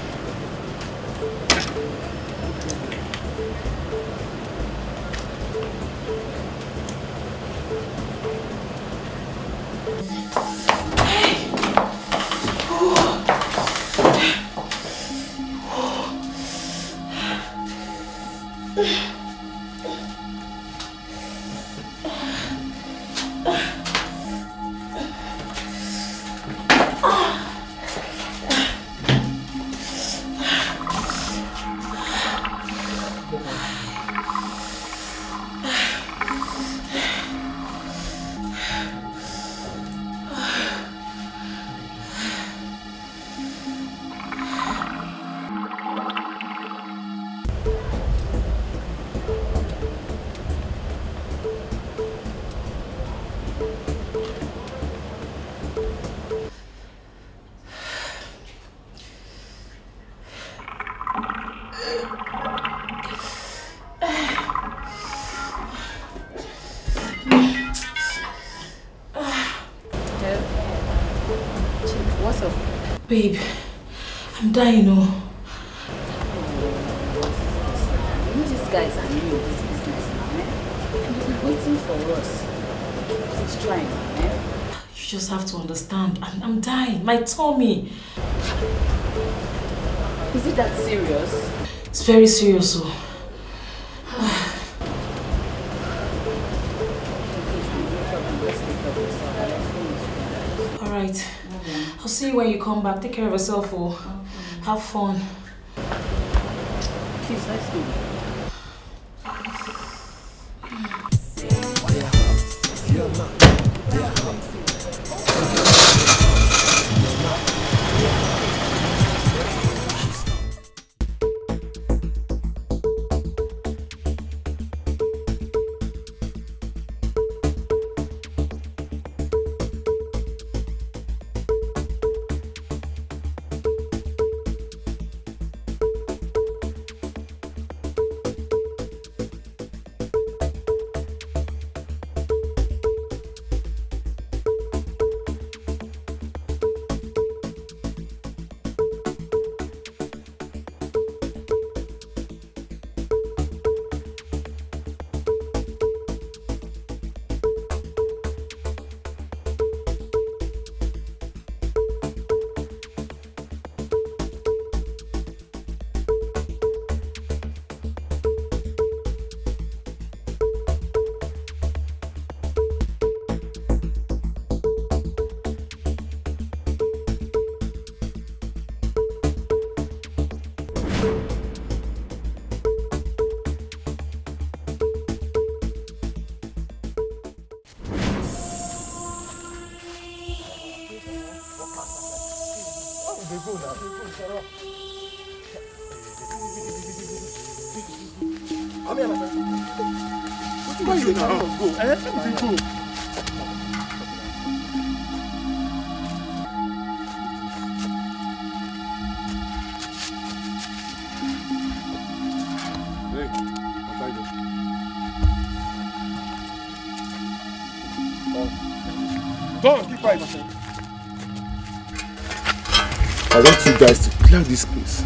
Speaker 5: What's up?
Speaker 4: Babe, I'm dying,
Speaker 5: You know these guys are new in this business now, eh? And they've been waiting for us. Please try, eh?
Speaker 4: You just have to understand. I'm dying. My tummy.
Speaker 5: Is it that serious?
Speaker 4: It's very serious, so. Alright. I'll see you when you come back. Take care of yourself, oh. Have fun.
Speaker 5: Please, let's go.
Speaker 14: You're not. They are hot.
Speaker 9: Come here, my friend. Why you now? Go. Go.
Speaker 15: Don't keep quiet, myself. I want you guys to clear this place.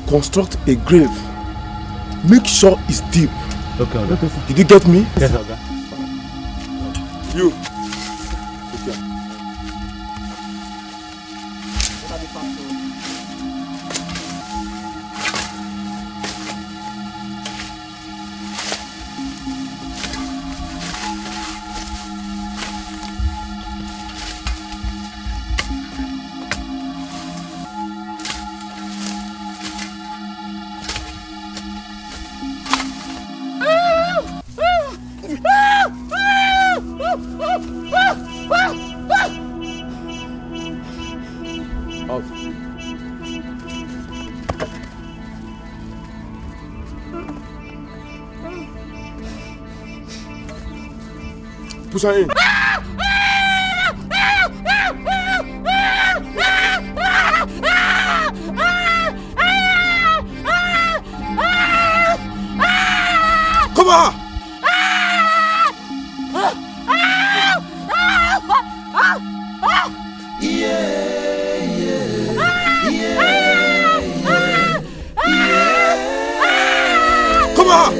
Speaker 15: Construct a grave. Make sure it's deep.
Speaker 9: Okay, okay.
Speaker 15: Did you get me?
Speaker 9: Yes, okay.
Speaker 15: You. Okay. Push her in. Come on! Come on!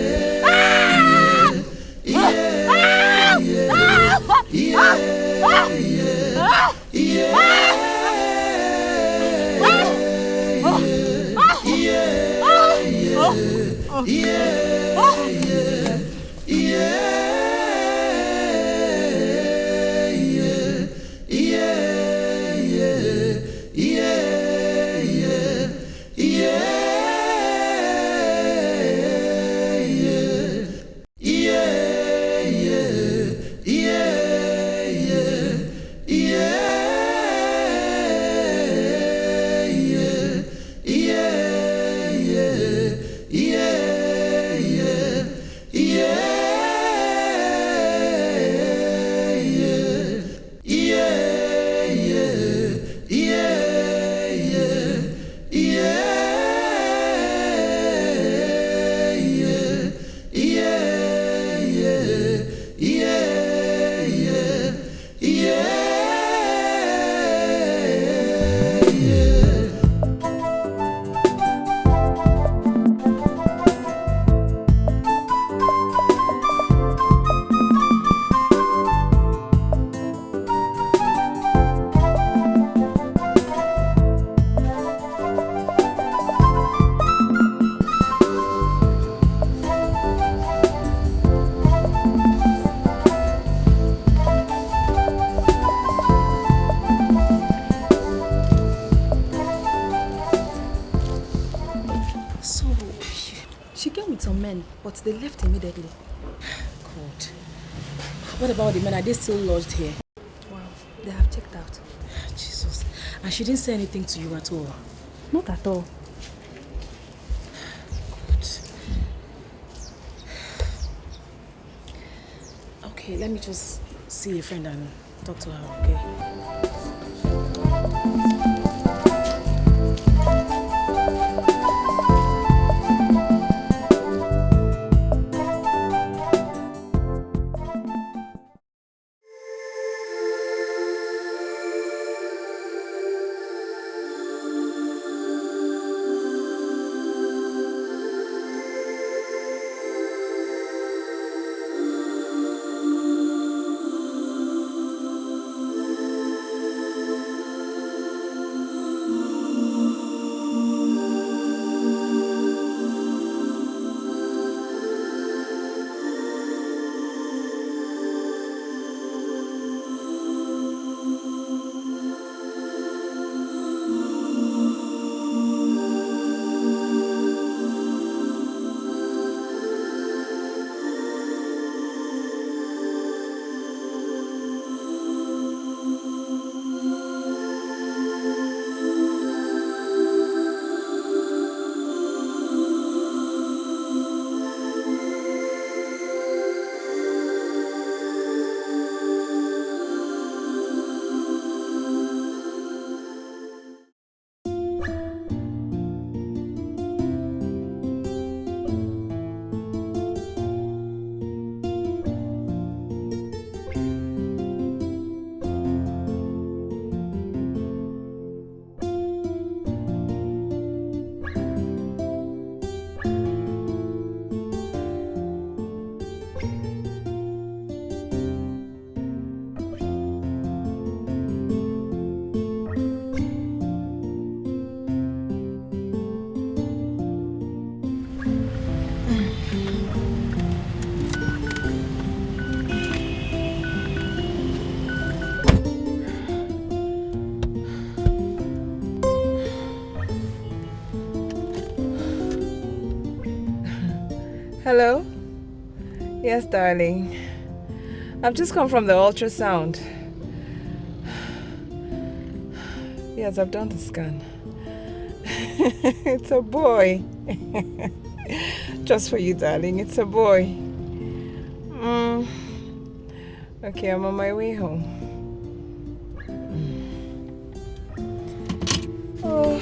Speaker 5: But they left immediately. God. What about the men? Are they still lodged here? Wow, they have checked out. Jesus. And she didn't say anything to you at all?
Speaker 13: Not at all.
Speaker 5: God. Okay, let me just see a friend and talk to her, okay?
Speaker 11: Hello? Yes, darling. I've just come from the ultrasound. Yes, I've done the scan. It's a boy. Just for you, darling. It's a boy. Okay, I'm on my way home. Oh.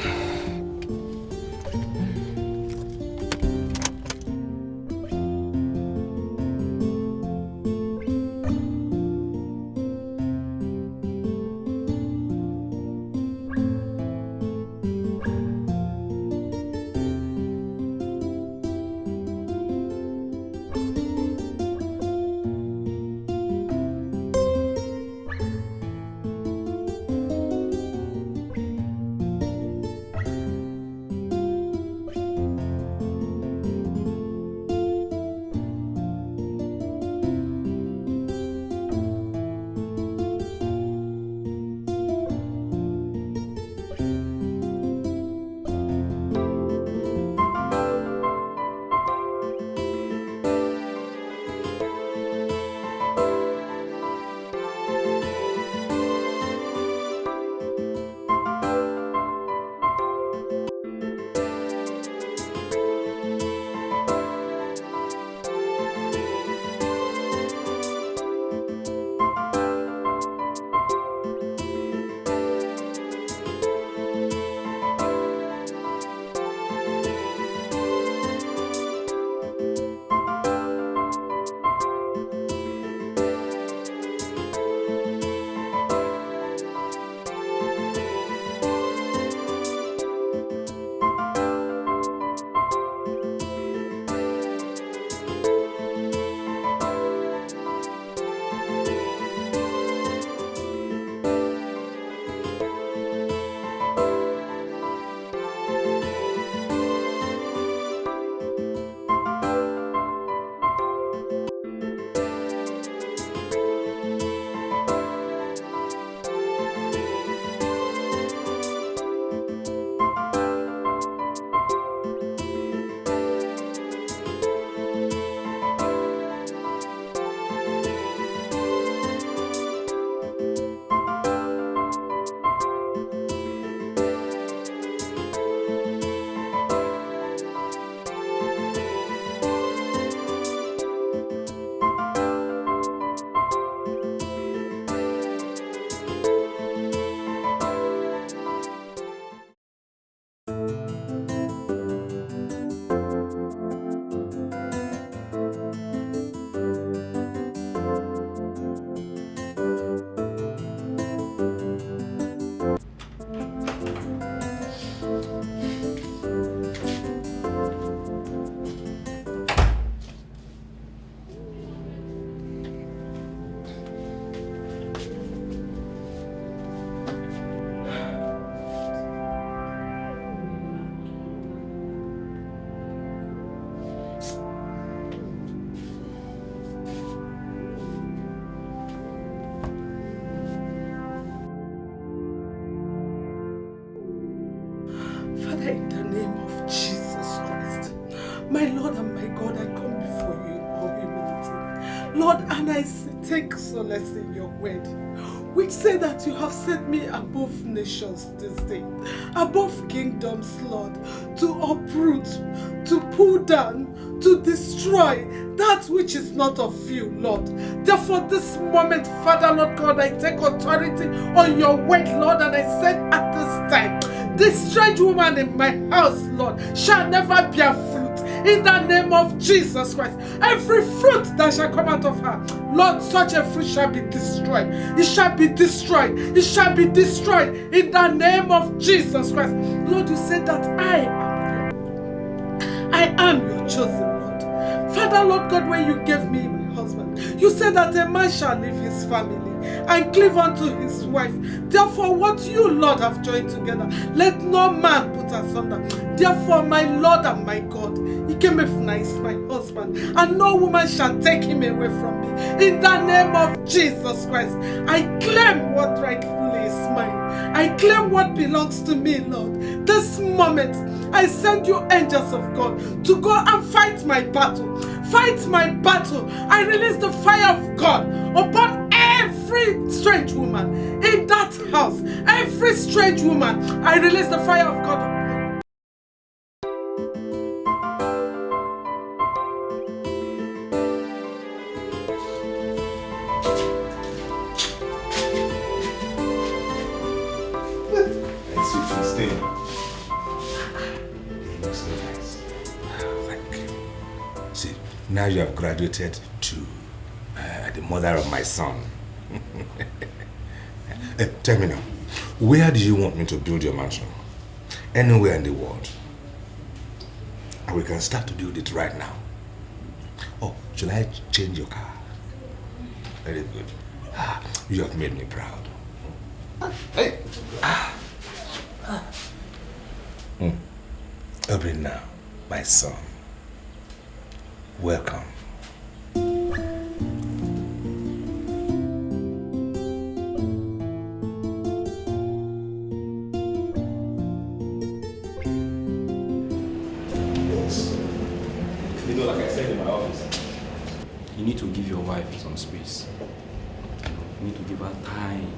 Speaker 12: In the name of Jesus Christ, my Lord and my God, I come before you in all humility. Lord, and I take solace in your word, which say that you have set me above nations this day, above kingdoms, Lord, to uproot, to pull down, to destroy that which is not of you, Lord. Therefore, this moment, Father, Lord God, I take authority on your word, Lord, and I said at this time, this strange woman in my house, Lord, shall never bear fruit. In the name of Jesus Christ, every fruit that shall come out of her, Lord, such a fruit shall be destroyed. It shall be destroyed. It shall be destroyed. In the name of Jesus Christ. Lord, you said that I am your chosen, Lord. Father, Lord God, when you gave me my husband, you said that a man shall leave his family and cleave unto his wife. Therefore, what you, Lord, have joined together, let no man put asunder. Therefore, my Lord and my God, he came with nice, my husband, and no woman shall take him away from me. In the name of Jesus Christ, I claim what rightfully is mine. I claim what belongs to me, Lord. This moment, I send you angels of God to go and fight my battle. Fight my battle. I release the fire of God upon every strange woman in that house. Every strange woman, I release the fire of God upon.
Speaker 18: Now you have graduated to the mother of my son. Tell me now, where do you want me to build your mansion? Anywhere in the world. And we can start to build it right now. Oh, should I change your car? Very good. You have made me proud. Hey. Open now, my son. Welcome.
Speaker 8: Yes. You know, like I said in my office, you need to give your wife some space. You need to give her time.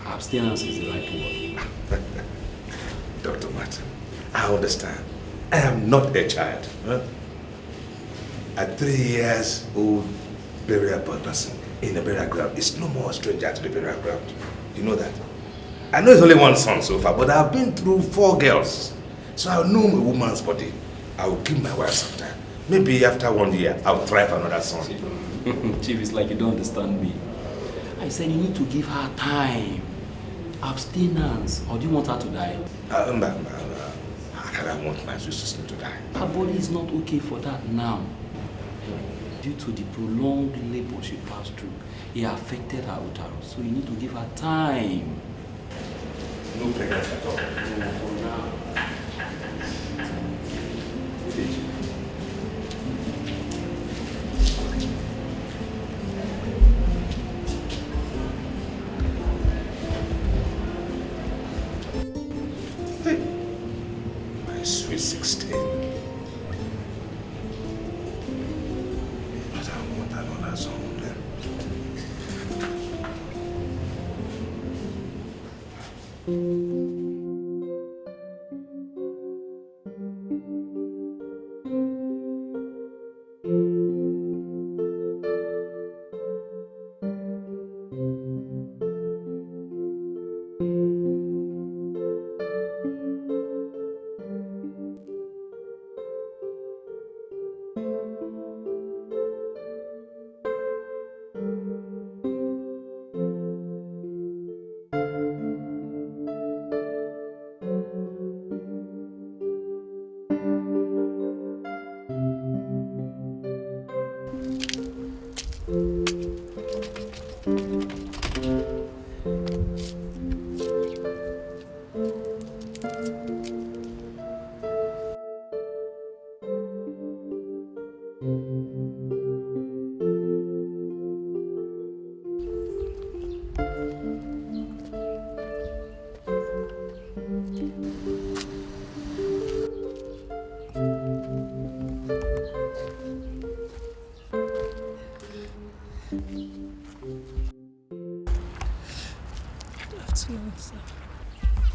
Speaker 8: Abstinence is the right word.
Speaker 18: Dr. Martin, I understand. I am not a child. Huh? A 3-year-old burial person in a burial ground is no more a stranger to the burial ground. You know that? I know it's only one son so far, but I've been through 4 girls. So I know a woman's body. I will give my wife some time. Maybe after 1 year, I'll try for another son.
Speaker 8: Chief, it's like you don't understand me. I said you need to give her time. Abstinence. Or do you want her to die?
Speaker 18: How can I want my sister to die?
Speaker 8: Her body is not okay for that now. Due to the prolonged labor she passed through, it affected her uterus. So you need to give her time.
Speaker 18: No pregnancy at all.
Speaker 8: No, for now.
Speaker 18: My sweet 16. But I want another son then.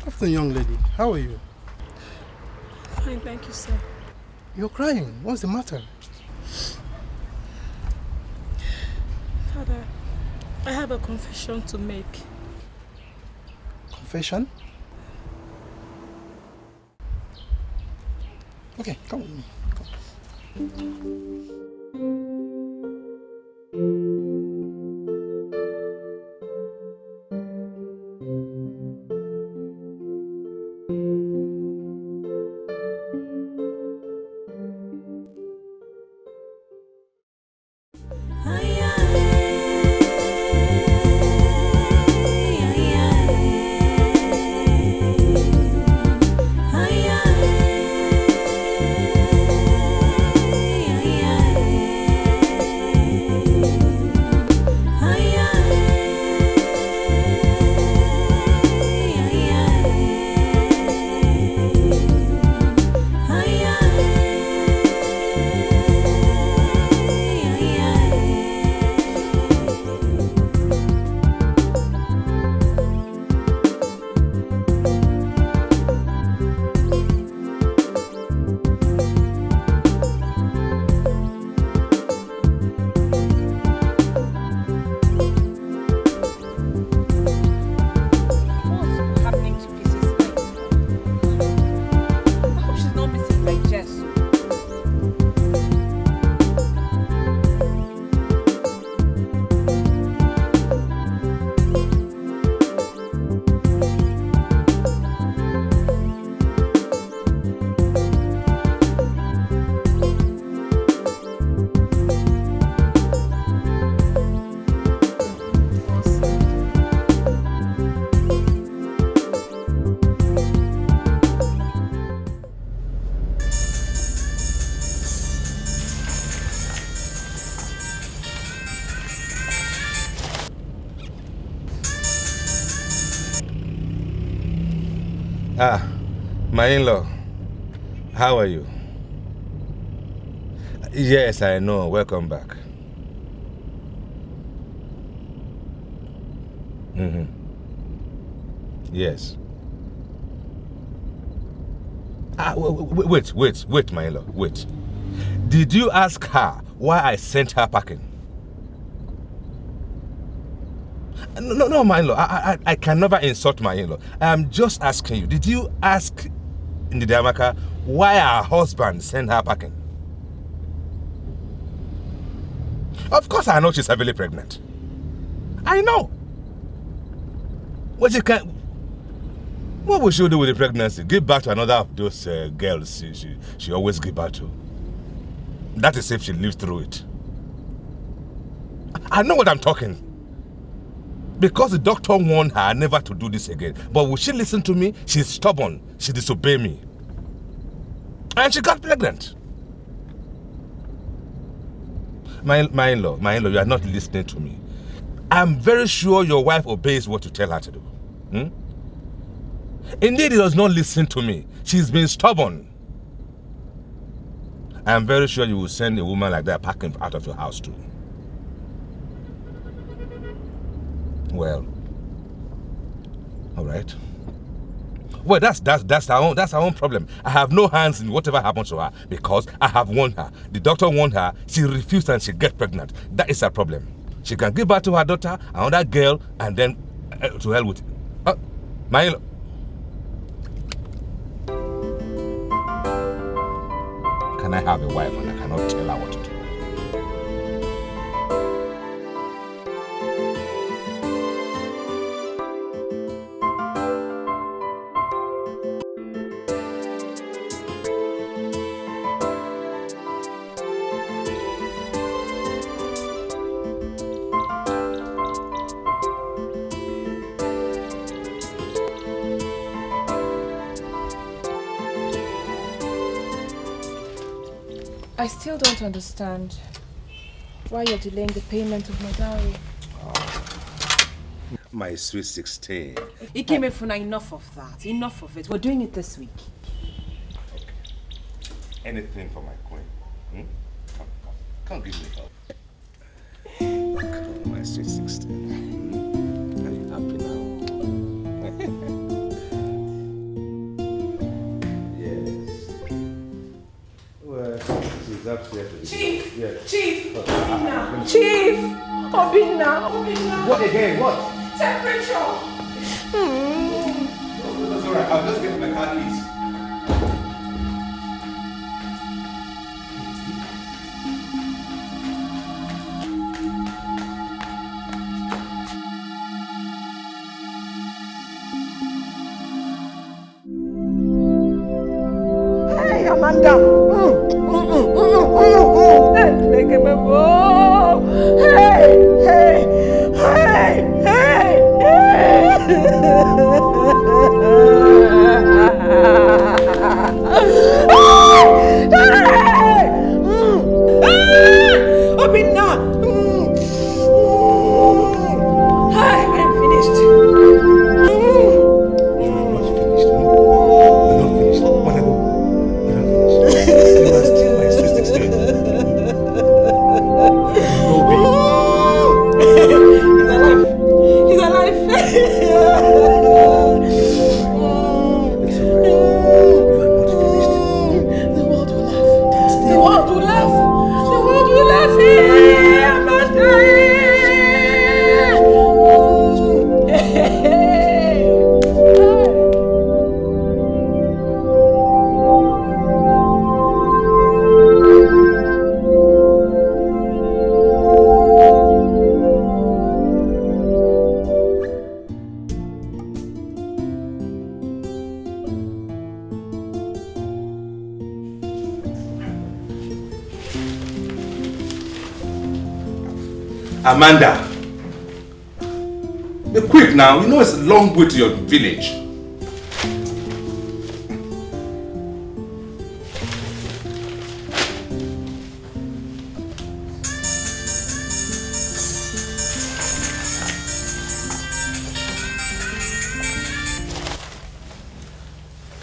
Speaker 19: Afternoon, young lady. How are you?
Speaker 12: Fine, thank you, sir.
Speaker 19: You're crying. What's the matter?
Speaker 12: Father, I have a confession to make.
Speaker 19: Confession? Okay, come with me. Come.
Speaker 20: My in-law. How are you? Yes, I know. Welcome back. Yes. Wait, my in-law. Wait. Did you ask her why I sent her packing? No, my in-law. I can never insult my in-law. I'm just asking you. Did you ask Ndidamaka why her husband sent her packing? Of course I know she's heavily pregnant. I know. What will she do with the pregnancy? Give back to another of those girls she always give back to. That is if she lives through it. I know what I'm talking. Because the doctor warned her never to do this again. But will she listen to me? She's stubborn. She disobeyed me. And she got pregnant. My in-law, you are not listening to me. I'm very sure your wife obeys what you tell her to do. Indeed, he does not listen to me. She's been stubborn. I'm very sure you will send a woman like that packing out of your house too. Well, all right. Well, that's our own problem. I have no hands in whatever happens to her because I have warned her. The doctor warned her. She refused and she get pregnant. That is her problem. She can give birth to her daughter, another girl, and then to hell with it. My can I have a wife and I cannot tell her what to do?
Speaker 5: I still don't understand why you're delaying the payment of my dowry.
Speaker 20: My sweet 16.
Speaker 5: Ikemefuna, enough of that. Enough of it. We're doing it this week.
Speaker 20: Okay. Anything for my queen. Come give me help. Come, my sweet 16. Are you happy now?
Speaker 12: Chief!
Speaker 20: Yes.
Speaker 12: Chief!
Speaker 20: Obina!
Speaker 12: Chief! Obina!
Speaker 20: What again? What?
Speaker 12: Temperature!
Speaker 20: That's alright. I'll just get my car keys.
Speaker 12: Hey, Amanda! Hey, hey, hey, hey, Obina! Hi, I'm finished.
Speaker 20: You're not finished. Whatever. You're not finished. You are still my sweet 16.
Speaker 12: He's alive. The world will laugh. The world will laugh. The world will laugh. I'm not
Speaker 20: Amanda! Be quick now, you know it's a long way to your village.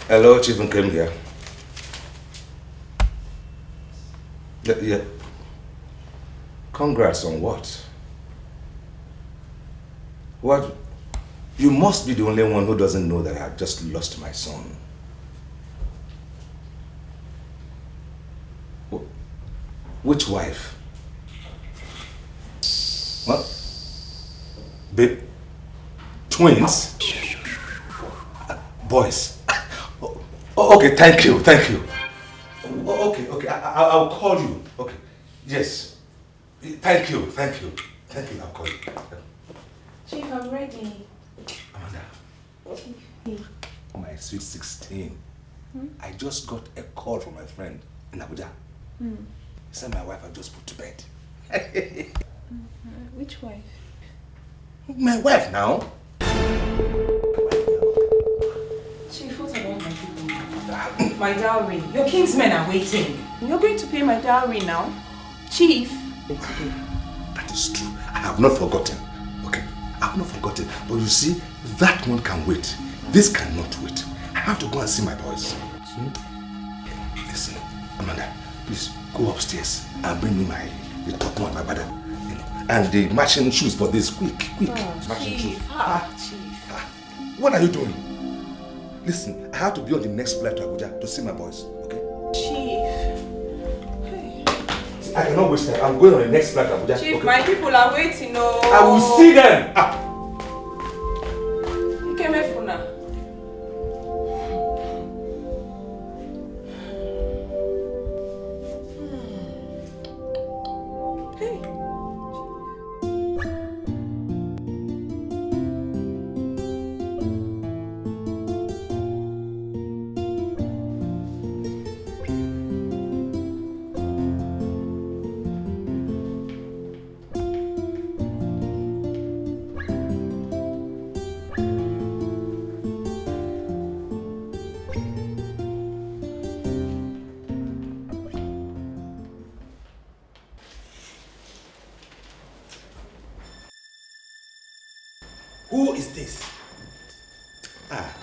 Speaker 20: Hello, Chief Nkem here. Yeah. Congrats on what? What? You must be the only one who doesn't know that I have just lost my son. Which wife? What? Babe? Twins? Boys? Oh, okay, thank you. Oh, okay, I'll call you. Okay, yes. Thank you, I'll call you.
Speaker 5: Chief, I'm ready.
Speaker 20: Amanda. My sweet 16. I just got a call from my friend in Abuja. He said my wife had just put to bed.
Speaker 5: Which wife?
Speaker 20: My wife now.
Speaker 5: Chief, what about my people? My dowry. Your kinsmen are waiting. You're going to pay my dowry now? Chief.
Speaker 20: That is true. I have not forgotten. Okay, I have not forgotten. But you see, that one can wait. This cannot wait. I have to go and see my boys. Listen, Amanda, please go upstairs and bring me the top one, my brother. You know, and the matching shoes for this. Quick. Matching shoes.
Speaker 5: Chief.
Speaker 20: What are you doing? Listen, I have to be on the next flight to Abuja to see my boys, okay?
Speaker 5: Chief.
Speaker 20: I cannot waste time. I'm going on the next flight to Abuja.
Speaker 5: Chief,
Speaker 20: okay?
Speaker 5: my people are waiting. No.
Speaker 20: I will see them.
Speaker 5: You came here for now.
Speaker 17: Who is this?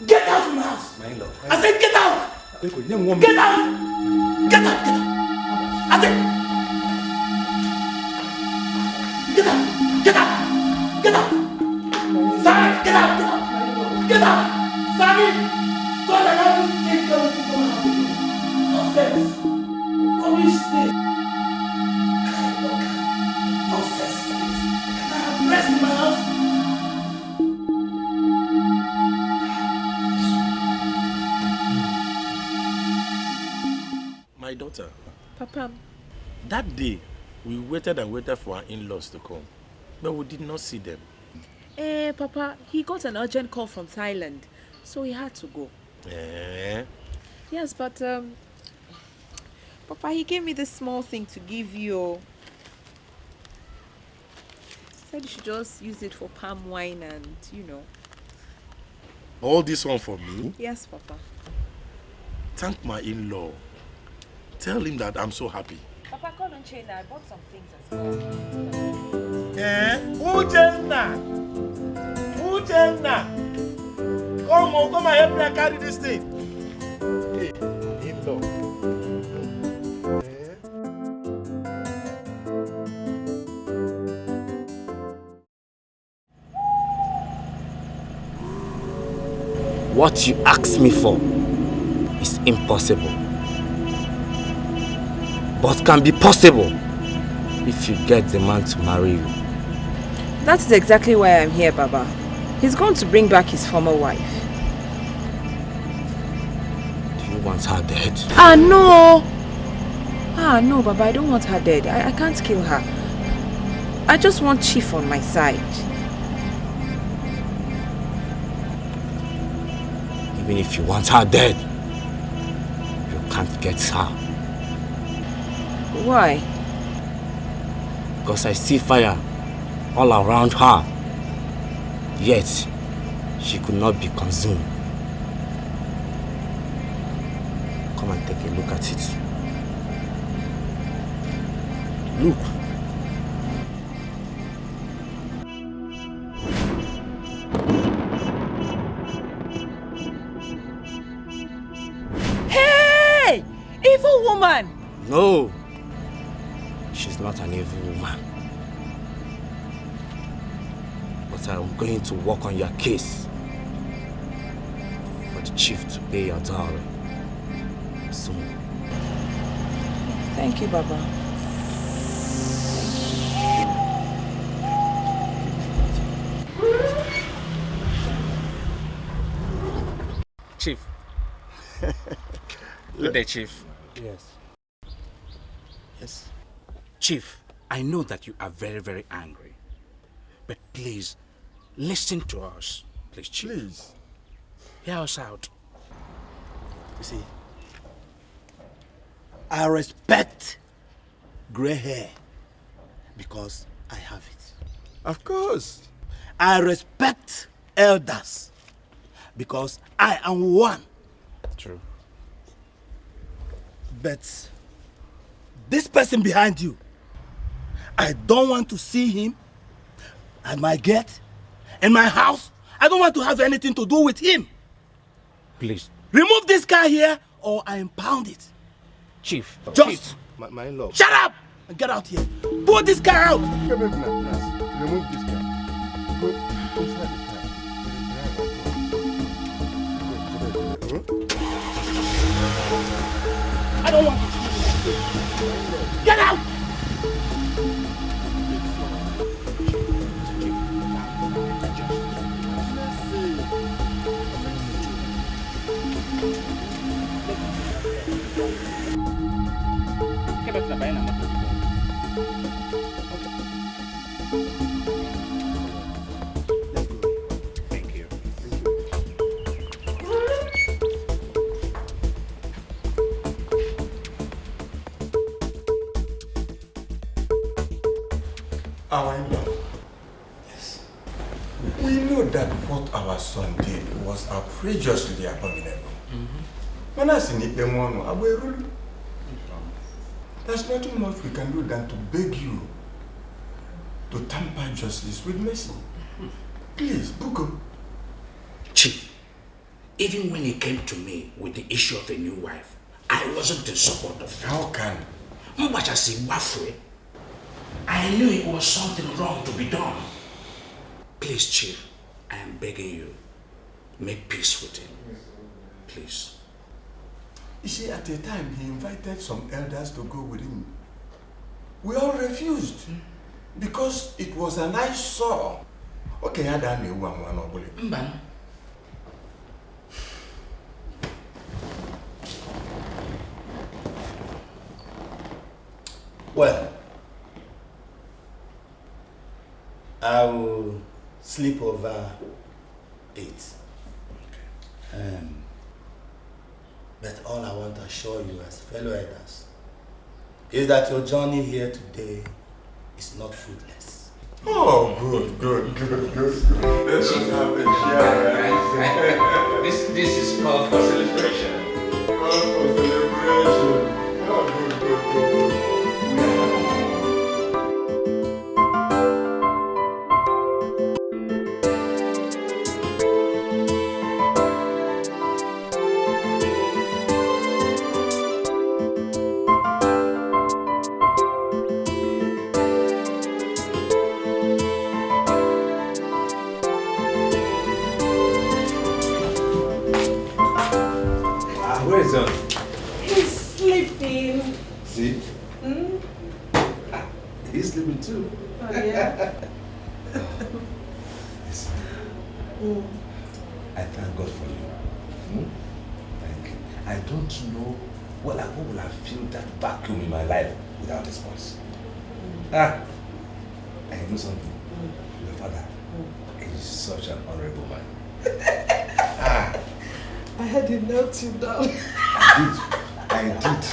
Speaker 12: Get out from my house!
Speaker 17: My in-law.
Speaker 12: I said get out! Get out! Get out! I said get out! Sorry, get out! Sorry! God, I have to take care of people. Nonsense! Rubbish this! Nonsense! Can I have rest in my house?
Speaker 17: My daughter.
Speaker 5: Papa.
Speaker 17: That day, we waited and waited for our in-laws to come, but we did not see them.
Speaker 5: Papa, he got an urgent call from Thailand, so he had to go. Yes, but Papa, he gave me this small thing to give you. Said you should just use it for palm wine and, you know.
Speaker 17: All this one for me?
Speaker 5: Yes, Papa.
Speaker 17: Thank my in-law. Tell him that I'm so happy.
Speaker 5: Papa, call on chain. I bought some things as well.
Speaker 17: Uchenna! Come and help me carry this thing. Hey, in-law.
Speaker 1: What you ask me for is impossible, but can be possible if you get the man to marry you.
Speaker 5: That is exactly why I'm here, Baba. He's going to bring back his former wife.
Speaker 1: Do you want her dead?
Speaker 5: No! No, Baba, I don't want her dead. I can't kill her. I just want Chief on my side.
Speaker 1: Even if you want her dead, you can't get her.
Speaker 5: Why?
Speaker 1: Because I see fire all around her, yet she could not be consumed. Come and take a look at it. Look.
Speaker 10: woman.
Speaker 1: No. She's not an evil woman. But I'm going to work on your case for the chief to pay your dowry soon.
Speaker 6: Thank you, Baba.
Speaker 1: Chief. Good day, Chief.
Speaker 21: Yes. Yes. Chief, I know that you are very, very angry. But please, listen to us. Please, Chief.
Speaker 15: Please.
Speaker 21: Hear us out.
Speaker 17: You see, I respect gray hair because I have it.
Speaker 15: Of course.
Speaker 17: I respect elders because I am one.
Speaker 21: True.
Speaker 17: But this person behind you, I don't want to see him at my gate, in my house. I don't want to have anything to do with him.
Speaker 21: Please.
Speaker 17: Remove this car here or I impound it.
Speaker 21: Chief.
Speaker 17: Just
Speaker 21: Chief.
Speaker 15: My love.
Speaker 17: Shut up and get out here. Put this car out.
Speaker 15: Remove this car. Go inside the car.
Speaker 17: I don't want to. Get out.
Speaker 21: Thank you.
Speaker 18: Our in-law. Yes. We know that what our son did was outrageously abominable. When I see it, there's nothing much we can do than to beg you to tamper justice with mercy. Please, Buko.
Speaker 21: Chief, even when he came to me with the issue of a new wife, I wasn't in support of it.
Speaker 18: How can?
Speaker 21: I knew it was something wrong to be done. Please, Chief, I am begging you, make peace with him. Please.
Speaker 18: You see, at the time, he invited some elders to go with him. We all refused because it was an eyesore. Okay, I don't know one.
Speaker 17: Well, I will sleep over it. But all I want to assure you as fellow elders is that your journey here today is not fruitless.
Speaker 18: Oh, good. Let's have a share.
Speaker 21: This is called for celebration.
Speaker 18: Call for celebration. Oh, good.
Speaker 20: Where is John?
Speaker 12: He's sleeping.
Speaker 20: See? He's sleeping too.
Speaker 12: Oh, yeah?
Speaker 20: I thank God for you. Thank you. I don't know what will I feel that vacuum in my life without this voice. I know something. Your father is such an honorable man.
Speaker 12: I had to knelt you down.
Speaker 20: I did.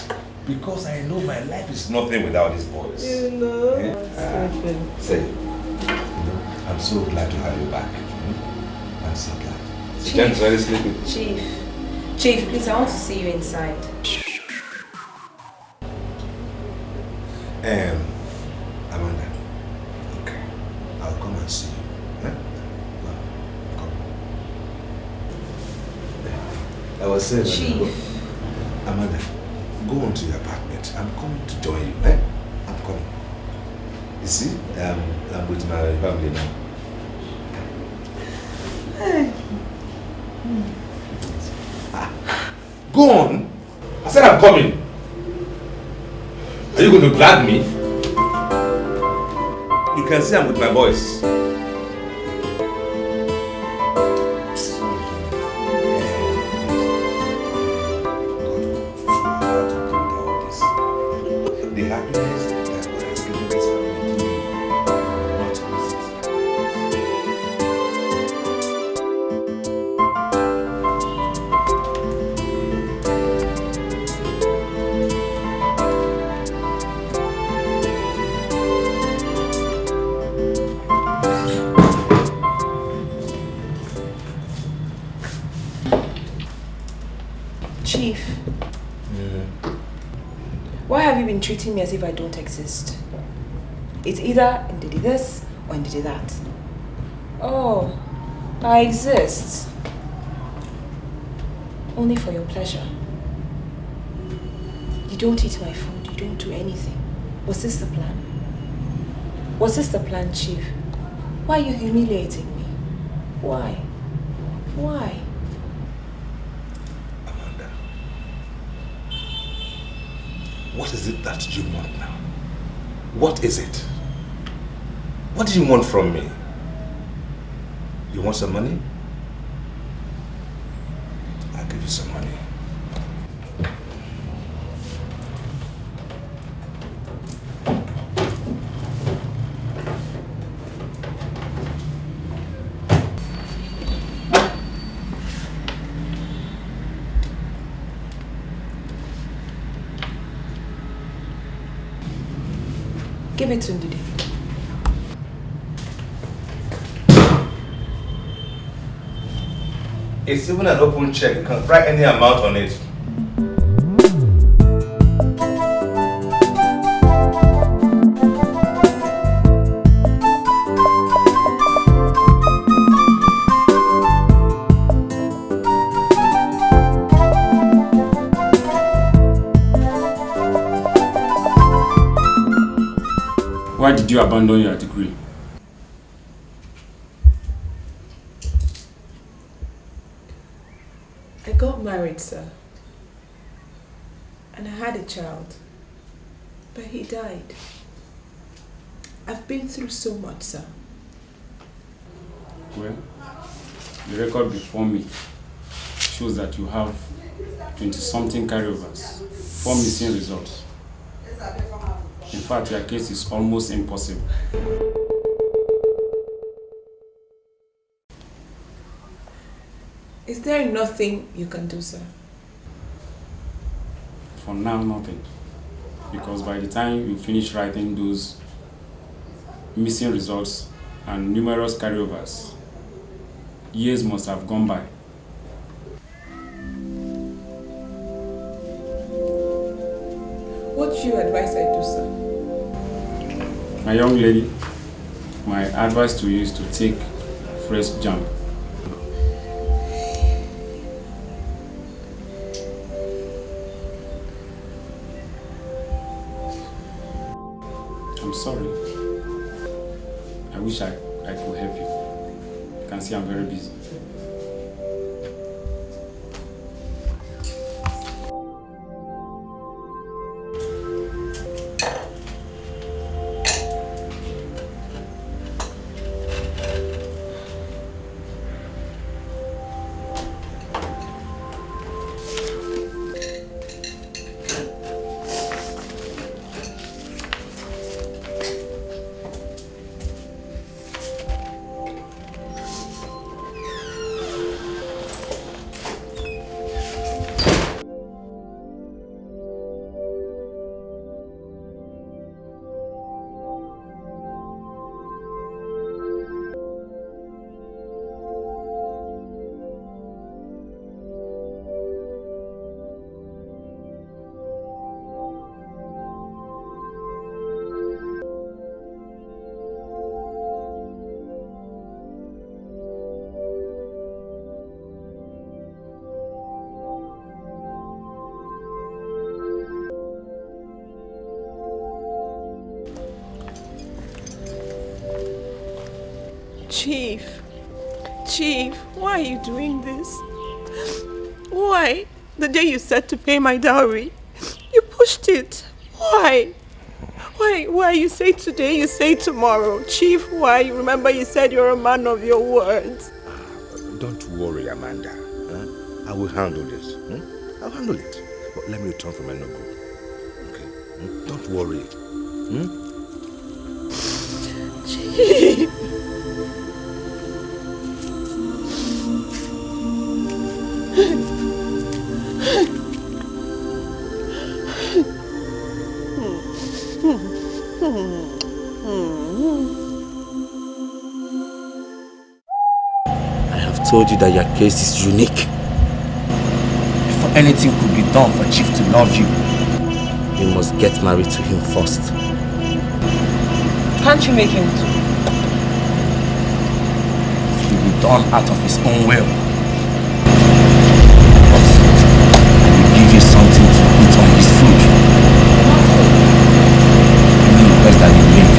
Speaker 20: Because I know my life is nothing without these boys.
Speaker 12: You know.
Speaker 20: Say, I'm so glad to have you back. I'm so glad. Jen's very sleepy.
Speaker 5: Chief, please, I want to see you inside.
Speaker 18: Amanda. Okay. I'll come and see you. Well, come.
Speaker 20: I was saying,
Speaker 5: Chief.
Speaker 18: Amanda, go on to your apartment. I'm coming to join you. Eh? I'm coming. You see, I'm with my family now. Go on. I said I'm coming. Are you going to drag me? You can see I'm with my boys. The happiness that God has given this family to me, not
Speaker 5: Chief, why have you been treating me as if I don't exist? It's either Ndidi this or Ndidi that. Oh, I exist. Only for your pleasure. You don't eat my food, you don't do anything. Was this the plan? Was this the plan, Chief? Why are you humiliating me? Why? Why?
Speaker 18: What is it that you want now? What is it? What do you want from me? You want some money? I'll give you some money.
Speaker 5: Give it to Ndidi.
Speaker 18: It's even an open check. You can write any amount on it.
Speaker 7: Why did you abandon your degree?
Speaker 5: I got married, sir. And I had a child. But he died. I've been through so much, sir.
Speaker 7: Well, the record before me shows that you have 20-something carryovers, 4 missing results. In fact, your case is almost impossible.
Speaker 5: Is there nothing you can do, sir?
Speaker 7: For now, nothing. Because by the time you finish writing those missing results and numerous carryovers, years must have gone by.
Speaker 5: What do you advise I do, sir?
Speaker 7: My young lady, my advice to you is to take fresh jump. I'm sorry. I wish I could help you. You can see I'm very busy.
Speaker 11: Chief, why are you doing this? Why? The day you said to pay my dowry, you pushed it. Why? Why you say today, you say tomorrow? Chief, why? Remember you said you're a man of your words.
Speaker 8: Don't worry, Amanda. I will handle this. I'll handle it. But let me return from my no-go. Okay? Don't worry.
Speaker 11: Chief.
Speaker 1: I have told you that your case is unique.
Speaker 21: Before anything could be done for Chief to love you,
Speaker 1: you must get married to him first.
Speaker 11: Can't you make him too?
Speaker 21: It will be done out of his own will. But I will give you something to put on his food. Only request that you make.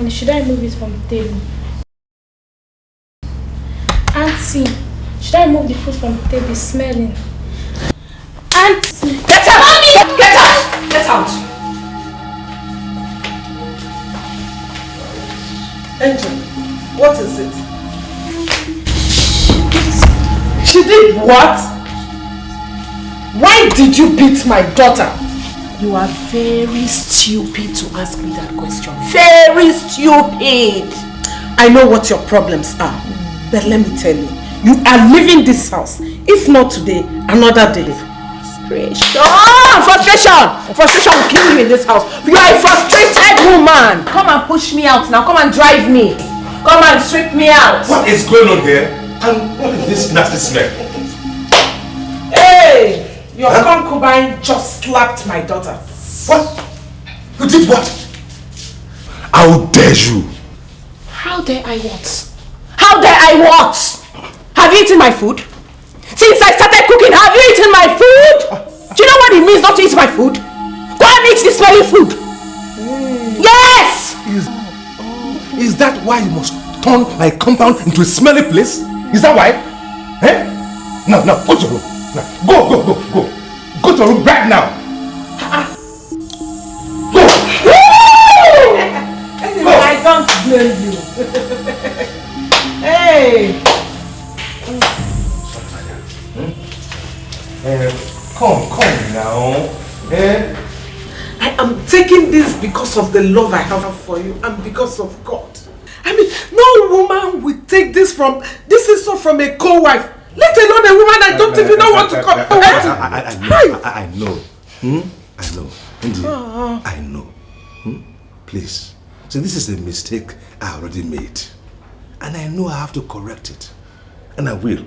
Speaker 3: Should I move it from the table? Auntie, should I move the food from the table? It's smelling. Auntie!
Speaker 4: Get out! Mommy! Get out! Get out! Angel, what is it? She did what? Why did you beat my daughter? You are very stupid to ask me that question. Very stupid. I know what your problems are. But let me tell you, you are leaving this house. If not today, another day. Frustration will kill you in this house. You are a frustrated woman. Come and push me out now. Come and drive me. Come and sweep me out.
Speaker 8: What is going on here? And what is this nasty smell?
Speaker 4: Hey! Your concubine just slapped my daughter.
Speaker 8: What? You did what? How dare you?
Speaker 4: How dare I what? How dare I what? Have you eaten my food? Since I started cooking, have you eaten my food? Do you know what it means not to eat my food? Go and eat the smelly food. Yes!
Speaker 8: Is that why you must turn my compound into a smelly place? Is that why? Eh? No, go to your room. Go. Go to your room right now.
Speaker 4: Anyway, I don't blame you. Hey!
Speaker 8: Come now.
Speaker 4: I am taking this because of the love I have for you and because of God. I mean, no woman will take this from a co-wife
Speaker 12: Let alone a woman I don't even know what to call.
Speaker 18: I know. I know. Indeed, I know. Please. So this is a mistake I already made. And I know I have to correct it. And I will.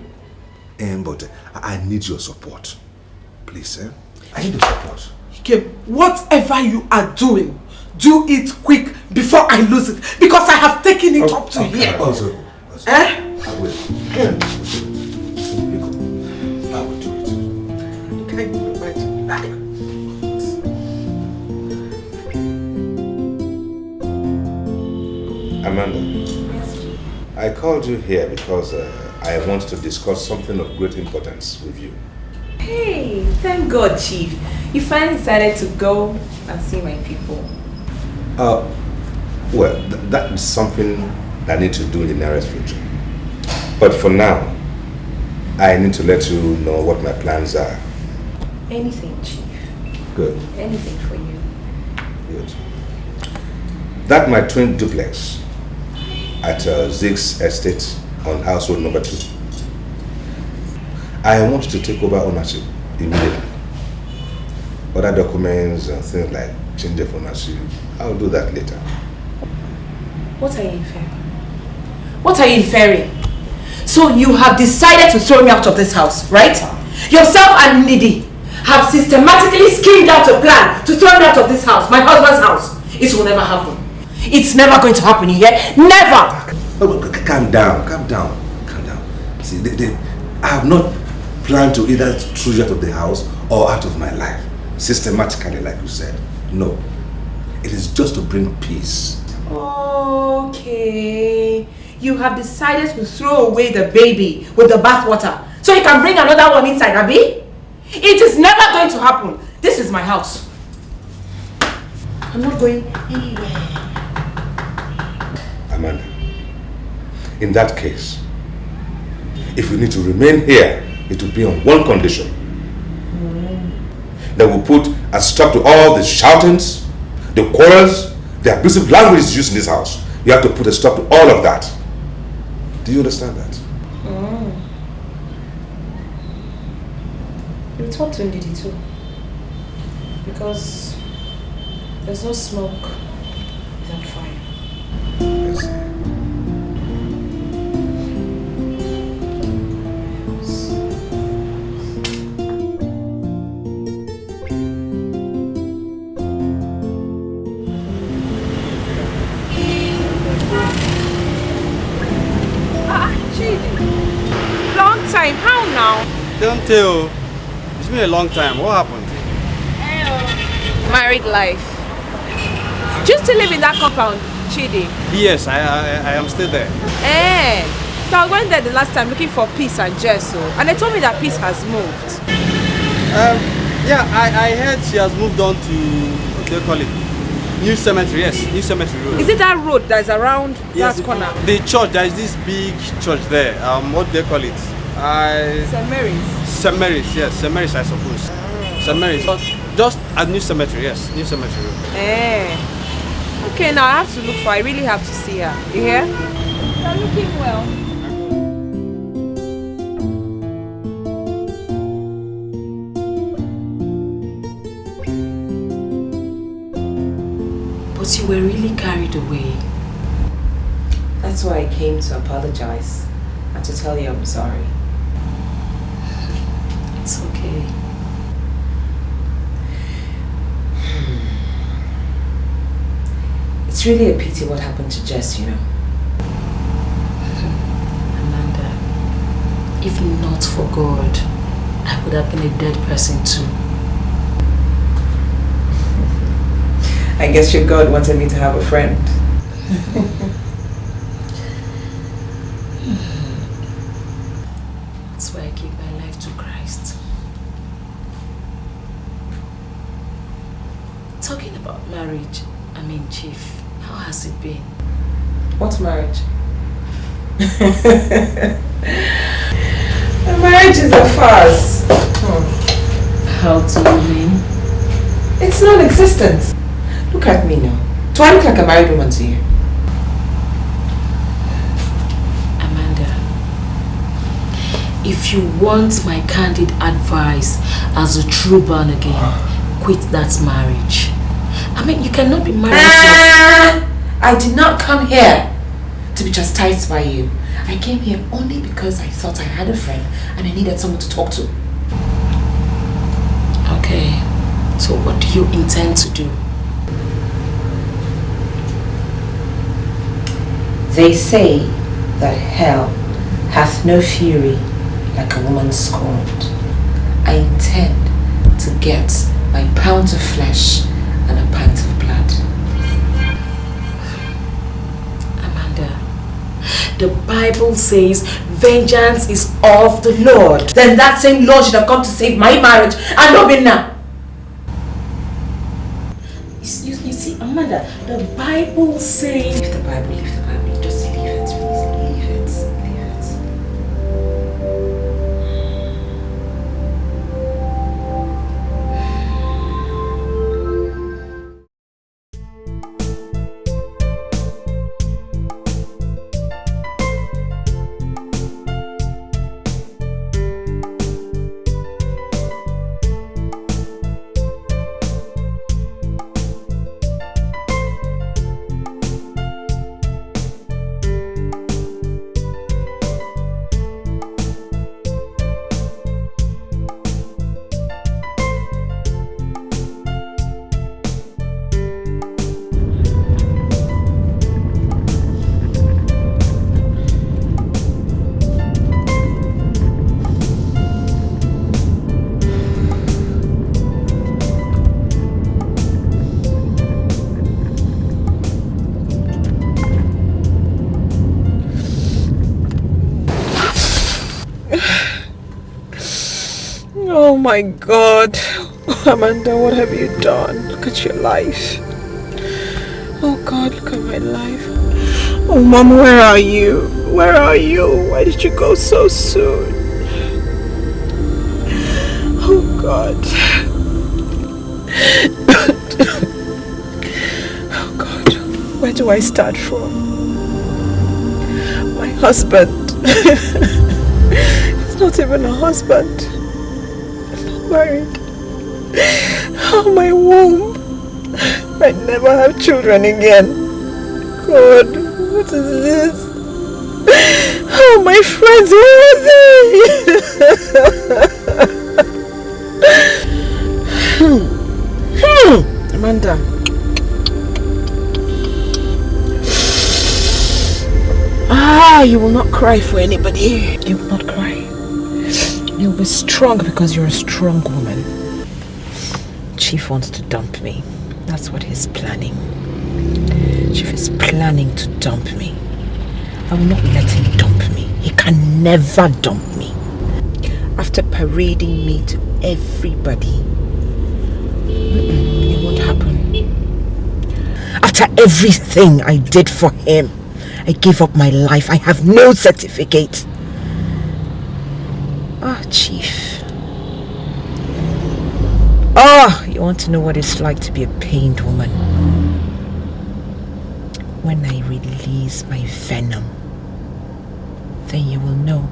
Speaker 18: But I need your support. Please, I need your support.
Speaker 12: Okay, whatever you are doing, do it quick before I lose it. Because I have taken it up to here.
Speaker 18: Also,
Speaker 12: I
Speaker 18: will. I will do it.
Speaker 12: Can you imagine?
Speaker 18: Amanda, I called you here because I want to discuss something of great importance with you.
Speaker 5: Hey, thank God, Chief. You finally decided to go and see my people.
Speaker 18: Well, that is something I need to do in the nearest future. But for now, I need to let you know what my plans are.
Speaker 5: Anything, Chief.
Speaker 18: Good.
Speaker 5: Anything for you.
Speaker 18: Good. That my twin duplex at Zeke's estate on household number 2. I want to take over ownership immediately. Other documents and things like change of ownership, I'll do that later.
Speaker 5: What are you inferring? What are you inferring? So you have decided to throw me out of this house, right? Yourself and Nidi have systematically schemed out a plan to throw me out of this house, my husband's house. It will never happen. It's never going to happen, you hear? Never!
Speaker 18: Calm down. See, I have not planned to either throw you out of the house or out of my life. Systematically, like you said. No. It is just to bring peace.
Speaker 5: Okay. You have decided to throw away the baby with the bathwater so you can bring another one inside, Abby? It is never going to happen. This is my house. I'm not going anywhere.
Speaker 18: Amanda, in that case, if we need to remain here, it will be on one condition. That we put a stop to all the shoutings, the quarrels, the abusive language used in this house. You have to put a stop to all of that. Do you understand that?
Speaker 5: You talk to Ndidi too. Because there's no smoke without fire.
Speaker 18: Yes.
Speaker 11: Long time. How now?
Speaker 9: Don't tell. It's been a long time. What happened?
Speaker 11: Married life. Just to live in that compound, Chidi.
Speaker 9: Yes, I am still there.
Speaker 11: So I went there the last time looking for Peace and Jesso, and they told me that Peace has moved.
Speaker 9: Yeah, I heard she has moved on to, what do you call it? New Cemetery, yes, New Cemetery Road.
Speaker 11: Is it that road that's around that corner?
Speaker 9: The church, there is this big church there. What do they call it?
Speaker 11: St. Mary's.
Speaker 9: St. Mary's, yes, St. Mary's, I suppose. St. Mary's, just at New Cemetery, yes, New Cemetery Road.
Speaker 11: Okay, now I have to look for her. I really have to see her. You hear? You're looking well.
Speaker 5: But you were really carried away. That's why I came to apologize and to tell you I'm sorry. It's okay. It's really a pity what happened to Jess, you know. Amanda, if not for God, I would have been a dead person too. I guess your God wanted me to have a friend. That's why I gave my life to Christ. Talking about marriage, Chief, how has it been? What marriage? The marriage is a farce. How do you mean? It's non-existent. Look at me now. Do I look like a married woman to you? Amanda, If you want my candid advice as a true born again, quit that marriage. I mean, you cannot be married to...
Speaker 6: I did not come here to be chastised by you. I came here only because I thought I had a friend and I needed someone to talk to.
Speaker 5: Okay, so what do you intend to do?
Speaker 6: They say that hell hath no fury like a woman scorned. I intend to get my pound of flesh and a pint of blood.
Speaker 5: Amanda, the Bible says vengeance is of the Lord.
Speaker 6: Then that same Lord should have come to save my marriage and not been now.
Speaker 5: You see, Amanda, the Bible says...
Speaker 6: Leave the Bible, leave the Bible. Just leave it, please. Leave it, leave it.
Speaker 11: Oh my God. Amanda, what have you done? Look at your life. Oh God, look at my life. Oh Mom, where are you? Where are you? Why did you go so soon? Oh God. Oh God, where do I start from? My husband. He's not even a husband. Married. Oh, my womb. I never have children again. God, what is this? Oh, my friends, where is he? Amanda. You will not cry for anybody. You will not cry. You'll be strong because you're a strong woman. Chief wants to dump me. That's what he's planning. Chief is planning to dump me. I will not let him dump me. He can never dump me. After parading me to everybody, it won't happen. After everything I did for him, I gave up my life. I have no certificate. Ah, Chief. You want to know what it's like to be a pained woman? When I release my venom, then you will know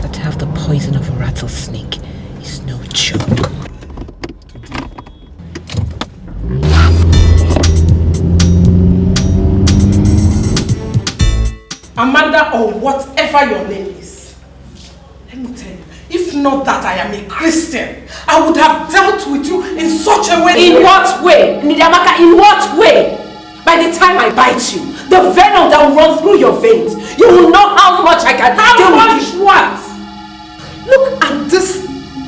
Speaker 11: that to have the poison of a rattlesnake is no joke.
Speaker 12: Amanda, or whatever your name is. Let me tell you, if not that I am a Christian, I would have dealt with you in such a way.
Speaker 3: In what way? Nidiamaka, in what way? By the time I bite you, the venom that will run through your veins, you will know how much I can deal with you.
Speaker 12: What? Look at this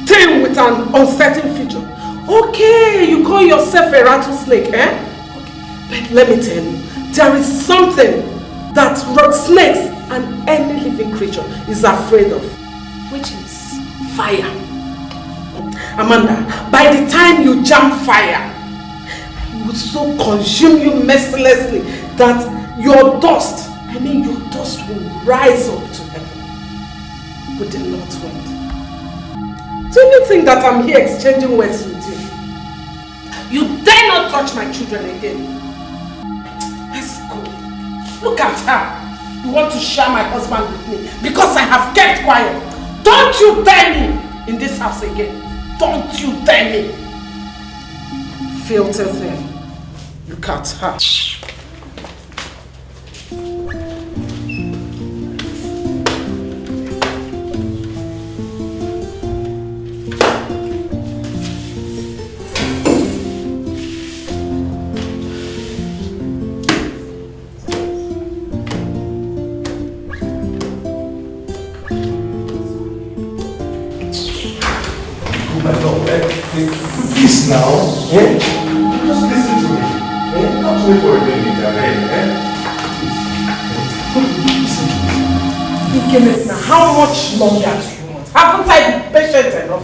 Speaker 12: thing with an uncertain future. Okay, you call yourself a rattlesnake, eh? Okay. But let me tell you, there is something that snakes and any living creature is afraid of, which is fire. Amanda, by the time you jump fire, it would so consume you mercilessly that your dust, your dust will rise up to heaven with the north wind. Do you think that I'm here exchanging words with you? You dare not touch my children again. Let's go. Look at her. You want to share my husband with me because I have kept quiet. Don't you dare me in this house again. Don't you dare me. Filthy thing. Look at her.
Speaker 18: Please now, just listen to me. Talk to me for a minute,
Speaker 12: Now, how much longer do you want? Haven't I been patient enough?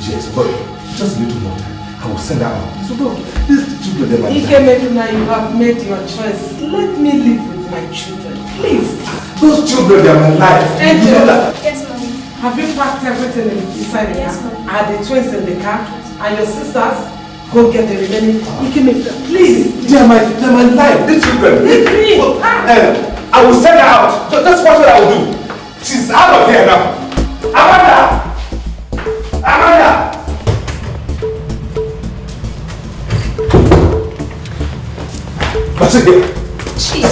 Speaker 18: Yes, but just a little more time. I will send her out. So these children,
Speaker 12: Now, you have made your choice. Let me live with my children, please.
Speaker 18: Those children, they are my life.
Speaker 12: Angel,
Speaker 16: yes, mommy.
Speaker 12: Have you packed everything inside the
Speaker 16: Yes,
Speaker 12: car?
Speaker 16: ma'am.
Speaker 12: Are the twins in the car? And your sisters? Go get the remaining. Please.
Speaker 18: They are my life. These children.
Speaker 12: Leave me.
Speaker 18: I will send her out. That's what I will do. She's out of here now. Amanda! What's it here?
Speaker 16: Chief.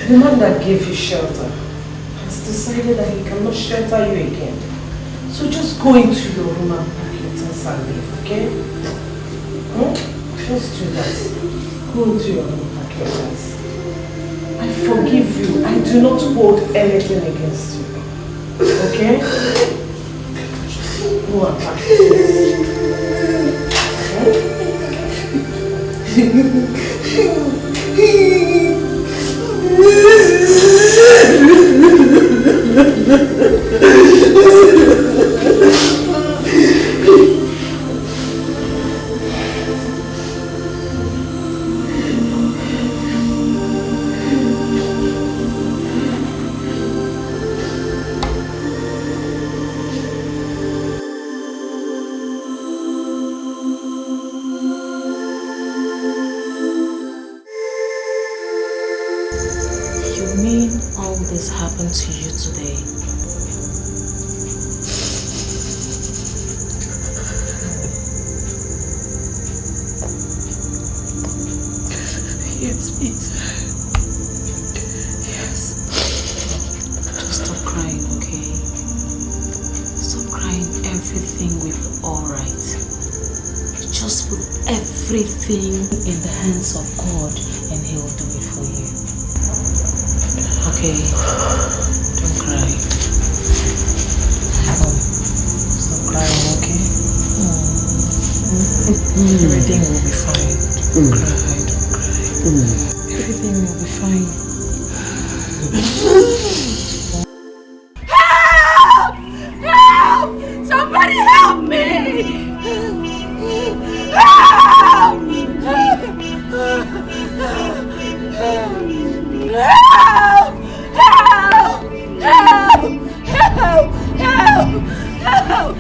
Speaker 12: The man that gave you shelter has decided that he cannot shelter you again. So just go into your room and pack your things and leave, okay? Just do that. Go into your room and pack your things. I forgive you. I do not hold anything against you. Okay? Go and pack your
Speaker 6: You mean all this happened to you today?
Speaker 12: Yes, please. Yes.
Speaker 6: Just stop crying, okay? Stop crying. Everything will be alright. Just put everything in the hands of God and He will do it for you. Okay? Don't cry. Stop crying, okay? Everything will be fine. Don't cry. Everything will be fine.
Speaker 16: Help! Help! Somebody help me! Help! Help! Help! Help! Help!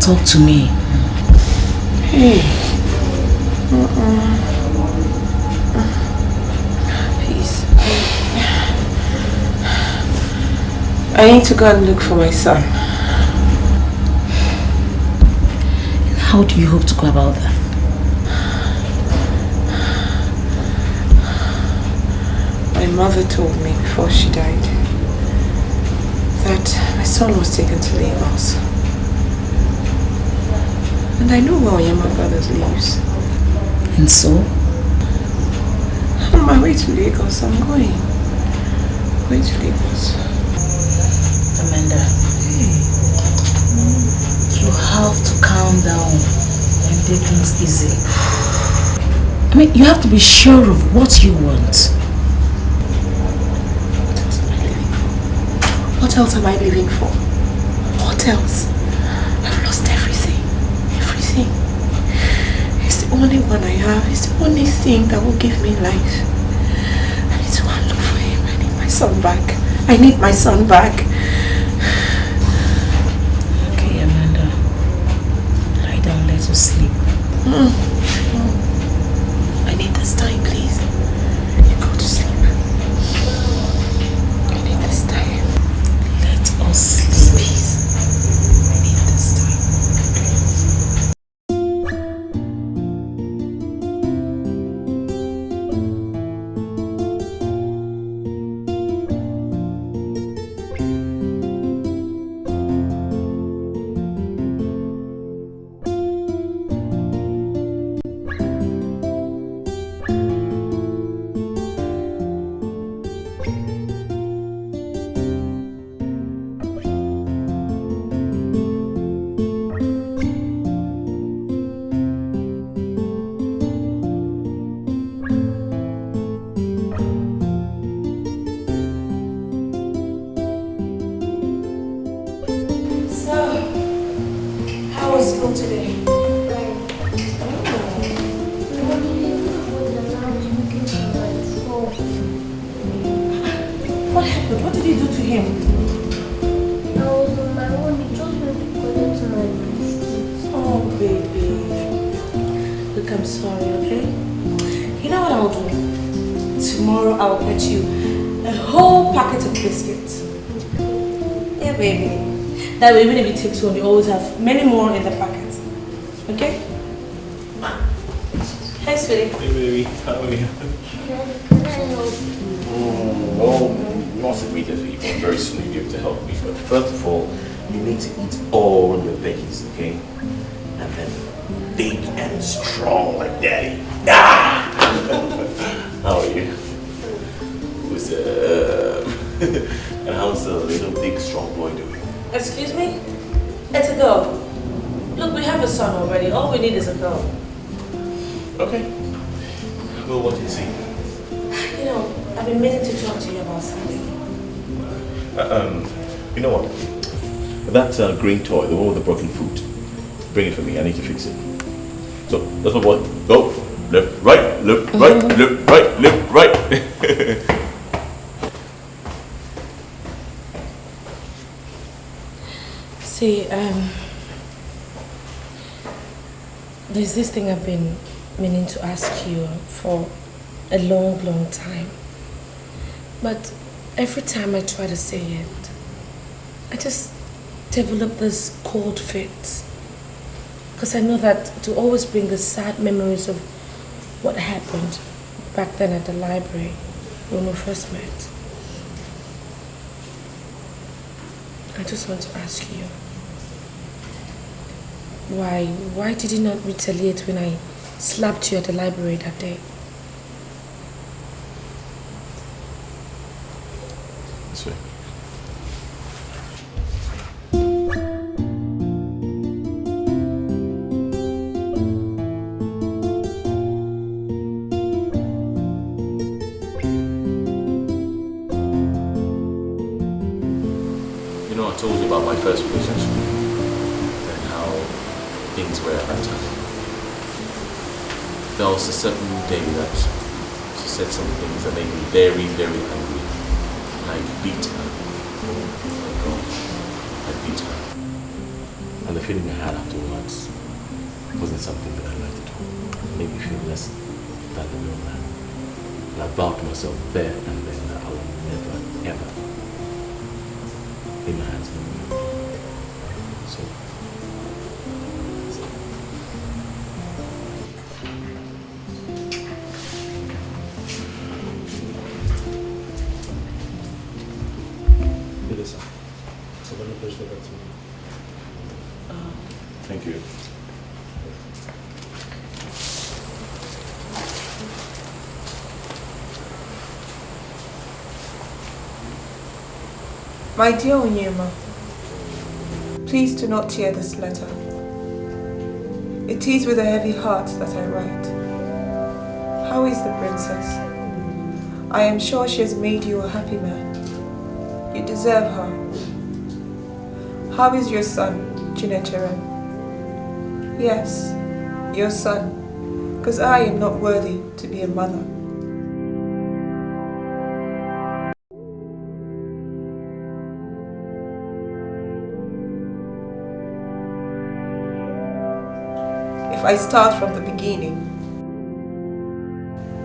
Speaker 6: talk to me.
Speaker 12: Hey. Please. I need to go and look for my son.
Speaker 6: How do you hope to go about that?
Speaker 12: My mother told me before she died that my son was taken to Lagos. And I know where Oyema Brothers lives.
Speaker 6: And so?
Speaker 12: On my way to Lagos, I'm going to Lagos.
Speaker 6: Amanda, you have to calm down and take things easy. I mean, you have to be sure of what you want.
Speaker 12: What else am I living for? What else? I've lost everything. Everything. It's the only one I have. It's the only thing that will give me life. I need to go and look for him. I need my son back. I need my son back.
Speaker 6: Okay, Amanda. Lie down, let us sleep.
Speaker 12: I need this time, please. You go to sleep. I need this time.
Speaker 6: Let us sleep.
Speaker 12: Please. I need this time.
Speaker 4: What happened? What did you do to him?
Speaker 2: I was on my own. He just went to collect my biscuits.
Speaker 4: Oh, baby. Look, I'm sorry, okay? You know what I'll do? Tomorrow I'll get you a whole packet of biscuits. Yeah, baby. That way, even if it takes one, you always have many more in the packet. Okay? Hi, sweetie.
Speaker 18: Hey, baby. How are you?
Speaker 2: Can I help you?
Speaker 18: Well, not immediately, but very soon you'll be able to help me. But first of all, you need to eat all your veggies, okay? And then big and strong like daddy. Ah! How are you? What's up? And how's the little big strong boy doing?
Speaker 4: Excuse me? It's a girl. Look, we have a son already. All we need is a girl.
Speaker 18: Okay. Well, what is he?
Speaker 4: You know, I've been meaning to talk to you about something.
Speaker 18: You know what? That green toy, the one with the broken foot, bring it for me. I need to fix it. So, that's my boy. Go. Left, right, left, right, left, right, left, right.
Speaker 4: See, there's this thing I've been meaning to ask you for a long, long time. But every time I try to say it, I just develop this cold feet. Because I know that to always bring the sad memories of what happened back then at the library when we first met. I just want to ask you, why did you not retaliate when I slapped you at the library that day?
Speaker 18: This way. You know, I told you about my first relationship and how things were at that time. There was a certain day that she said some things that made me very, very angry. And I beat her. Oh my God, I beat her. And the
Speaker 8: feeling I had afterwards wasn't something that I liked at all. It made me feel less than a real man. And I vowed to myself there and then that I will never, ever lay my hands on a woman. So, that's it.
Speaker 17: Melissa, somebody please look at me.
Speaker 8: Thank you.
Speaker 11: My dear Onyema, please do not tear this letter. It is with a heavy heart that I write. How is the princess? I am sure she has made you a happy man. You deserve her. How is your son, Chinechere? Yes, your son, because I am not worthy to be a mother. If I start from the beginning,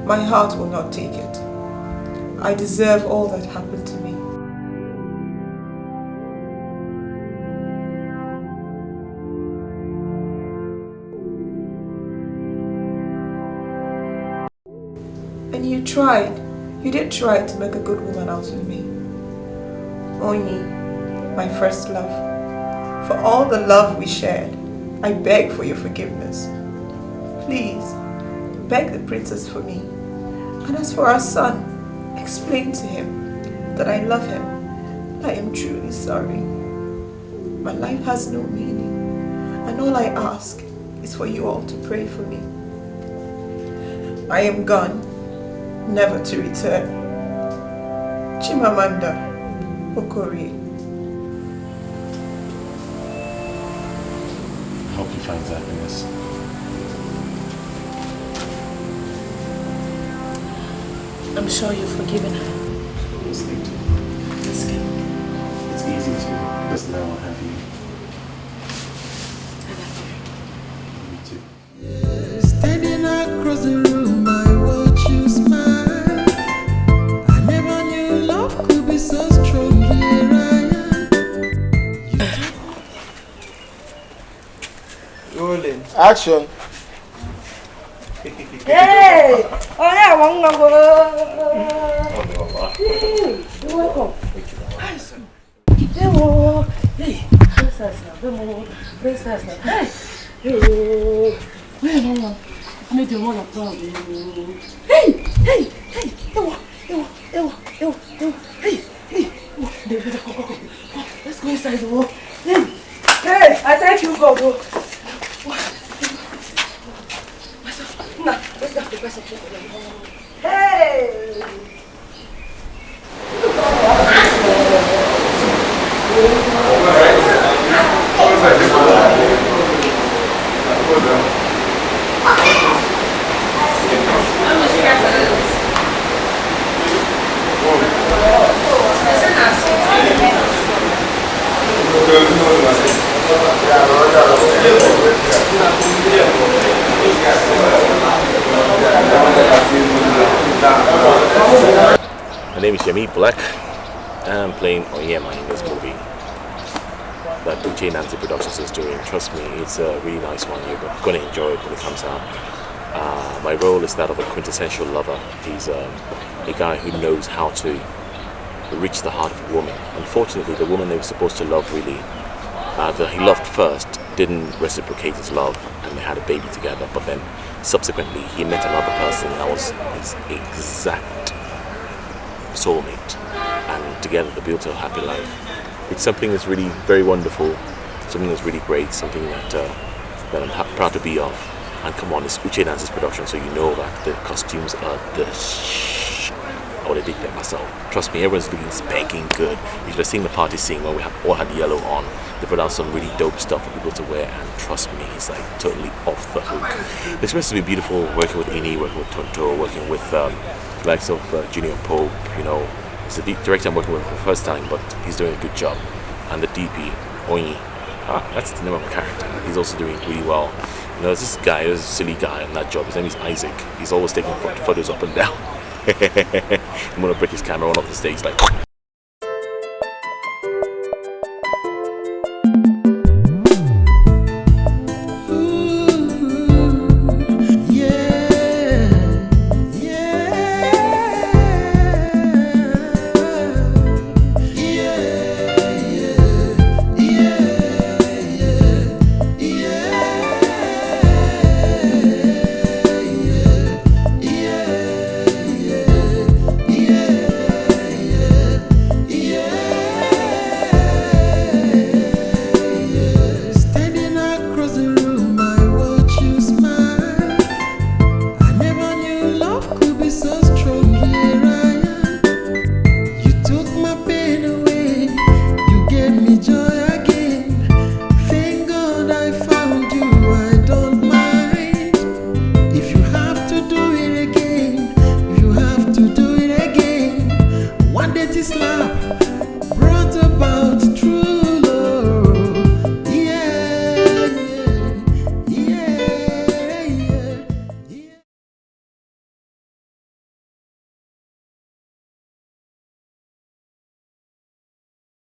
Speaker 11: my heart will not take it. I deserve all that happened to me. And you did try to make a good woman out of me. Onyi, my first love, for all the love we shared, I beg for your forgiveness. Please, beg the princess for me. And as for our son, explain to him that I love him. I am truly sorry. My life has no meaning, and all I ask is for you all to pray for me. I am gone, never to return. Chimamanda Okorie.
Speaker 8: I hope he finds happiness.
Speaker 5: I'm sure you've forgiven her.
Speaker 8: Yes, thank you.
Speaker 5: That's good.
Speaker 8: It's easy to just now have you.
Speaker 5: I love you.
Speaker 8: Me too.
Speaker 14: Standing across the room, I watch you smile. I never knew love could be so strong. Here I am.
Speaker 15: Rolling. Action.
Speaker 16: Hey! Oh yeah, one go. You're welcome. Hey, princess. Hey, where mama? I made your mother proud. Hey, let's go inside the wall. Hey, I thank you, God. Let's go. Hey!
Speaker 8: My name is Yemi Black. I'm playing Oyema in this movie that Uche Nancy Productions is doing. Trust me, it's a really nice one. You're going to enjoy it when it comes out. My role is that of a quintessential lover. He's a guy who knows how to reach the heart of a woman. Unfortunately, the woman they were supposed to love really, that he loved first, didn't reciprocate his love, and they had a baby together. But then subsequently, he met another person that was his exact soulmate, and together they built a happy life. It's something that's really very wonderful, something that's really great, something that I'm proud to be of. And come on, it's Uche Nancy's production, so you know that the costumes are the I would have did that myself. Trust me, everyone's looking spanking good. You should have seen the party scene when we all had yellow on. They put out some really dope stuff for people to wear, and trust me, it's like totally off the hook. It's supposed to be beautiful working with Ini, working with Tonto, working with the likes of Junior Pope. You know, it's the director I'm working with for the first time, but he's doing a good job. And the DP, Onyi, That's the name of a character. He's also doing really well. You know, there's this guy, there's a silly guy on that job. His name is Isaac. He's always taking photos up and down. I'm gonna break his camera one of the stage like.
Speaker 14: Slap brought about